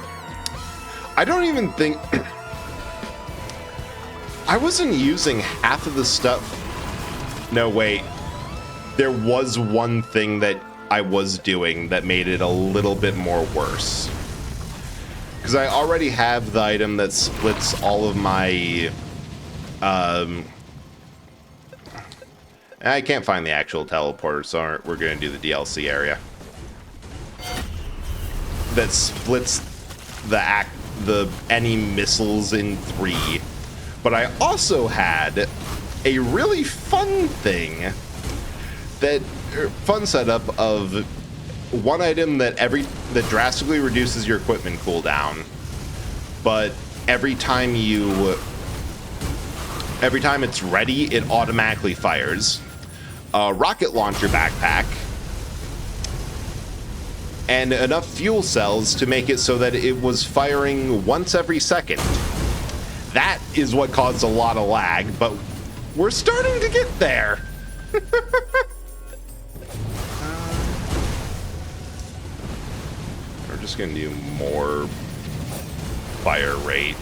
I don't even think... I wasn't using half of the stuff... No, wait. There was one thing that I was doing that made it a little bit more worse. Because I already have the item that splits all of my I can't find the actual teleporter, so we're going to do the DLC area. That splits the any missiles in 3. But I also had a really fun thing, fun setup of one item that drastically reduces your equipment cooldown, but every time it's ready, it automatically fires. A rocket launcher backpack, and enough fuel cells to make it so that it was firing once every second. That is what caused a lot of lag, but we're starting to get there. We're just gonna do more fire rate.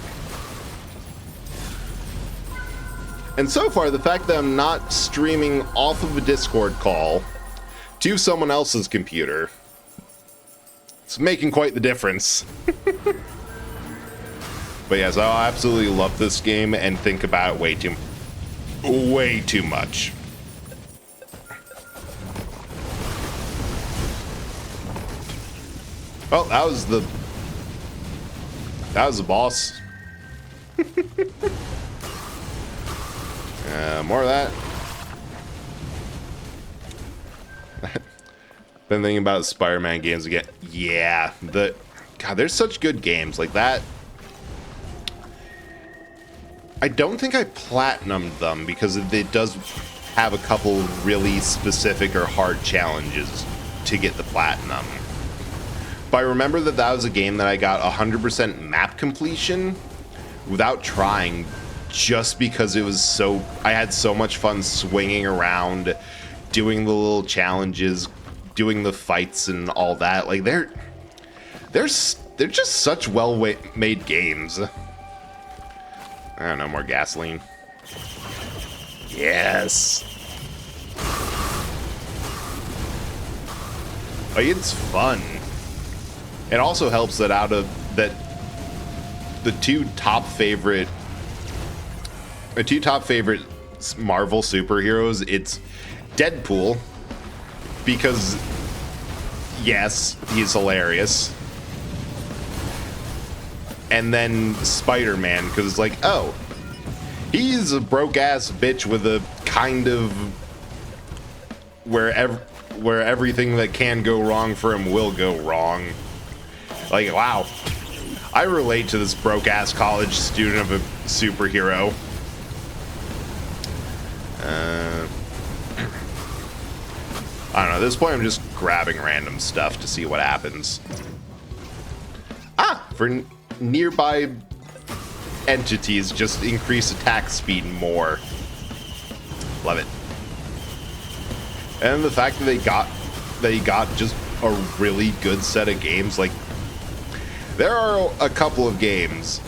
And so far, the fact that I'm not streaming off of a Discord call to someone else's computer, it's making quite the difference. But yes, I absolutely love this game and think about it way too much. Well, that was the boss. More of that. Been thinking about Spider-Man games again. Yeah, God, there's such good games like that. I don't think I platinumed them because it does have a couple really specific or hard challenges to get the platinum. But I remember that was a game that I got 100% map completion without trying, just because I had so much fun swinging around, doing the little challenges, doing the fights and all that. Like they're just such well-made games. I don't know, more gasoline. Yes. Like, it's fun. It also helps that the two top favorite Marvel superheroes, it's Deadpool, because yes, he's hilarious. And then Spider-Man, because it's like, oh, he's a broke-ass bitch with a kind of where everything that can go wrong for him will go wrong. Like, wow, I relate to this broke-ass college student of a superhero. I don't know, at this point I'm just grabbing random stuff to see what happens. For nearby entities, just increase attack speed more. Love it. And the fact that they got just a really good set of games. Like, there are a couple of games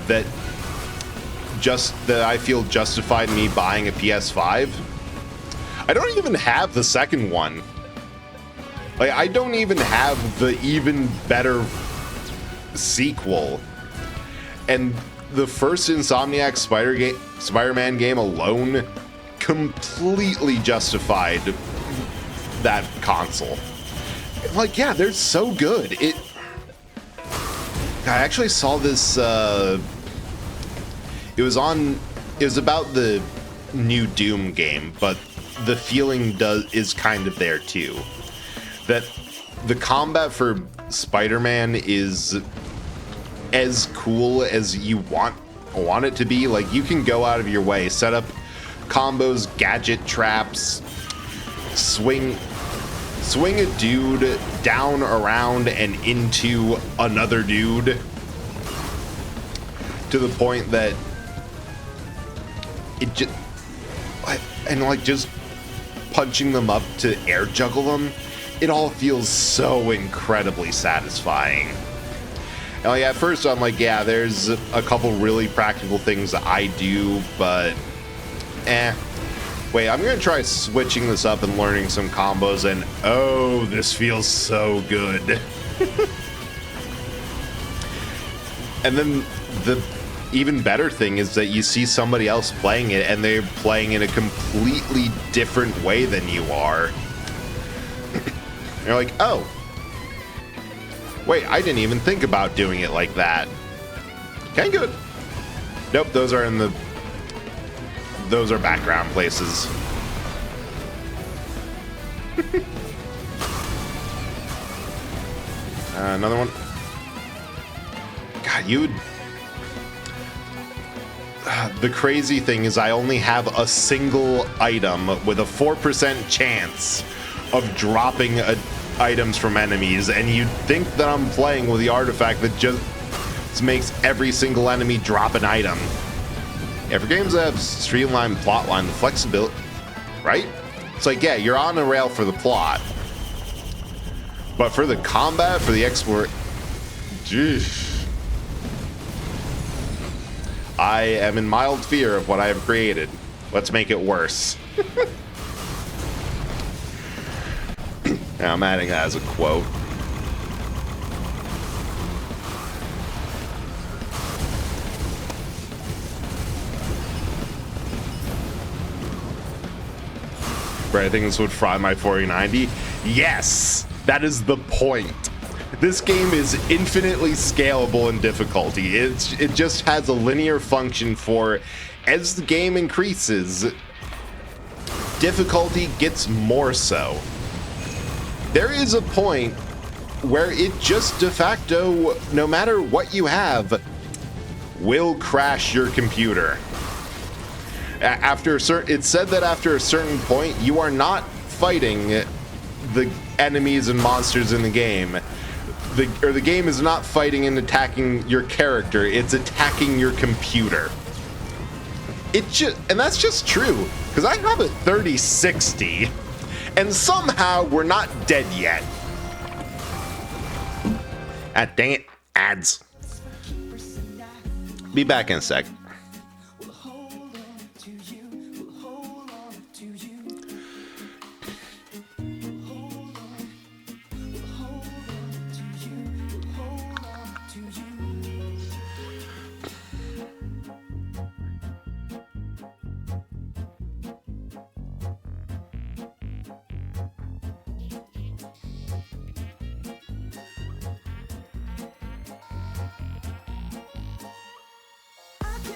that I feel justified me buying a PS5. I don't even have the second one. Like, I don't even have the even better sequel. And the first Insomniac Spider-Man game alone completely justified that console. Like, yeah, they're so good. I actually saw this, it was about the new Doom game, but the feeling is kind of there too. That the combat for Spider-Man is as cool as you want it to be. Like, you can go out of your way, set up combos, gadget traps, swing a dude down, around, and into another dude, to the point that it just, and like just punching them up to air juggle them, it all feels so incredibly satisfying. And like, at first I'm like, yeah, there's a couple really practical things that I do, but wait, I'm gonna try switching this up and learning some combos, and oh, this feels so good. And then even better thing is that you see somebody else playing it and they're playing in a completely different way than you are. You're like, oh, wait, I didn't even think about doing it like that. Okay, good. Nope, those are background places. Another one. God, you would... The crazy thing is I only have a single item with a 4% chance of dropping items from enemies, and you'd think that I'm playing with the artifact that just makes every single enemy drop an item. Yeah, for games that have streamlined plotline, the flexibility, right? It's like, yeah, you're on a rail for the plot, but for the combat, for the exploration, jeez. I am in mild fear of what I have created. Let's make it worse. Now I'm adding that as a quote. Right, I think this would fry my 4090. Yes, that is the point. This game is infinitely scalable in difficulty. It just has a linear function for, as the game increases, difficulty gets more so. There is a point where it just de facto, no matter what you have, will crash your computer. It's said that after a certain point, you are not fighting the enemies and monsters in the game. The game is not fighting and attacking your character, it's attacking your computer. And that's just true, because I have a 3060, and somehow we're not dead yet. Ah, dang it, ads. Be back in a sec. We'll hold on to you. We'll hold on to you. We'll hold on. We'll hold on to you. We'll hold on to you. I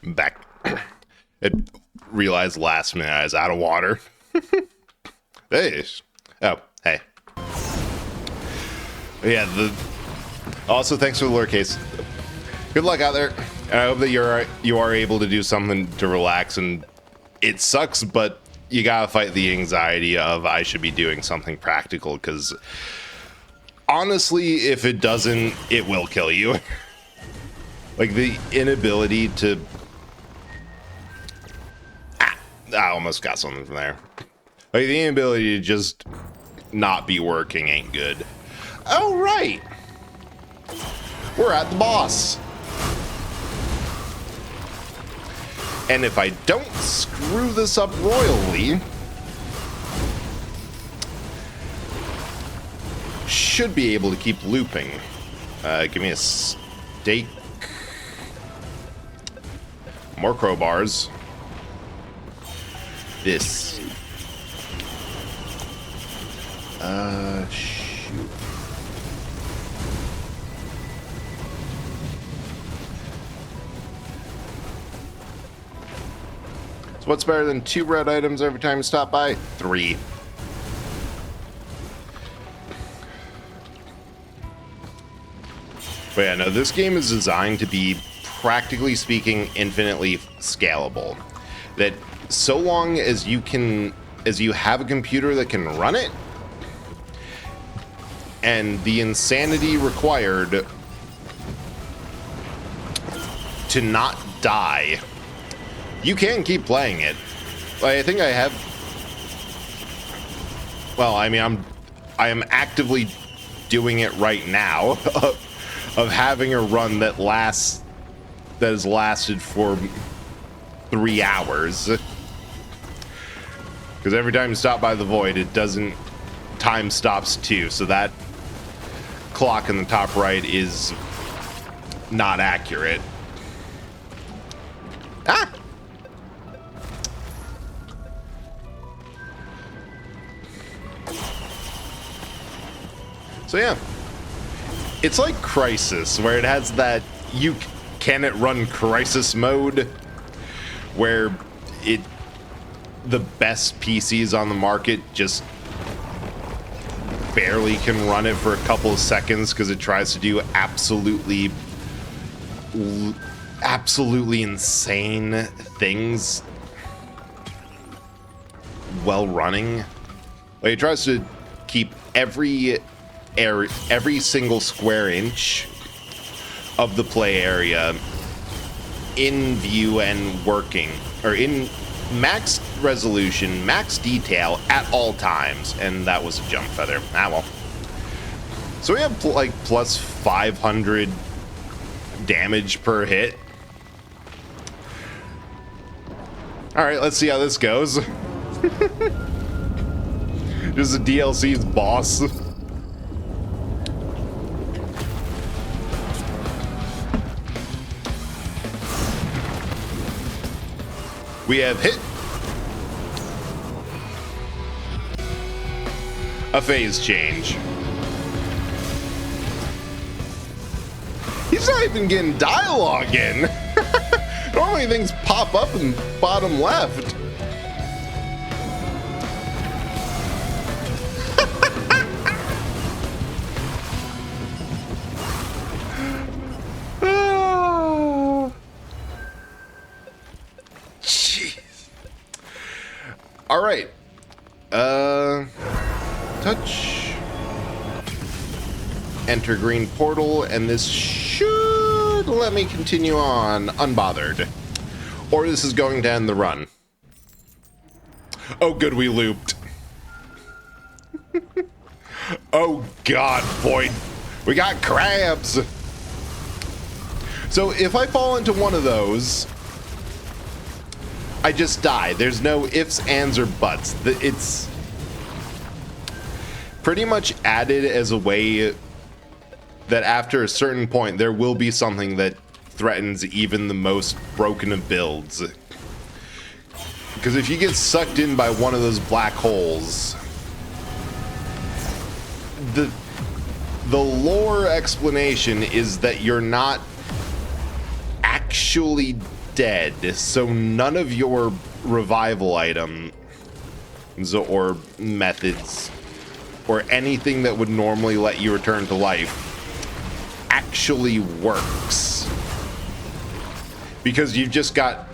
Back. It realized last minute I was out of water. Hey. Oh, hey. Yeah, also thanks for the lure case. Good luck out there. I hope that you are able to do something to relax, and it sucks, but you gotta fight the anxiety of I should be doing something practical, because honestly, if it doesn't, it will kill you. Like the inability to I almost got something from there. Like the inability to just not be working ain't good. Oh right, we're at the boss. And if I don't screw this up royally, should be able to keep looping. Give me a steak. More crowbars. This. Shoot. So what's better than 2 red items every time you stop by? 3. But yeah, no, this game is designed to be, practically speaking, infinitely scalable. That so long as you have a computer that can run it, and the insanity required to not die, you can keep playing it. Like, I think I have. Well, I mean, I am actively doing it right now, of having a run that has lasted for 3 hours. Because every time you stop by the void, it doesn't. Time stops too, so that clock in the top right is not accurate. Ah! So yeah, it's like Crisis, where it has that can it run Crisis mode, where the best PCs on the market just barely can run it for a couple of seconds because it tries to do absolutely insane things while running. Like, it tries to keep every single square inch of the play area in view and working, or in max resolution, max detail at all times. And that was a jump feather. Ah well. So we have like plus 500 damage per hit. All right, let's see how this goes. Just a DLC's boss. We have hit a phase change. He's not even getting dialogue in. Normally things pop up in bottom left. All right. Touch. Enter green portal, and this should let me continue on unbothered. Or this is going to end the run. Oh, good, we looped. Oh, God, boy. We got crabs. So if I fall into one of those, I just die. There's no ifs, ands, or buts. It's pretty much added as a way that after a certain point, there will be something that threatens even the most broken of builds. Because if you get sucked in by one of those black holes, the lore explanation is that you're not actually dead, so none of your revival items or methods or anything that would normally let you return to life actually works. Because you've just got...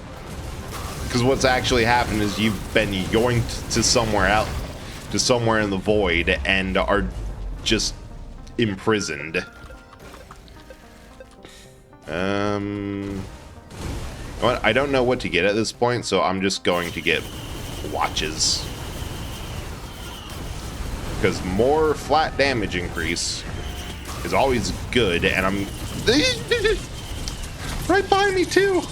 Because what's actually happened is you've been yoinked to somewhere else, to somewhere in the void, and are just imprisoned. What? I don't know what to get at this point, so I'm just going to get watches. Because more flat damage increase is always good, and I'm... right behind me, too!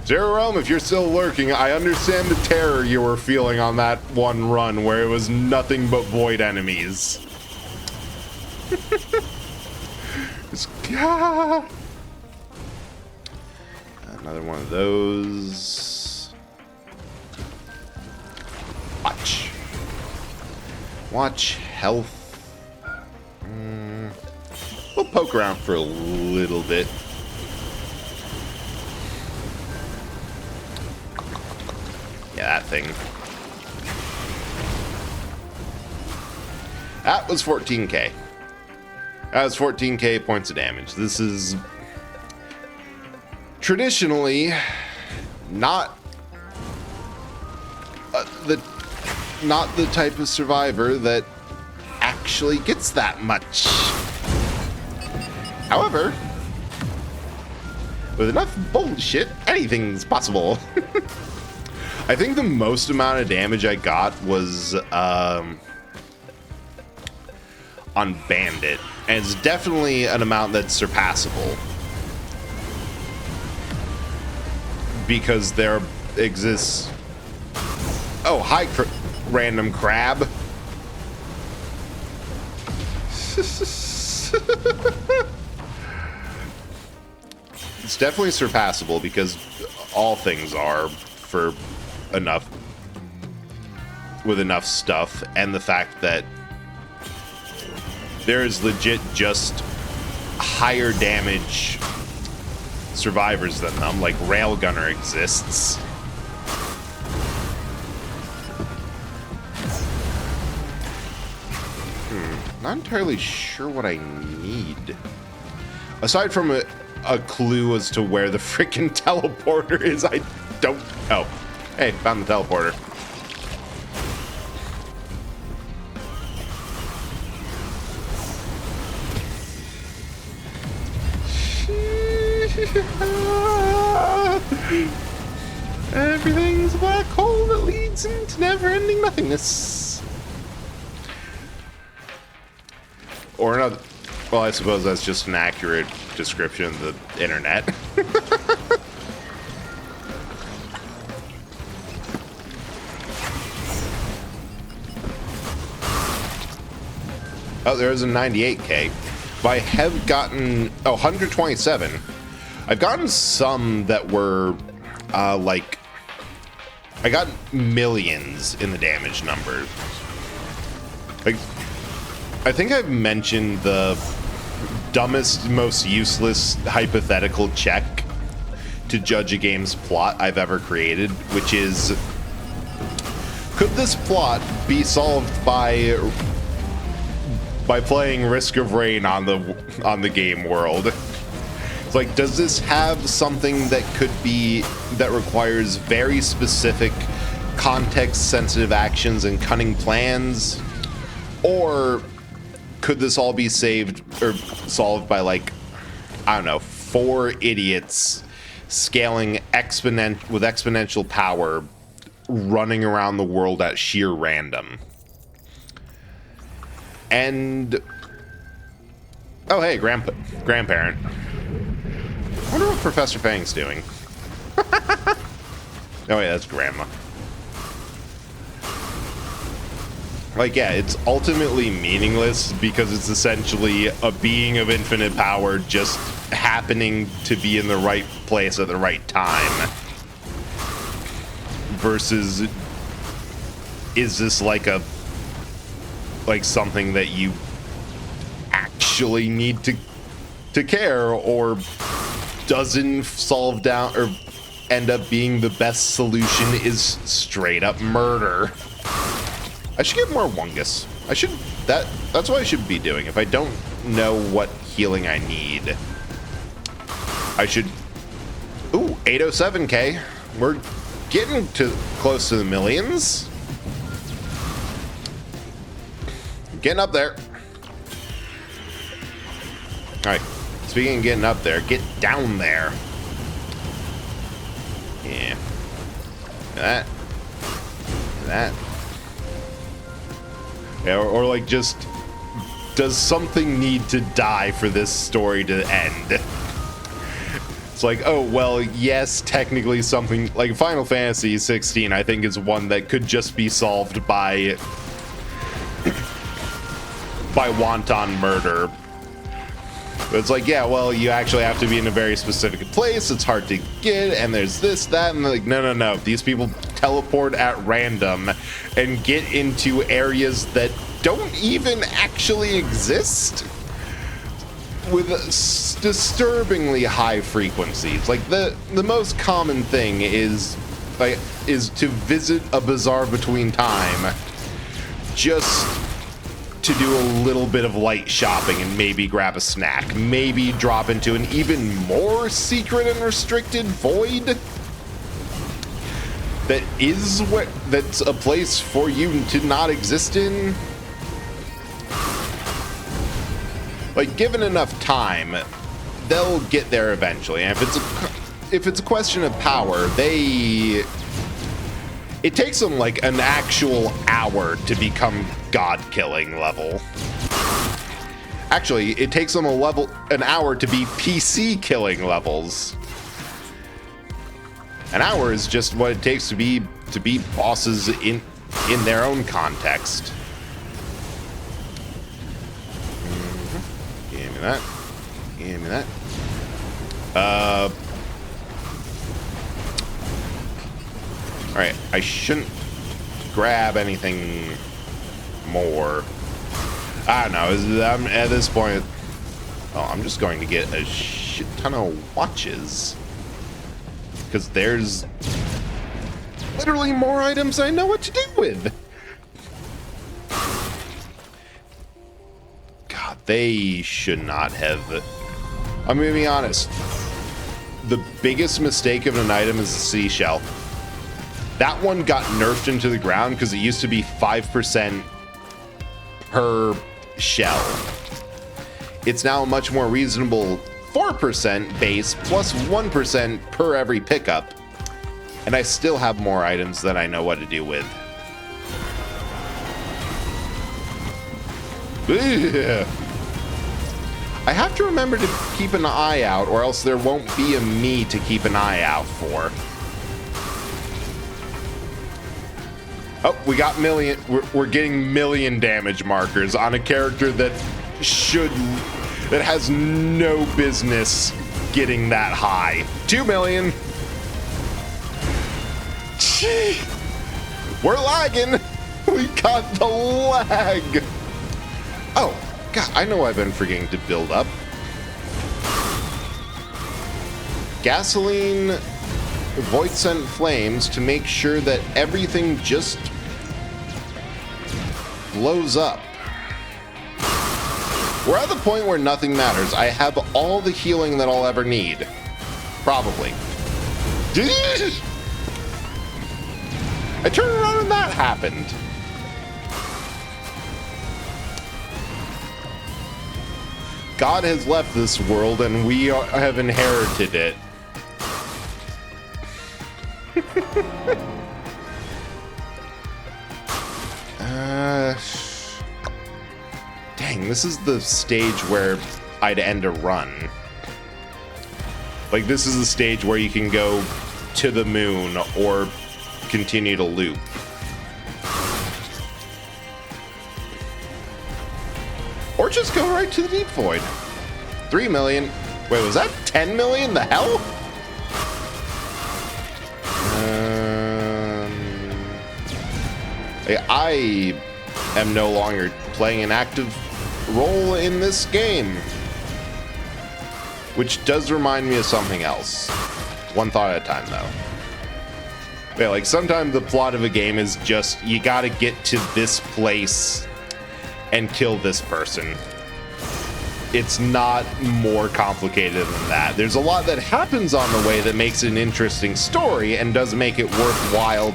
Zero Realm, if you're still lurking, I understand the terror you were feeling on that one run where it was nothing but void enemies. Another one of those. Watch. Watch, health. We'll poke around for a little bit. Yeah, that thing. That was 14k. That was 14k points of damage. This is traditionally not the type of survivor that actually gets that much. However, with enough bullshit, anything's possible. I think the most amount of damage I got was on Bandit, and it's definitely an amount that's surpassable. Because there exists... Oh, hi, random crab. It's definitely surpassable because all things are for enough... with enough stuff, and the fact that there is legit just higher damage survivors than them, like Railgunner exists. Not entirely sure what I need. Aside from a clue as to where the freaking teleporter is, I don't... Oh. Hey, found the teleporter. Everything's a black hole that leads into never-ending nothingness. Or another... Well, I suppose that's just an accurate description of the internet. Oh, there's a 98k. But I have gotten... Oh, 127. I've gotten some that were, like... I got millions in the damage numbers. Like, I think I've mentioned the dumbest, most useless hypothetical check to judge a game's plot I've ever created, which is... Could this plot be solved by playing Risk of Rain on the game world? It's like, does this have something that could be that requires very specific context-sensitive actions and cunning plans, or could this all be saved or solved by, like, I don't know, 4 idiots scaling with exponential power, running around the world at sheer random? And... Oh, hey, grandparent. I wonder what Professor Fang's doing. Oh, yeah, that's Grandma. Like, yeah, it's ultimately meaningless because it's essentially a being of infinite power just happening to be in the right place at the right time. Versus, is this like a like something that you actually need to care, or doesn't solve down or end up being the best solution is straight up murder. I should get more Wungus. That's what I should be doing. If I don't know what healing I need, I should. Ooh, 807k. We're getting close to the millions. Getting up there. Alright, speaking of getting up there, get down there. Yeah. That. Yeah, or like just, does something need to die for this story to end? It's like, oh, well, yes, technically something, like Final Fantasy 16, I think is one that could just be solved by wanton murder. But it's like, yeah, well, you actually have to be in a very specific place, it's hard to get, and there's this, that, and like, no, these people teleport at random and get into areas that don't even actually exist with disturbingly high frequencies. Like, the most common thing is to visit a bazaar between time just to do a little bit of light shopping and maybe grab a snack, maybe drop into an even more secret and restricted void that's a place for you to not exist in. Like, given enough time, they'll get there eventually. And if it's a question of power, it takes them like an actual hour to become god-killing level. Actually, it takes them an hour to be PC killing levels. An hour is just what it takes to be bosses in their own context. Give me that. Give me that. Alright, I shouldn't grab anything more. I don't know. I'm at this point. Oh, I'm just going to get a shit ton of watches. Because there's literally more items I know what to do with. God, they should not have. I'm going to be honest. The biggest mistake of an item is a seashell. That one got nerfed into the ground because it used to be 5% per shell. It's now a much more reasonable 4% base plus 1% per every pickup. And I still have more items that I know what to do with. Ugh. I have to remember to keep an eye out, or else there won't be a me to keep an eye out for. Oh, we got million. We're getting million damage markers on a character that has no business getting that high. 2 million. Gee, we're lagging. We got the lag. Oh, God, I know I've been forgetting to build up. Gasoline, void sent flames to make sure that everything just blows up. We're at the point where nothing matters. I have all the healing that I'll ever need. Probably. I turned around and that happened. God has left this world and we have inherited it. Dang, this is the stage where I'd end a run. Like, this is the stage where you can go to the moon or continue to loop. Or just go right to the deep void. 3 million. Wait, was that 10 million? The hell? am no longer playing an active role in this game. Which does remind me of something else. One thought at a time, though. Yeah, like, sometimes the plot of a game is just, you gotta get to this place and kill this person. It's not more complicated than that. There's a lot that happens on the way that makes it an interesting story and does make it worthwhile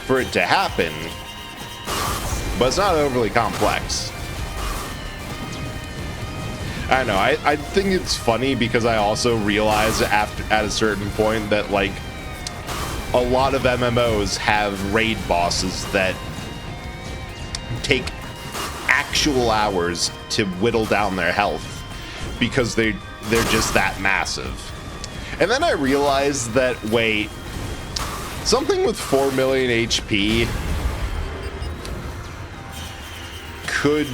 for it to happen. But it's not overly complex. I don't know, I think it's funny because I also realize at a certain point that, like, a lot of MMOs have raid bosses that take actual hours to whittle down their health because they're just that massive. And then I realized that, wait, something with 4 million HP could,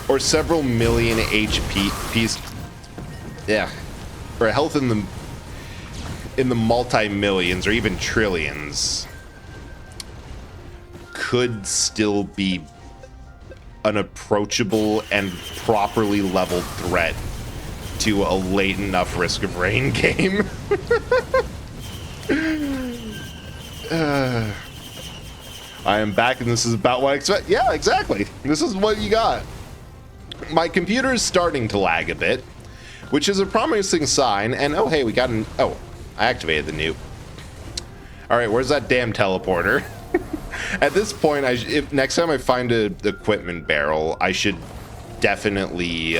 or several million HP piece, yeah, or health in the multi-millions or even trillions could still be an approachable and properly leveled threat to a late enough Risk of Rain game. I am back, and this is about what I expect. Yeah, exactly. This is what you got. My computer is starting to lag a bit, which is a promising sign. And oh, hey, we got an... Oh, I activated the nuke. All right, where's that damn teleporter? At this point, if next time I find an equipment barrel, I should definitely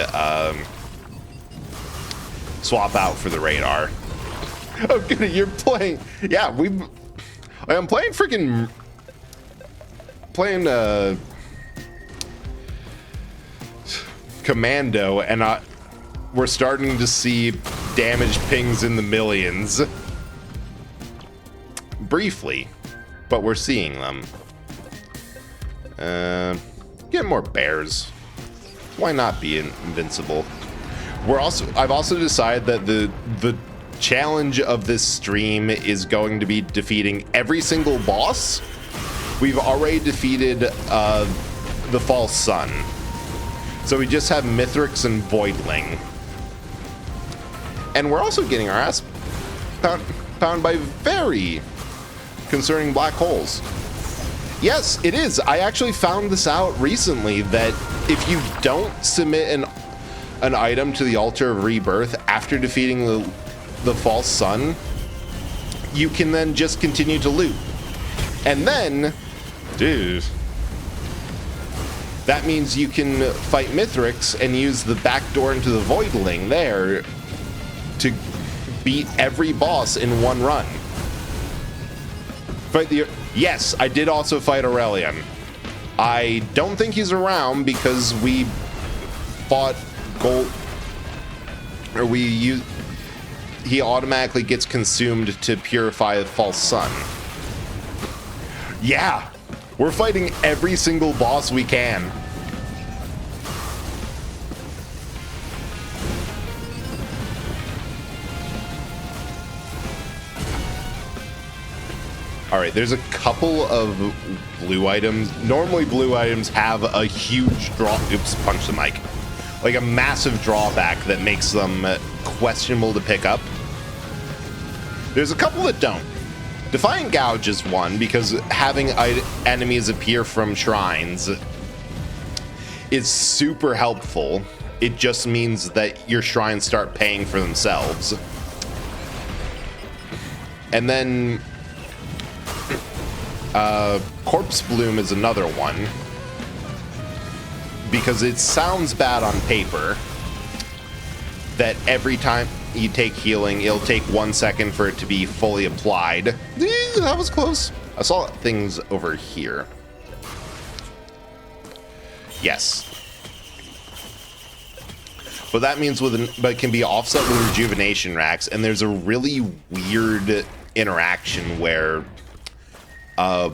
swap out for the radar. Oh, good, you're playing. Yeah, I'm playing freaking. Commando, and we're starting to see damage pings in the millions. Briefly, but we're seeing them. Get more bears. Why not be invincible? I've also decided that the challenge of this stream is going to be defeating every single boss. We've already defeated the False Sun. So we just have Mithrix and Voidling. And we're also getting our ass pounded by very concerning black holes. Yes, it is. I actually found this out recently, that if you don't submit an item to the Altar of Rebirth after defeating the False Sun, you can then just continue to loot. And then, dude, that means you can fight Mithrix and use the back door into the Voidling there to beat every boss in one run. Yes, I did also fight Aurelion. I don't think he's around because we fought gold, or he automatically gets consumed to purify the False Sun. Yeah, we're fighting every single boss we can. All right, there's a couple of blue items. Normally blue items have a huge oops, punch the mic. Like a massive drawback that makes them questionable to pick up. There's a couple that don't. Defiant Gouge is one, because having enemies appear from shrines is super helpful. It just means that your shrines start paying for themselves. And then Corpse Bloom is another one, because it sounds bad on paper that every time you take healing, it'll take 1 second for it to be fully applied. That was close. I saw things over here. Yes. But that means but it can be offset with rejuvenation racks, and there's a really weird interaction where a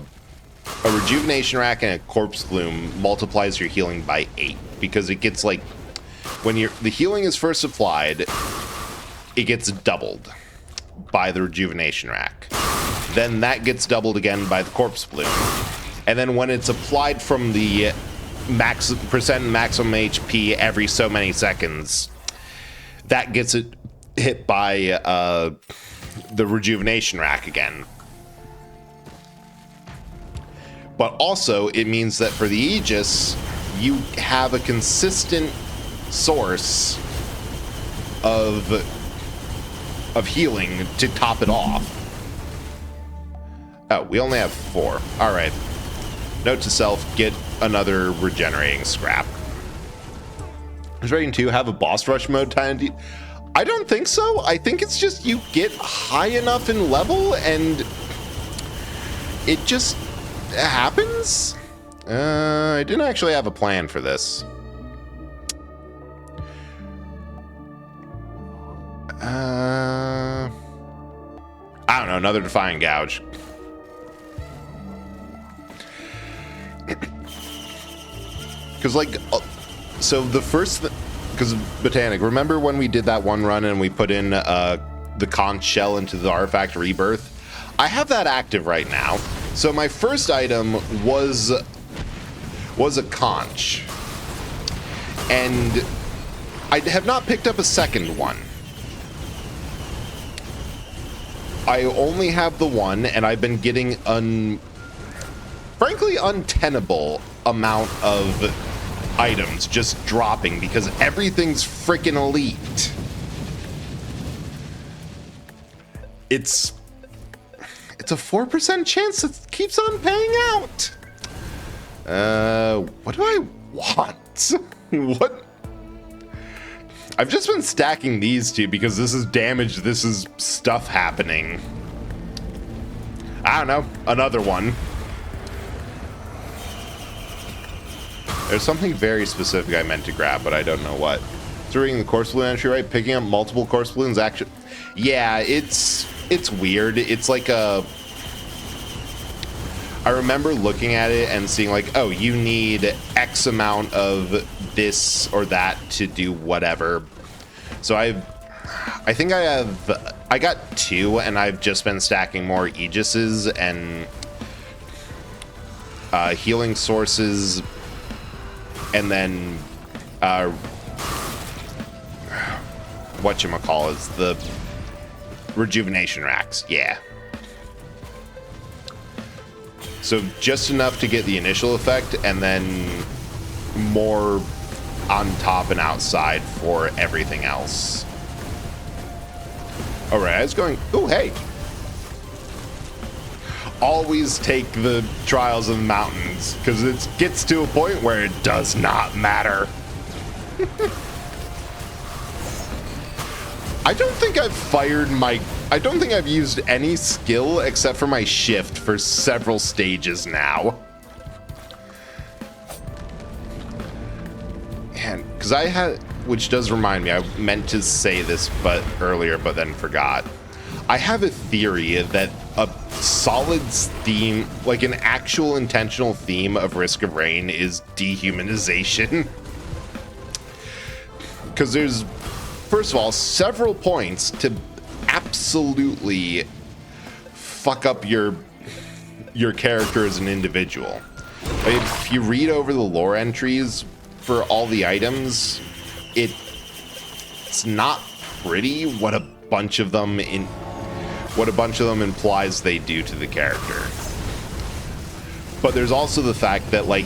rejuvenation rack and a corpse bloom multiplies your healing by 8, because it gets like, when the healing is first applied, it gets doubled by the rejuvenation rack. Then that gets doubled again by the corpse bloom. And then when it's applied from the percent maximum HP every so many seconds, that gets it hit by the rejuvenation rack again. But also, it means that for the Aegis, you have a consistent source of healing to top it off. Oh, we only have 4. All right. Note to self, get another regenerating scrap. Is Rating 2 have a boss rush mode time? I don't think so. I think it's just you get high enough in level and it just happens. I didn't actually have a plan for this. I don't know, another Defying Gouge. Because, like, so the first, because Botanic, remember when we did that one run and we put in the conch shell into the artifact rebirth? I have that active right now. So my first item was a conch. And I have not picked up a second one. I only have the one, and I've been getting frankly untenable amount of items just dropping because everything's freaking elite. It's a 4% chance it keeps on paying out. What do I want? What? I've just been stacking these two because this is damage, this is stuff happening. I don't know, another one. There's something very specific I meant to grab, but I don't know what. So reading the course balloon entry, right? Picking up multiple course balloons, actually. Yeah, it's weird. It's like a... I remember looking at it and seeing like, oh, you need X amount of this or that to do whatever. So I think I got 2 and I've just been stacking more Aegises and healing sources and then whatchamacallit, the rejuvenation racks, yeah. So just enough to get the initial effect, and then more on top and outside for everything else. All right, I was going, oh, hey. Always take the Trials of the Mountains, because it gets to a point where it does not matter. I don't think I've used any skill except for my shift for several stages now. And because I had, which does remind me, I meant to say this earlier, but then forgot. I have a theory that a solid theme, like an actual intentional theme of Risk of Rain, is dehumanization. Because there's, first of all, several points to absolutely fuck up your character as an individual. Like, if you read over the lore entries for all the items, it's not pretty what a bunch of them implies they do to the character. But there's also the fact that like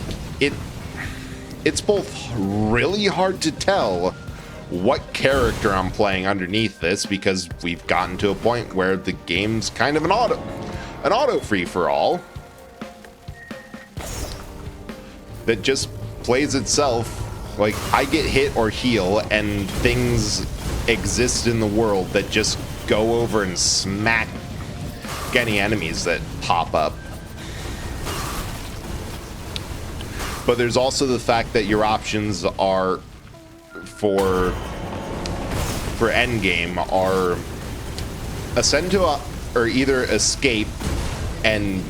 it's both really hard to tell what character I'm playing underneath this, because we've gotten to a point where the game's kind of an auto free-for-all that just plays itself. Like, I get hit or heal and things exist in the world that just go over and smack any enemies that pop up. But there's also the fact that your options are for endgame are ascend to or either escape and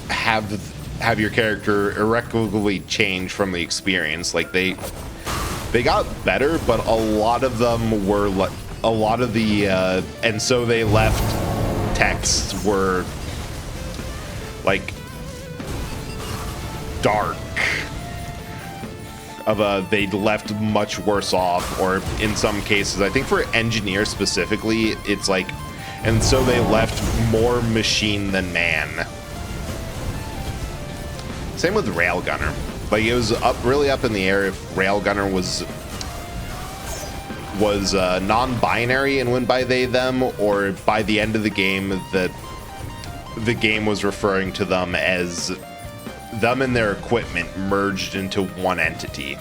have your character irrevocably change from the experience. Like they got better, but a lot of them were like a lot of the and so they left texts were like dark of they left much worse off, or in some cases, I think for engineer specifically, it's like, and so they left more machine than man. Same with railgunner. Like, it was really up in the air if railgunner was non-binary and went by they them, or by the end of the game that the game was referring to them as them and their equipment merged into one entity.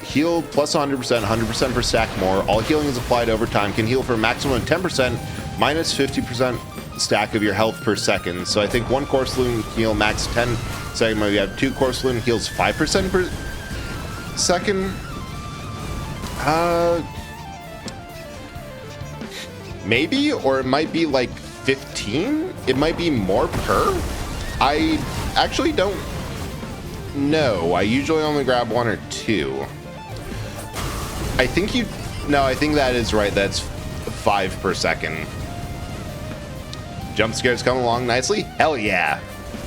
Heal plus 100%, 100% per stack more. All healing is applied over time. Can heal for a maximum of 10%, minus 50% stack of your health per second. So I think one core saloon heal max 10 seconds. Maybe you have two core saloon heals 5% per second. Maybe, or it might be like 15. It might be more per. I actually don't know. I usually only grab one or two. I think I think that is right. That's 5 per second. Jump scares come along nicely. Hell yeah.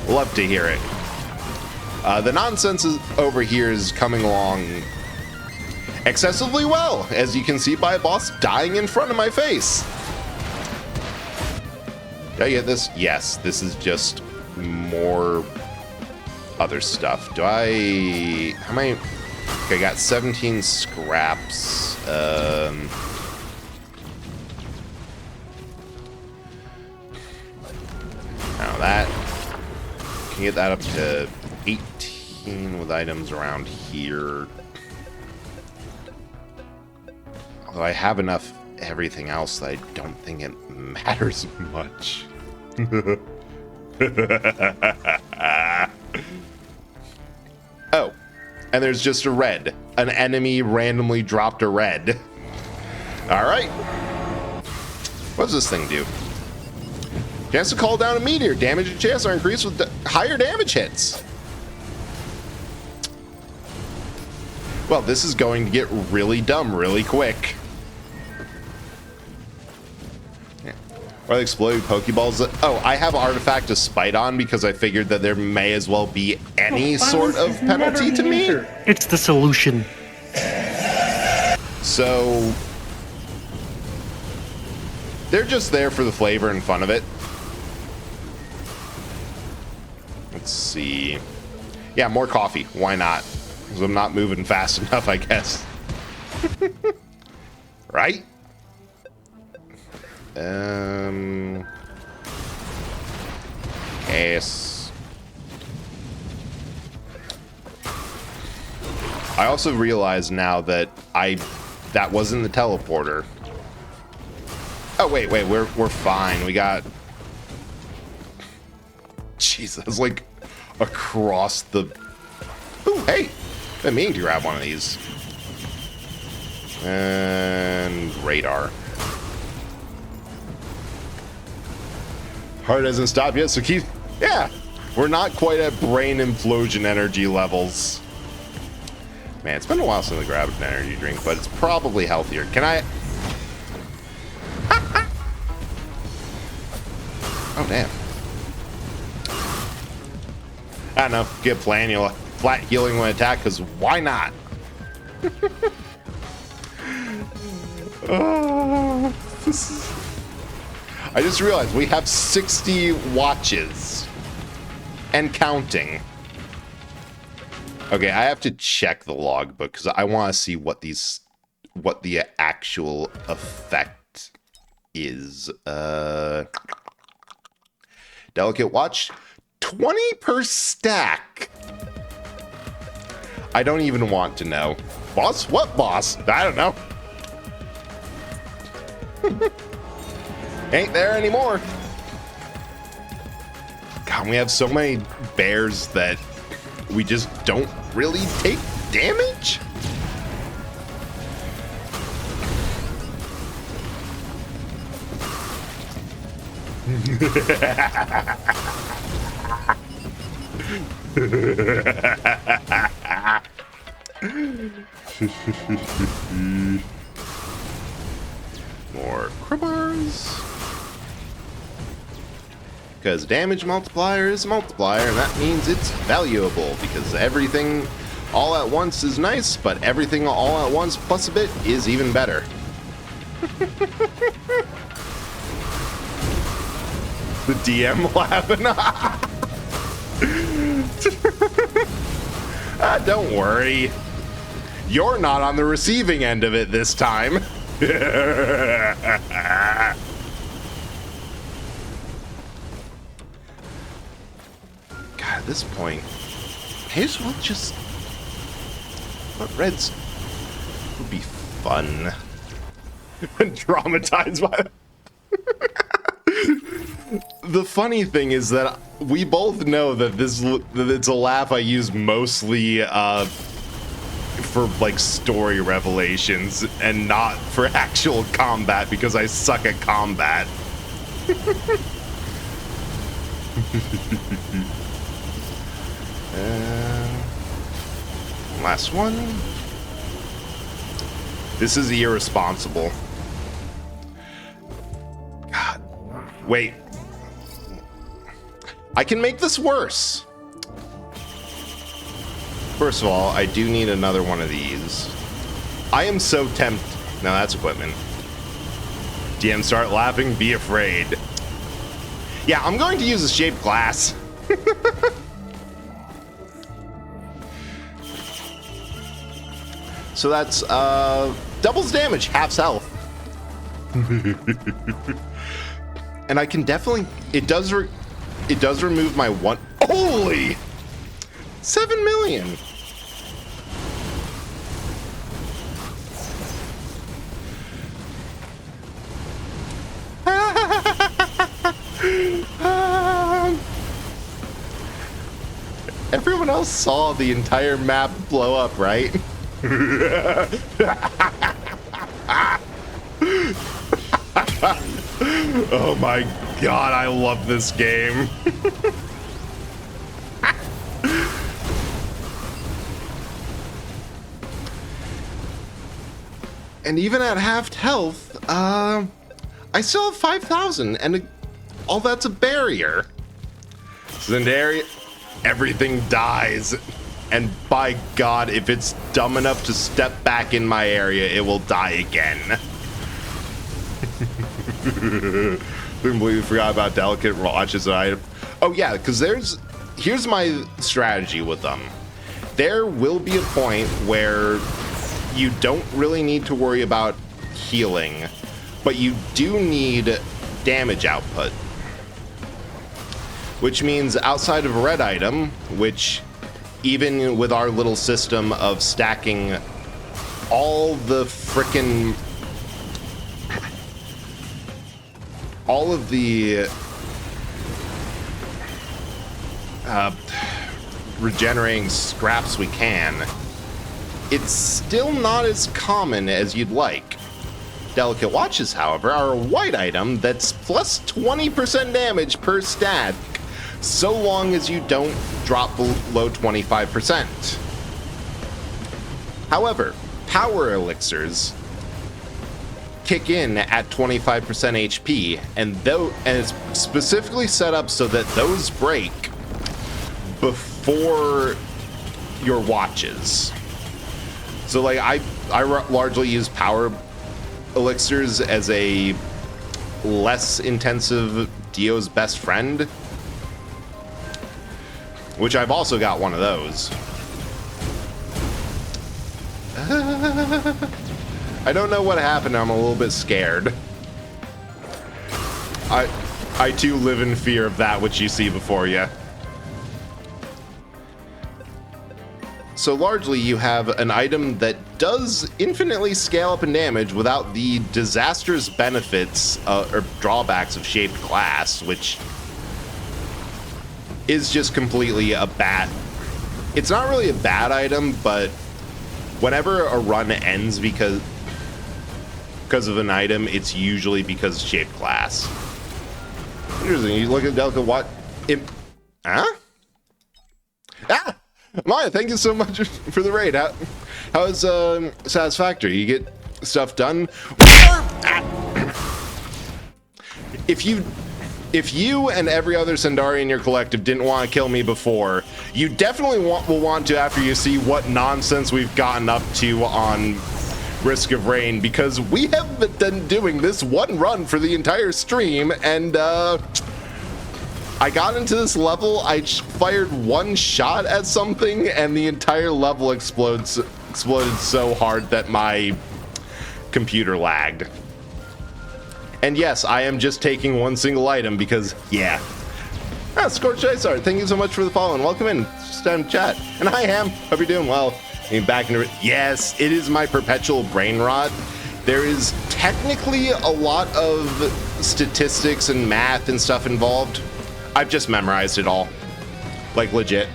Love to hear it. The nonsense over here is coming along excessively well, as you can see by a boss dying in front of my face. Did I get this? Yes, this is just more other stuff. How many? Okay, I got 17 scraps. Now that can get that up to 18 with items around here. Although I have enough everything else that I don't think it matters much. Oh, and there's just a red. An enemy randomly dropped a red. All right. What does this thing do? Chance to call down a meteor. Damage and chance are increased with higher damage hits. Well, this is going to get really dumb really quick. Yeah. Or the exploding Pokeballs. Oh, I have Artifact of Spite on because I figured that there may as well be any sort of penalty to me. It's the solution. So they're just there for the flavor and fun of it. Let's see. Yeah, more coffee. Why not? Because I'm not moving fast enough, I guess. Right? Yes. I also realize now that that wasn't the teleporter. Oh wait, we're fine. We got. Jeez, that's like across the. Ooh, hey, I've been meaning to grab one of these. And radar. Heart hasn't stopped yet, so keep. Yeah, we're not quite at brain implosion energy levels. Man, it's been a while since I grabbed an energy drink, but it's probably healthier. Can I? Oh, damn. I don't know. Get Planula. Flat healing when attacked, because why not? Oh, I just realized we have 60 watches. And counting. Okay, I have to check the logbook because I want to see what the actual effect is. Delicate watch, 20 per stack. I don't even want to know. Boss? What boss? I don't know. Ain't there anymore. God, we have so many bears that we just don't really take damage? More cribbers. Because damage multiplier is a multiplier, and that means it's valuable, because everything all at once is nice, but everything all at once plus a bit is even better. The DM laughing. Don't worry. You're not on the receiving end of it this time. God, at this point, may as well just... What reds would be fun. Traumatized by it. The funny thing is that we both know that that it's a laugh I use mostly for like story revelations and not for actual combat because I suck at combat. Last one. This is irresponsible. God. Wait. I can make this worse. First of all, I do need another one of these. I am so tempted. No, that's equipment. DM, start laughing, be afraid. Yeah, I'm going to use a shaped glass. So that's doubles damage, halves health. And I can definitely, it does remove my one. Holy 7 million. Everyone else saw the entire map blow up, right? Oh my god, I love this game. And even at half health, I still have 5,000, and all that's a barrier. Zendaya, everything dies. And by God, if it's dumb enough to step back in my area, it will die again. Completely forgot about delicate watches. Oh yeah, because here's my strategy with them. There will be a point where you don't really need to worry about healing, but you do need damage output. Which means outside of a red item, which even with our little system of stacking all the frickin' all of the regenerating scraps we can, it's still not as common as you'd like. Delicate watches, however, are a white item that's plus 20% damage per stack, so long as you don't drop below 25%. However, power elixirs kick in at 25% HP, and it's specifically set up so that those break before your watches. So like I largely use power elixirs as a less intensive Dio's best friend, which I've also got one of those. I don't know what happened. I'm a little bit scared. I too live in fear of that which you see before you. So largely you have an item that does infinitely scale up in damage without the disastrous benefits or drawbacks of shaped glass, which is just completely a bad... It's not really a bad item, but whenever a run ends because of an item, it's usually because shaped glass. Interesting. You look at Delta, what? Huh? Ah! Maya, thank you so much for the raid. How is Satisfactory? You get stuff done? If you if you and every other Sandari in your collective didn't want to kill me before, you definitely will want to after you see what nonsense we've gotten up to on Risk of Rain, because we have been doing this one run for the entire stream, and I got into this level, I fired one shot at something, and the entire level exploded so hard that my computer lagged. And yes, I am just taking one single item because, yeah. Scorched Ice Art, thank you so much for the follow and welcome in. It's just time to chat. And hi, Ham. Hope you're doing well. Back into it. Yes, it is my perpetual brain rot. There is technically a lot of statistics and math and stuff involved. I've just memorized it all. Like, legit.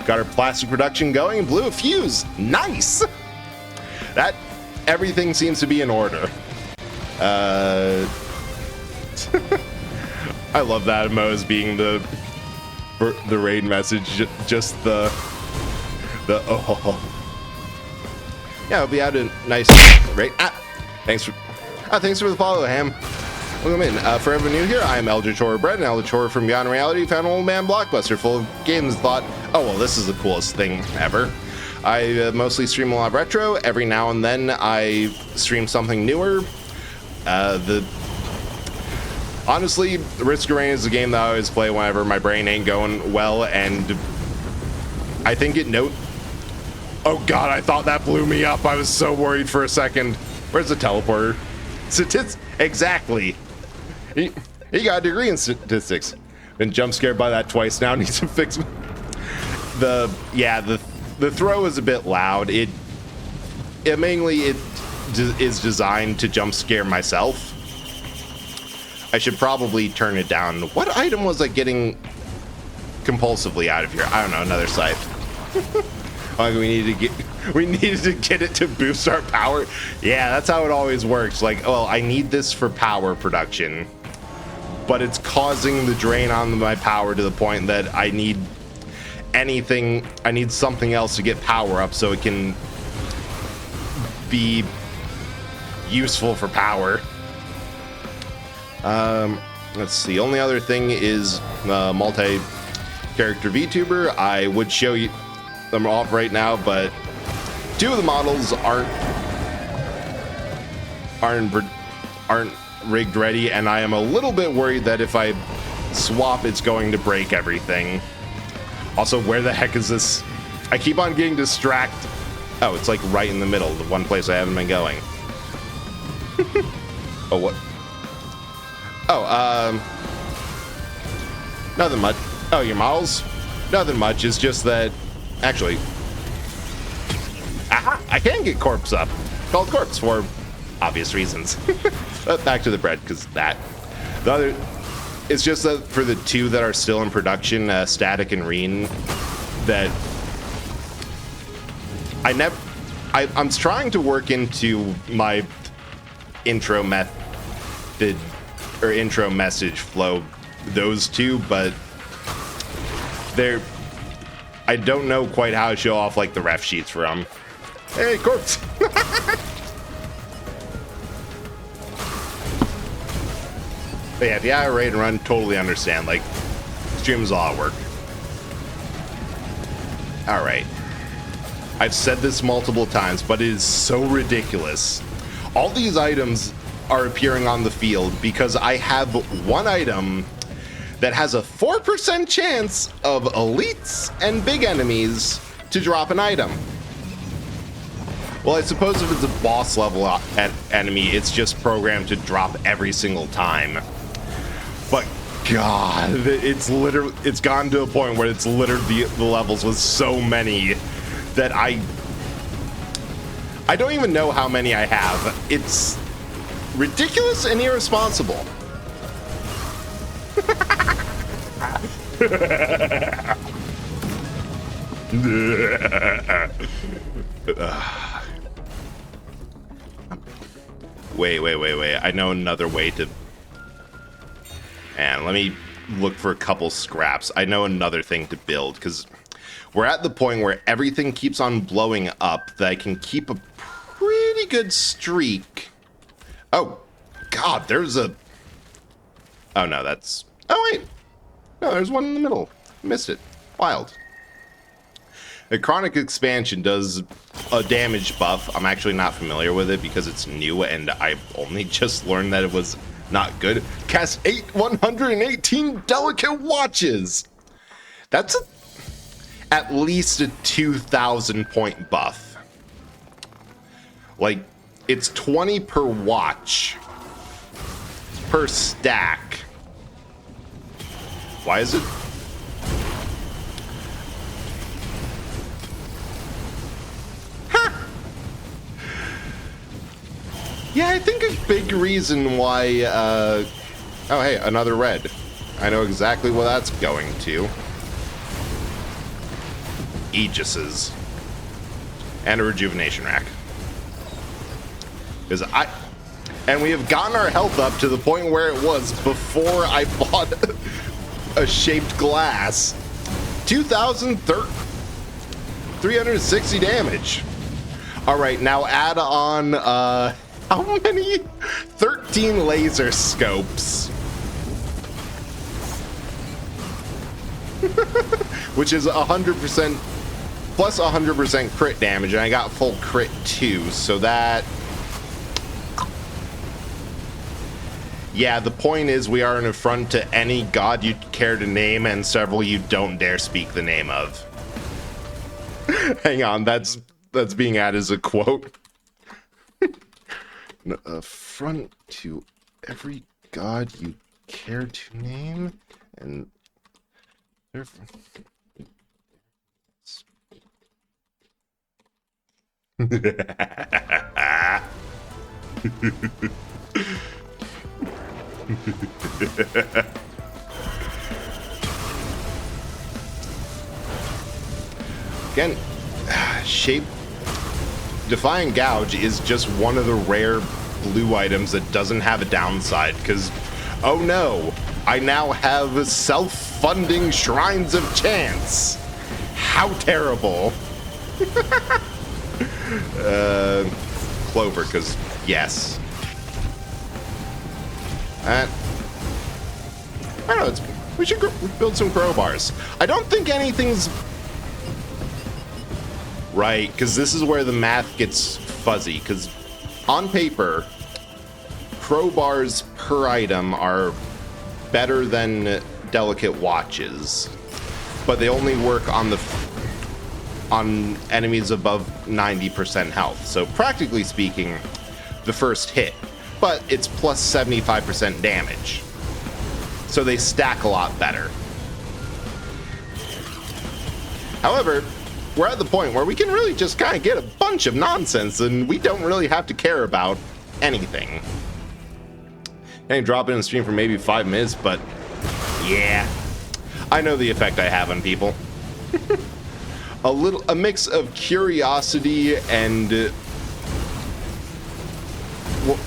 Got our plastic production going and blew a fuse. Nice! That, everything seems to be in order. I love that Emo's being the raid message, just the oh. Yeah, it'll be out a nice raid. Thanks for the follow, Ham. Welcome in. For everyone new here, I am Eldritch Horror Bread, an Eldritch Horror from Beyond Reality, found an old man blockbuster full of games. Thought, oh well, this is the coolest thing ever. I mostly stream a lot of retro. Every now and then I stream something newer. Honestly, Risk of Rain is a game that I always play whenever my brain ain't going well, and I think oh god, I thought that blew me up. I was so worried for a second. Where's the teleporter? Exactly. He got a degree in statistics. Been jump scared by that twice now. Needs to fix the throw is a bit loud. It mainly is designed to jump scare myself. I should probably turn it down. What item was I getting compulsively out of here? I don't know, another scythe. Like we needed to get it to boost our power. Yeah, that's how it always works. Like, well, I need this for power production, but it's causing the drain on my power to the point that I need something else to get power up so it can be useful for power. Let's see. Only other thing is multi-character VTuber. I would show you them off right now, but two of the models aren't rigged ready, and I am a little bit worried that if I swap, it's going to break everything. Also, where the heck is this? I keep on getting distracted. Oh, it's like right in the middle, the one place I haven't been going. Oh, what? Oh, nothing much. Oh, your models? Nothing much. It's just that, actually, aha, I can get corpse up. Called corpse for obvious reasons. But back to the bread, because the other, it's just that for the two that are still in production, Static and Reen, that I'm trying to work into my intro method or intro message flow those two, but I don't know quite how to show off like the ref sheets for them. Hey, corpse. But yeah, if you have a raid and run, totally understand. Like, streams a lot of work. All right. I've said this multiple times, but it is so ridiculous. All these items are appearing on the field because I have one item that has a 4% chance of elites and big enemies to drop an item. Well, I suppose if it's a boss level enemy, it's just programmed to drop every single time. But God, it's gone to a point where it's littered the levels with so many that I don't even know how many I have. It's ridiculous and irresponsible. Wait. I know another way to... And let me look for a couple scraps. I know another thing to build, because we're at the point where everything keeps on blowing up that I can keep a pretty good streak. Oh, God, there's a... Oh, no, that's... Oh, wait. No, there's one in the middle. Missed it. Wild. The chronic expansion does a damage buff. I'm actually not familiar with it because it's new and I've only just learned that it was not good. Cast 118 delicate watches. That's at least a 2,000 point buff. Like, it's 20 per watch. Per stack. Why is it? Yeah, I think a big reason why, oh hey, another red. I know exactly what that's going to. Aegises. And a rejuvenation rack. And we have gotten our health up to the point where it was before I bought a shaped glass. 360 damage. Alright, now add on, how many? 13 laser scopes. Which is 100% plus 100% crit damage, and I got full crit too, so that... Yeah, the point is we are an affront to any god you care to name and several you don't dare speak the name of. Hang on, that's being added as a quote. An affront to every god you care to name and again, shape Defying Gouge is just one of the rare blue items that doesn't have a downside, because, oh no, I now have self-funding Shrines of Chance. How terrible. Clover, because, yes. I don't know, we should build some crowbars. I don't think anything's... Right, because this is where the math gets fuzzy, because on paper, crowbars per item are better than delicate watches, but they only work on enemies above 90% health. So practically speaking, the first hit, but it's plus 75% damage. So they stack a lot better. However, we're at the point where we can really just kind of get a bunch of nonsense and we don't really have to care about anything. I can drop in and stream for maybe 5 minutes, but yeah, I know the effect I have on people. A mix of curiosity and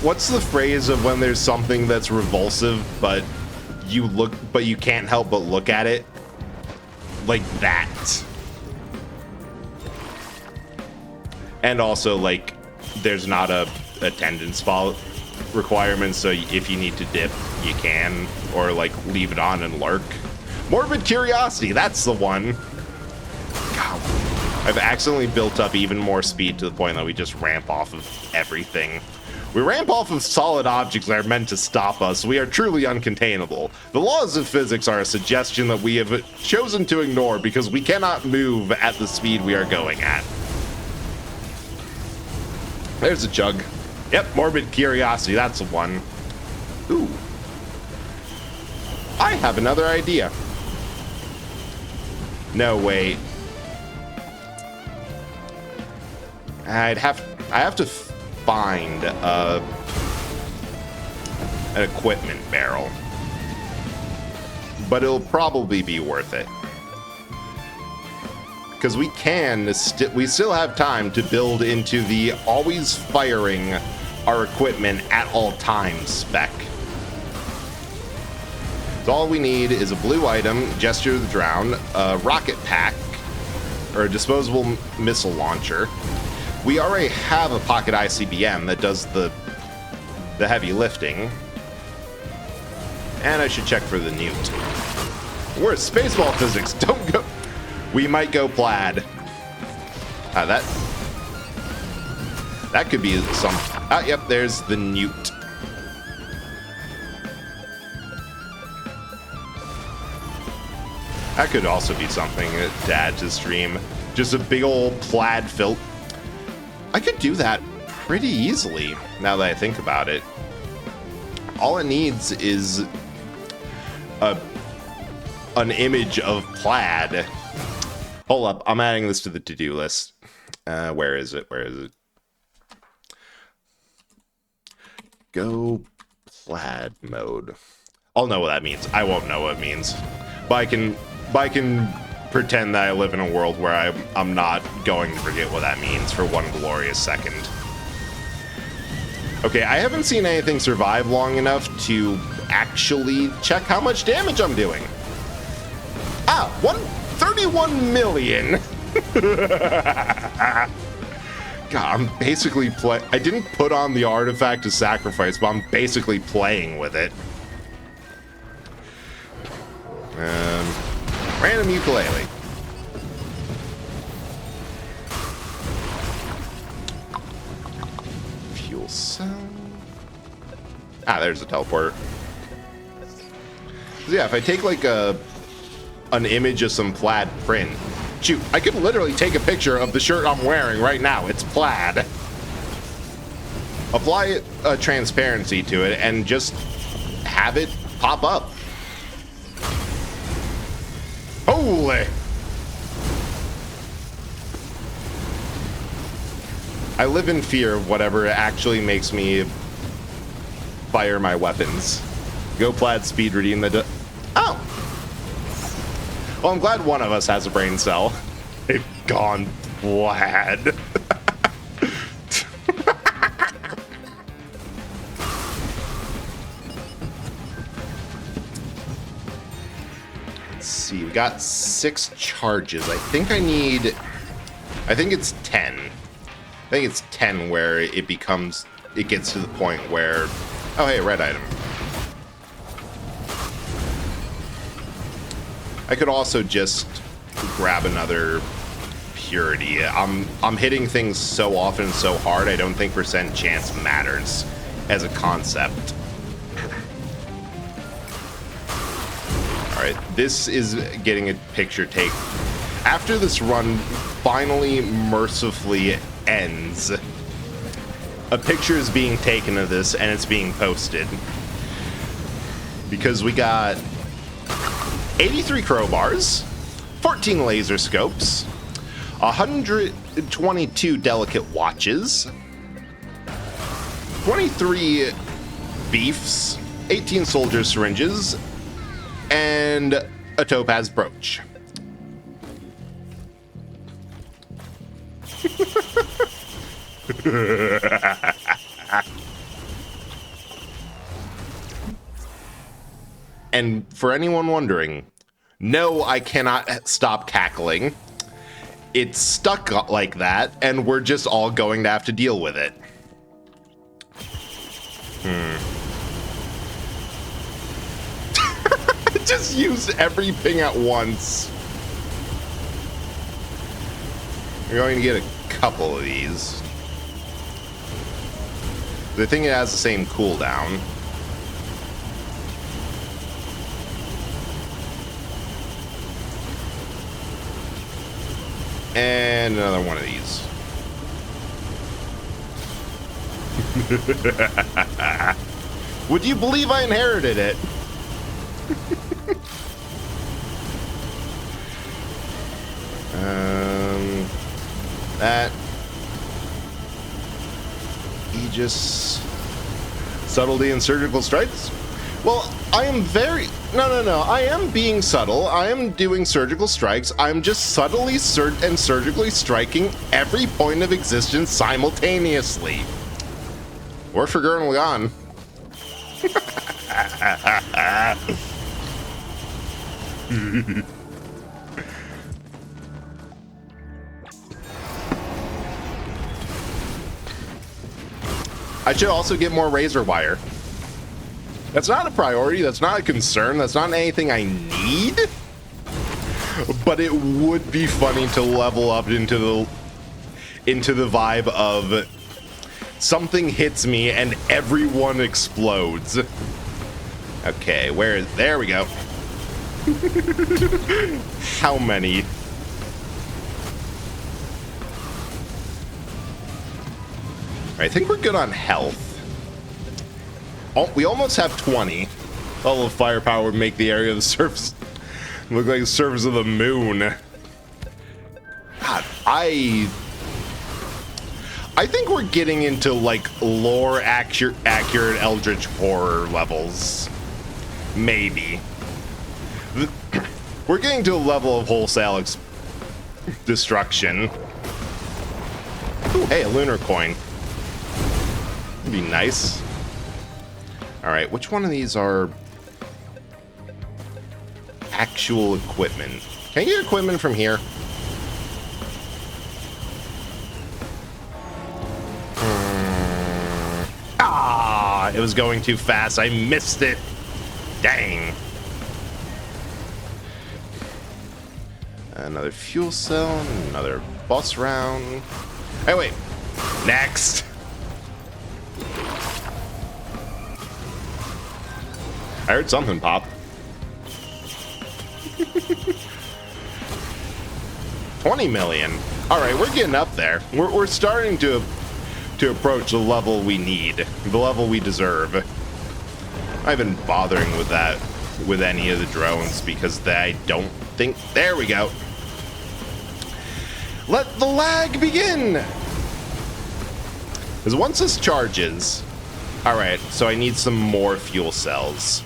what's the phrase of when there's something that's repulsive, but you can't help but look at it? Like that. And also, like, there's not a attendance requirement, so if you need to dip, you can, or like leave it on and lurk. Morbid curiosity, that's the one. God, I've accidentally built up even more speed to the point that we just ramp off of everything. We ramp off of solid objects that are meant to stop us. We are truly uncontainable. The laws of physics are a suggestion that we have chosen to ignore because we cannot move at the speed we are going at. There's a jug. Yep, morbid curiosity, that's the one. Ooh. I have another idea. No, wait. I have to find an equipment barrel. But it'll probably be worth it. Because we still have time to build into the always firing our equipment at all times spec. So all we need is a blue item, Gesture of the Drown, a rocket pack, or a disposable missile launcher. We already have a pocket ICBM that does the heavy lifting. And I should check for the newt. We're spaceball physics. Don't go. We might go plaid. That could be some. Yep, there's the newt. That could also be something to add to stream. Just a big old plaid filter. I could do that pretty easily now that I think about it. All it needs is an image of plaid. Hold up, I'm adding this to the to-do list. Where is it? Where is it? Go plaid mode. I'll know what that means. I won't know what it means. But I can pretend that I live in a world where I'm not going to forget what that means for one glorious second. Okay, I haven't seen anything survive long enough to actually check how much damage I'm doing. 131 million. God, I'm basically I didn't put on the artifact of sacrifice, but I'm basically playing with it. Random ukulele. Fuel cell. There's a teleporter. So yeah, if I take like an image of some plaid print, shoot, I could literally take a picture of the shirt I'm wearing right now. It's plaid. Apply a transparency to it and just have it pop up. Holy! I live in fear of whatever actually makes me fire my weapons. Go plaid speed redeem the... Oh! Well, I'm glad one of us has a brain cell. They've gone plaid. Let's see, we got 6 charges. I think it's 10. I think it's 10 where it gets to the point where, oh hey, red item. I could also just grab another purity. I'm hitting things so often, so hard, I don't think percent chance matters as a concept. Alright, this is getting a picture take. After this run finally mercifully ends, a picture is being taken of this and it's being posted. Because we got 83 crowbars, 14 laser scopes, 122 delicate watches, 23 beefs, 18 soldier syringes, and a topaz brooch. And for anyone wondering, no, I cannot stop cackling. It's stuck like that, and we're just all going to have to deal with it. Just use everything at once. We're going to get a couple of these. I think it has the same cooldown. And another one of these. Would you believe I inherited it? That Aegis, subtlety and surgical strikes. Well, I am very... No. I am being subtle. I am doing surgical strikes. I'm just subtly and surgically striking every point of existence simultaneously. Or for Gurren Lagann. I should also get more razor wire. That's not a priority. That's not a concern. That's not anything I need. But it would be funny to level up into the vibe of something hits me and everyone explodes. Okay, there we go. How many? I think we're good on health. Oh, we almost have 20. All of firepower would make the area of the surface look like the surface of the moon. God, I think we're getting into like lore accurate Eldritch horror levels. Maybe. We're getting to a level of wholesale destruction. Ooh, hey, a lunar coin. That'd be nice. Alright, which one of these are actual equipment? Can I get equipment from here? Ah, it was going too fast. I missed it. Dang. Another fuel cell, another bus round. Hey, wait. Next. I heard something pop. 20 million. All right, we're getting up there. We're starting to approach the level we need, the level we deserve. I've been bothering with that with any of the drones because I don't think. There we go. Let the lag begin. Because once this charges, all right. So I need some more fuel cells.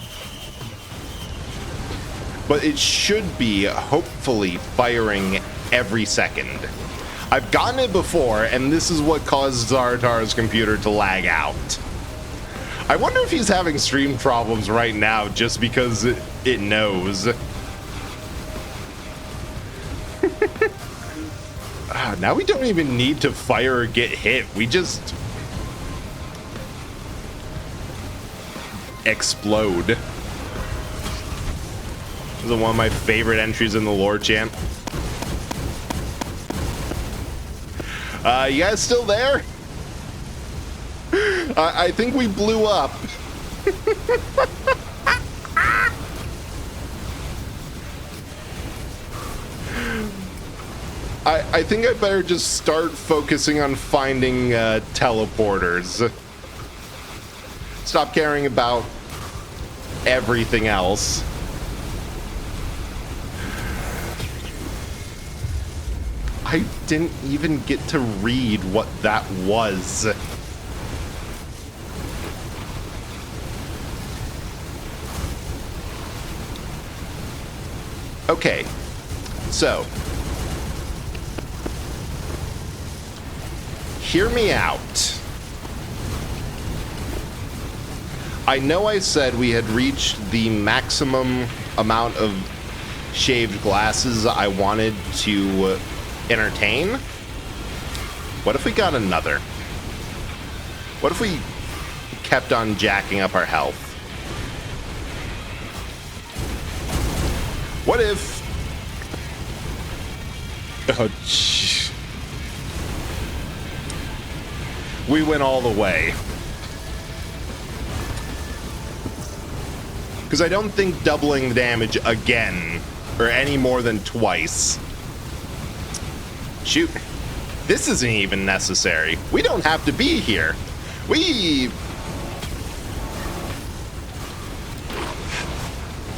But it should be, hopefully, firing every second. I've gotten it before, and this is what caused Zaratar's computer to lag out. I wonder if he's having stream problems right now just because it knows. Now we don't even need to fire or get hit. We just explode. This is one of my favorite entries in the lore champ. You guys still there? I think we blew up. I think I better just start focusing on finding teleporters. Stop caring about everything else. I didn't even get to read what that was. Okay, so hear me out. I know I said we had reached the maximum amount of shaved glasses I wanted to entertain. What if we got another? What if we kept on jacking up our health? What if... Oh, gee. We went all the way. Because I don't think doubling the damage again, or any more than twice. Shoot. This isn't even necessary. We don't have to be here.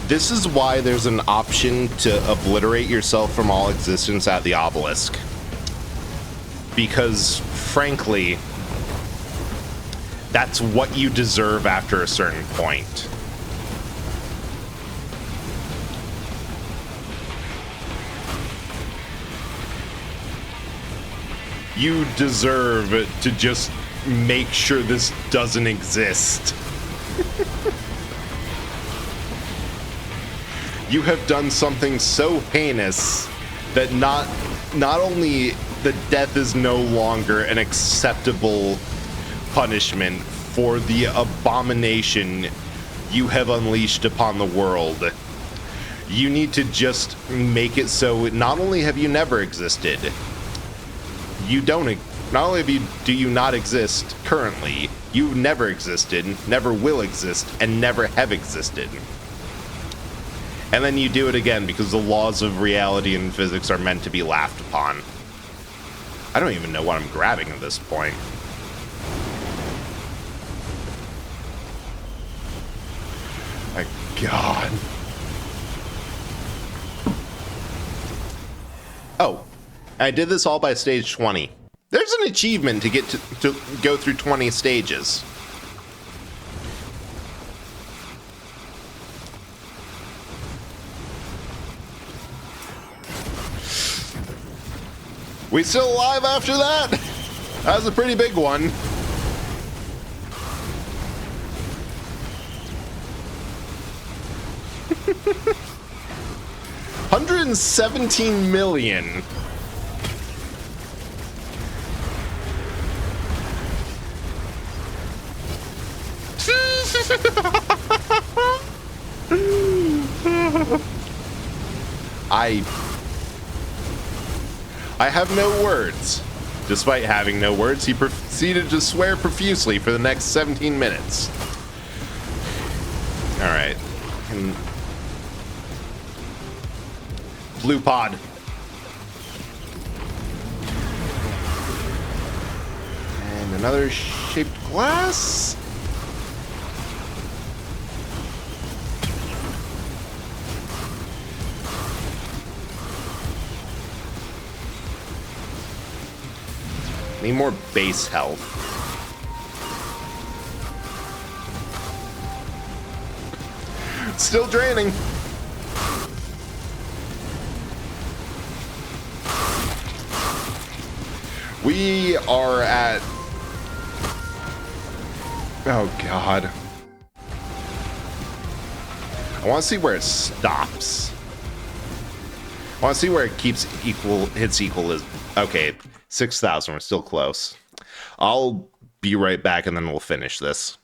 This is why there's an option to obliterate yourself from all existence at the obelisk. Because, frankly, that's what you deserve after a certain point. You deserve to just make sure this doesn't exist. You have done something so heinous that not only the death is no longer an acceptable punishment for the abomination you have unleashed upon the world. You need to just make it so not only have you never existed, not only do you not exist currently, you never existed, never will exist, and never have existed. And then you do it again because the laws of reality and physics are meant to be laughed upon. I don't even know what I'm grabbing at this point. My God. Oh, I did this all by stage 20. There's an achievement to get to go through 20 stages. We still alive after that? That was a pretty big one. $117 million. I have no words. Despite having no words, he proceeded to swear profusely for the next 17 minutes. Alright. Blue pod. And another shaped glass. Need more base health. Still draining. We are at... Oh, God. I want to see where it stops. I want to see where it keeps hits equalism. Okay, 6,000. We're still close. I'll be right back and then we'll finish this.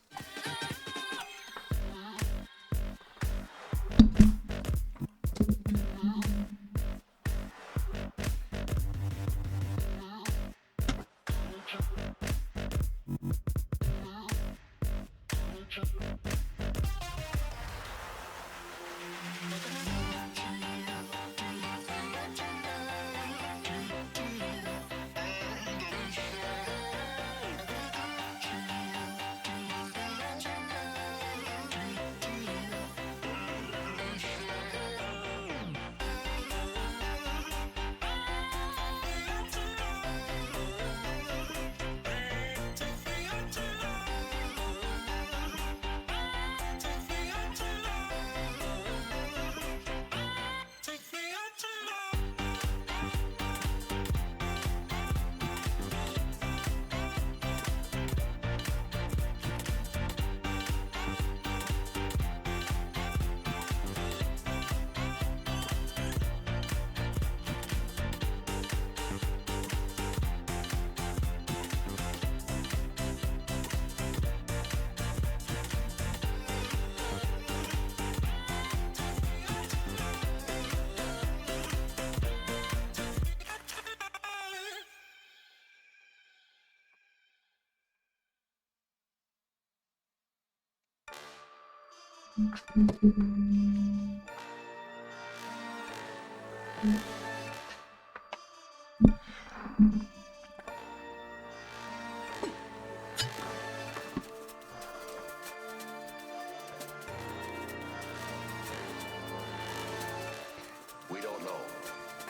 We don't know.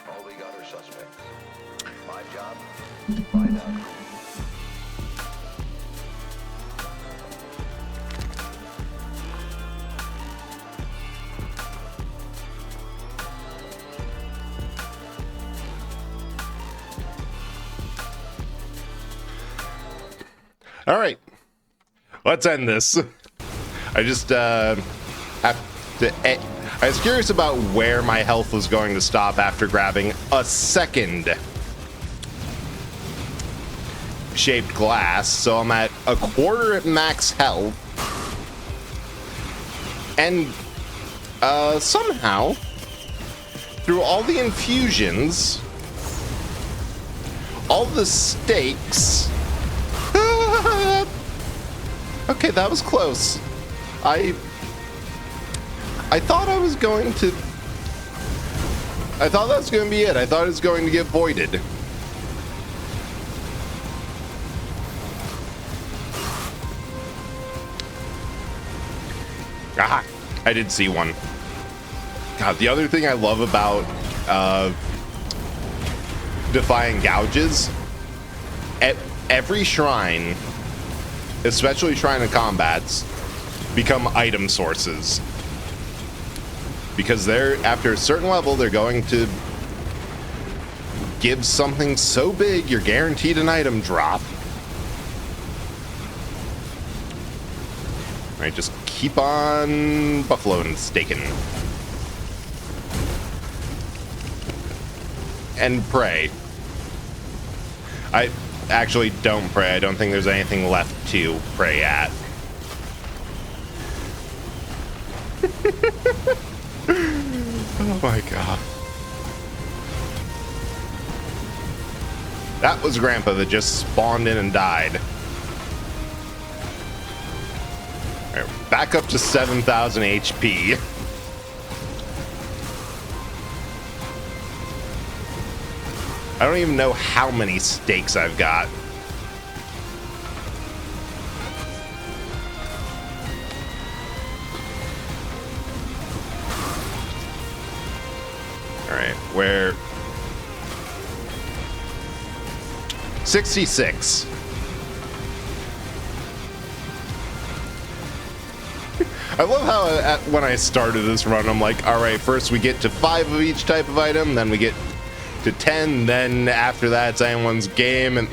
All we got are suspects. My job, to find out who. All right, let's end this. I just have to. I was curious about where my health was going to stop after grabbing a second shaped glass, so I'm at a quarter at max health. And somehow, through all the infusions, all the stakes. Okay, that was close. I thought I was going to. I thought that was going to be it. I thought it was going to get voided. Aha! I did see one. God, the other thing I love about defying gouges, at every shrine, especially shrine of combats, become item sources. Because they're, after a certain level, they're going to give something so big, you're guaranteed an item drop. All right, just keep on buffalo and staking. And pray. I actually don't pray. I don't think there's anything left to pray at. Oh my god. That was Grandpa that just spawned in and died. All right, back up to 7,000 HP. I don't even know how many stakes I've got. All right, where 66. I love how when I started this run, I'm like, all right, first we get to 5 of each type of item, then we get to 10, then after that it's anyone's game, and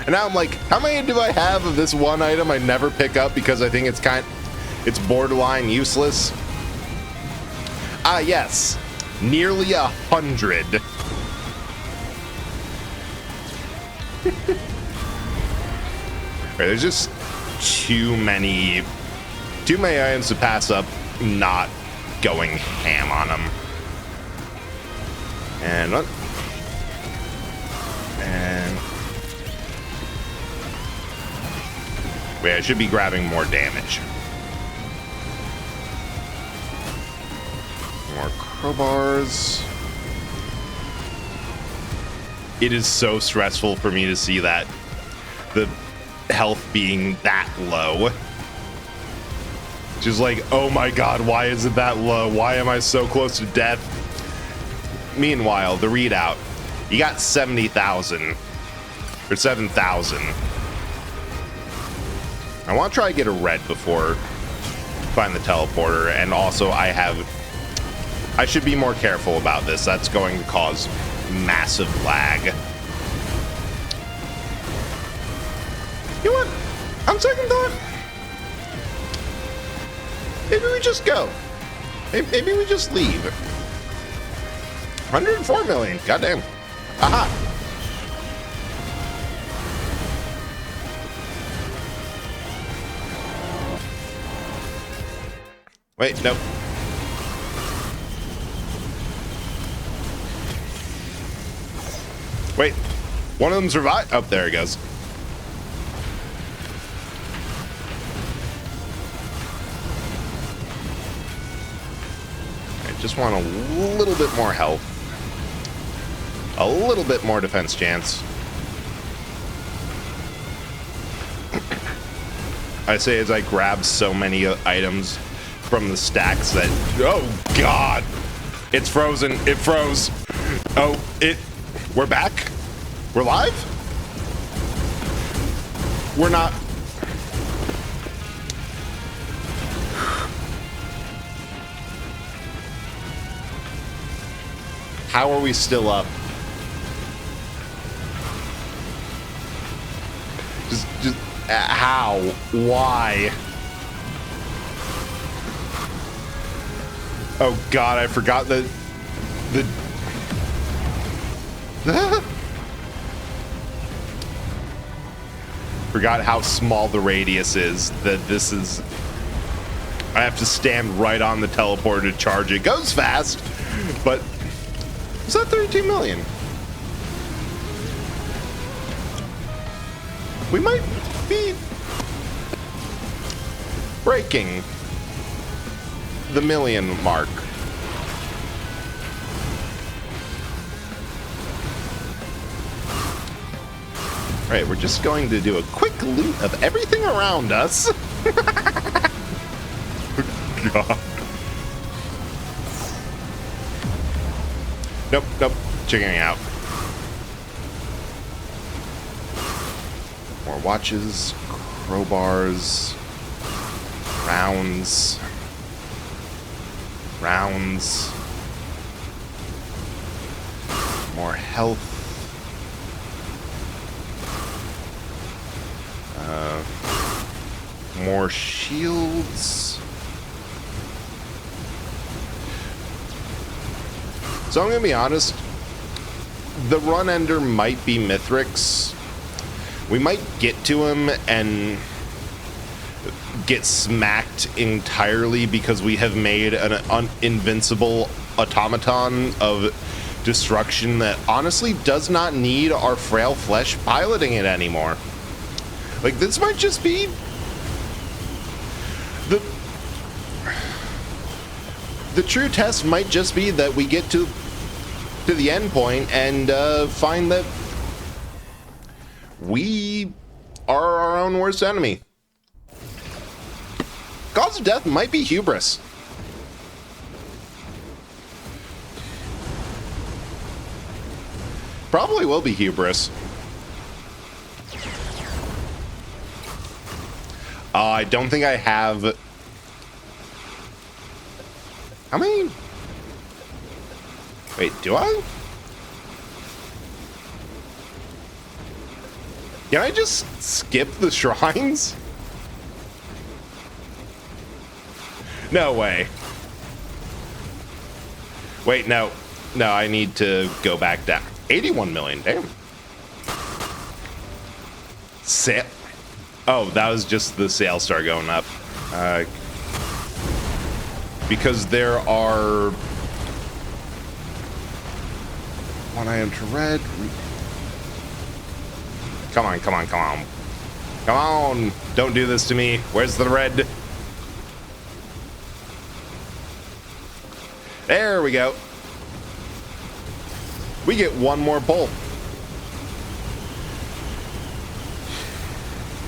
now I'm like, how many do I have of this one item I never pick up because I think it's borderline useless? Ah, yes, nearly 100. Right, there's just too many items to pass up not going ham on them. And wait, I should be grabbing more damage. More crowbars. It is so stressful for me to see that the health being that low. Just like, oh my god, why is it that low? Why am I so close to death? Meanwhile, the readout, you got 70,000 or 7,000. I want to try to get a red before find the teleporter, and also I should be more careful about this. That's going to cause massive lag. You know what? On second thought, maybe we just go. Maybe we just leave. 104 million. Goddamn. Aha. Wait, nope. Wait. One of them survived. Oh, there he goes. I just want a little bit more health. A little bit more defense chance. I say as I grab so many items from the stacks that... Oh, God! It's frozen. It froze. Oh, we're back? We're live? We're not... How are we still up? Just how? Why? Oh God, I forgot the forgot how small the radius is. That this is. I have to stand right on the teleporter to charge it. Goes fast, but is that 32 million? We might be breaking the million mark. Right, we're just going to do a quick loot of everything around us. God. Nope, nope. Checking out. More watches, crowbars, rounds, more health. More shields. So I'm gonna be honest, the run ender might be Mithrix. We might get to him and get smacked entirely because we have made an invincible automaton of destruction that honestly does not need our frail flesh piloting it anymore. Like, this might just be the true test might just be that we get to the end point and find that we are our own worst enemy. Cause of death might be hubris. Probably will be hubris. I don't think I have... How many? Wait, do I? Can I just skip the shrines? No way. Wait, no. No, I need to go back down. 81 million, damn. Sale. Oh, that was just the sale star going up. Because there are... One item to red. Come on, come on, come on. Come on! Don't do this to me. Where's the red? There we go. We get one more pull.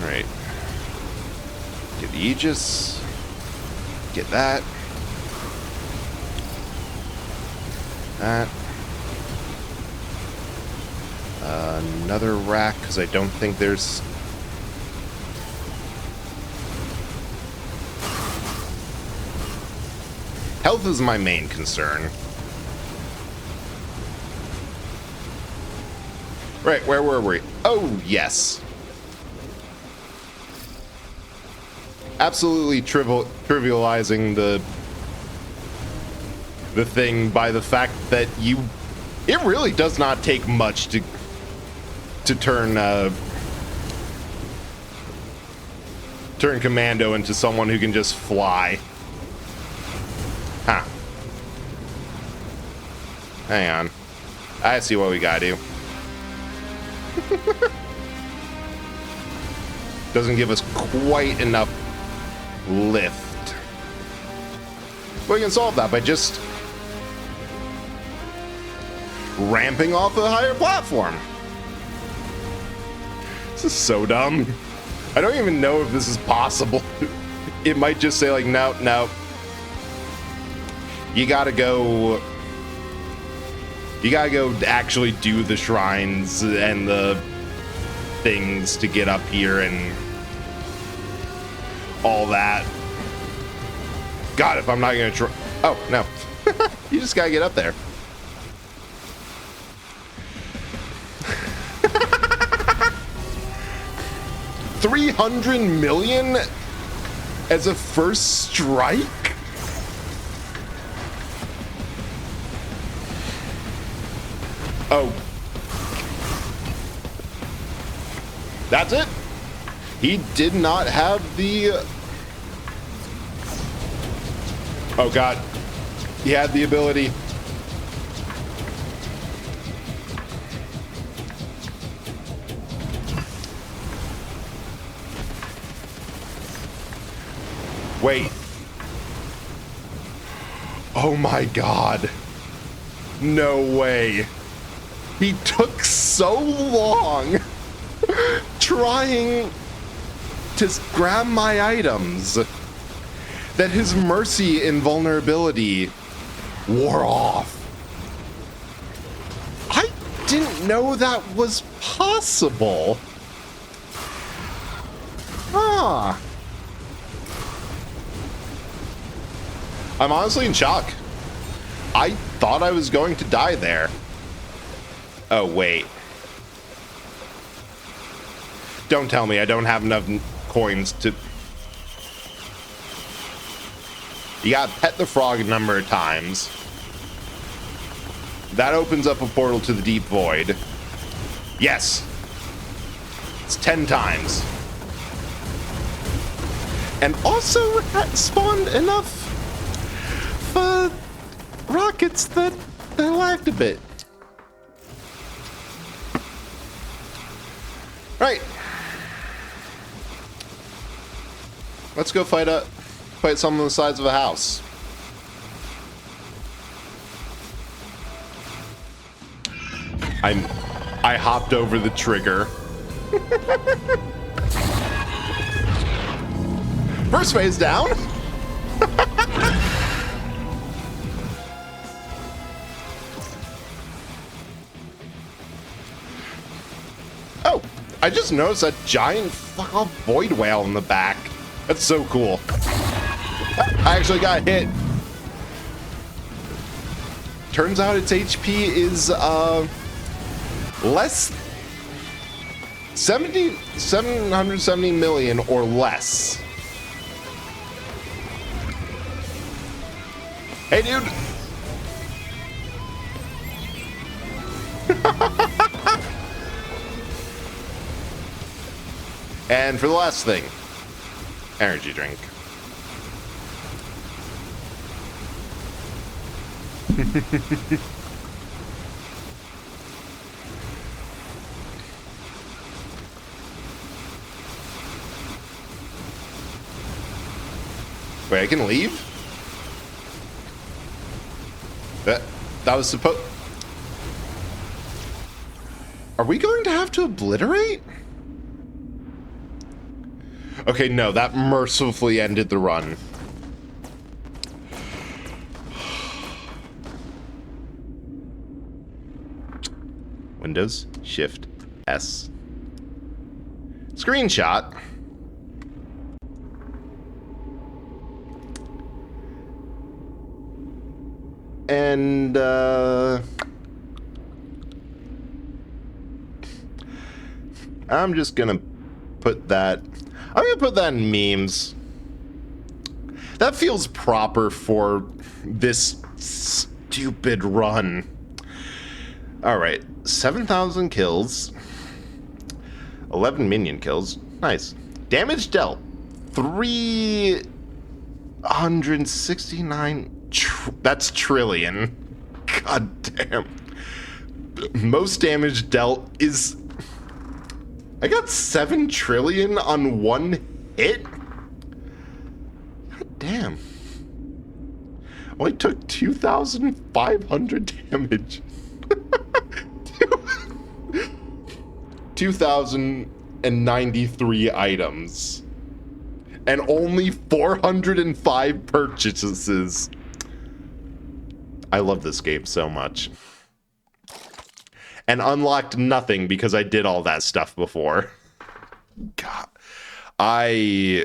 Alright. Get the Aegis. Get that. That. Another rack, because I don't think there's... Health is my main concern. Right, where were we? Oh, yes. Absolutely trivializing the thing by the fact that it really does not take much to turn Commando into someone who can just fly. Huh. Hang on. I see what we gotta do. Doesn't give us quite enough lift. But we can solve that by just ramping off a higher platform. This is so dumb. I don't even know if this is possible. It might just say like, no, no. You gotta go actually do the shrines and the things to get up here and all that. God, if I'm not gonna try... Oh, no. You just gotta get up there. $300 million as a first strike? Oh. That's it? He did not have the Oh god. He had the ability. Wait. Oh my god. No way. He took so long trying to grab my items that his mercy and vulnerability wore off. I didn't know that was possible. Huh. I'm honestly in shock. I thought I was going to die there. Oh, wait. Don't tell me I don't have enough coins to... You gotta pet the frog a number of times. That opens up a portal to the deep void. Yes. It's 10 times. And also that spawned enough rockets that they lagged a bit. Right. Let's go fight some on the sides of a house. I hopped over the trigger. First phase down. Oh, I just noticed a giant void whale in the back. That's so cool. I actually got hit. Turns out its HP is less 770 million or less. Hey, dude. And for the last thing, energy drink. Wait, I can leave? That was supposed... Are we going to have to obliterate? Okay, no, that mercifully ended the run. Windows, Shift, S. Screenshot. And, I'm just gonna put that... I'm gonna put that in memes. That feels proper for this stupid run. Alright, 7,000 kills. 11 minion kills. Nice. Damage dealt. 369... that's trillion. God damn. Most damage dealt is... I got 7 trillion on one hit? God damn. Only took 2,500 damage. 2,093 items. And only 405 purchases. I love this game so much. And unlocked nothing because I did all that stuff before. God. I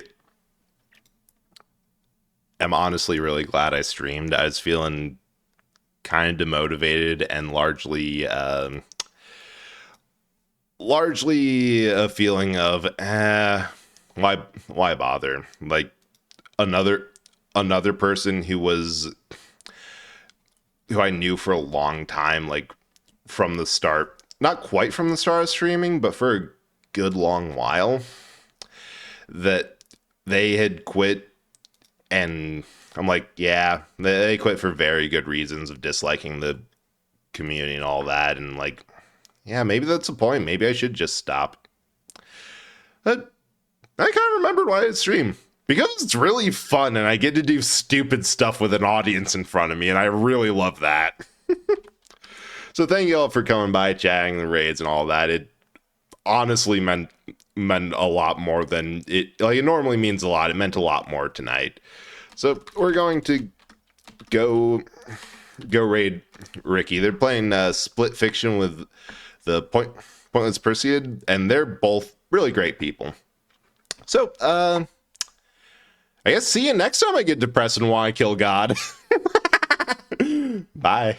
am honestly really glad I streamed. I was feeling kind of demotivated and largely a feeling of why bother? Like another person who I knew for a long time, like from the start, not quite from the start of streaming, but for a good long while, that they had quit and I'm like, yeah, they quit for very good reasons of disliking the community and all that. And like, yeah, maybe that's the point. Maybe I should just stop. But I kind of remembered why I stream. Because it's really fun and I get to do stupid stuff with an audience in front of me. And I really love that. So thank you all for coming by, chatting the raids and all that. It honestly meant a lot more than it normally means a lot. It meant a lot more tonight. So we're going to go raid Ricky. They're playing Split Fiction with the Pointless Perseid, and they're both really great people. So I guess see you next time I get depressed and want to kill God. Bye.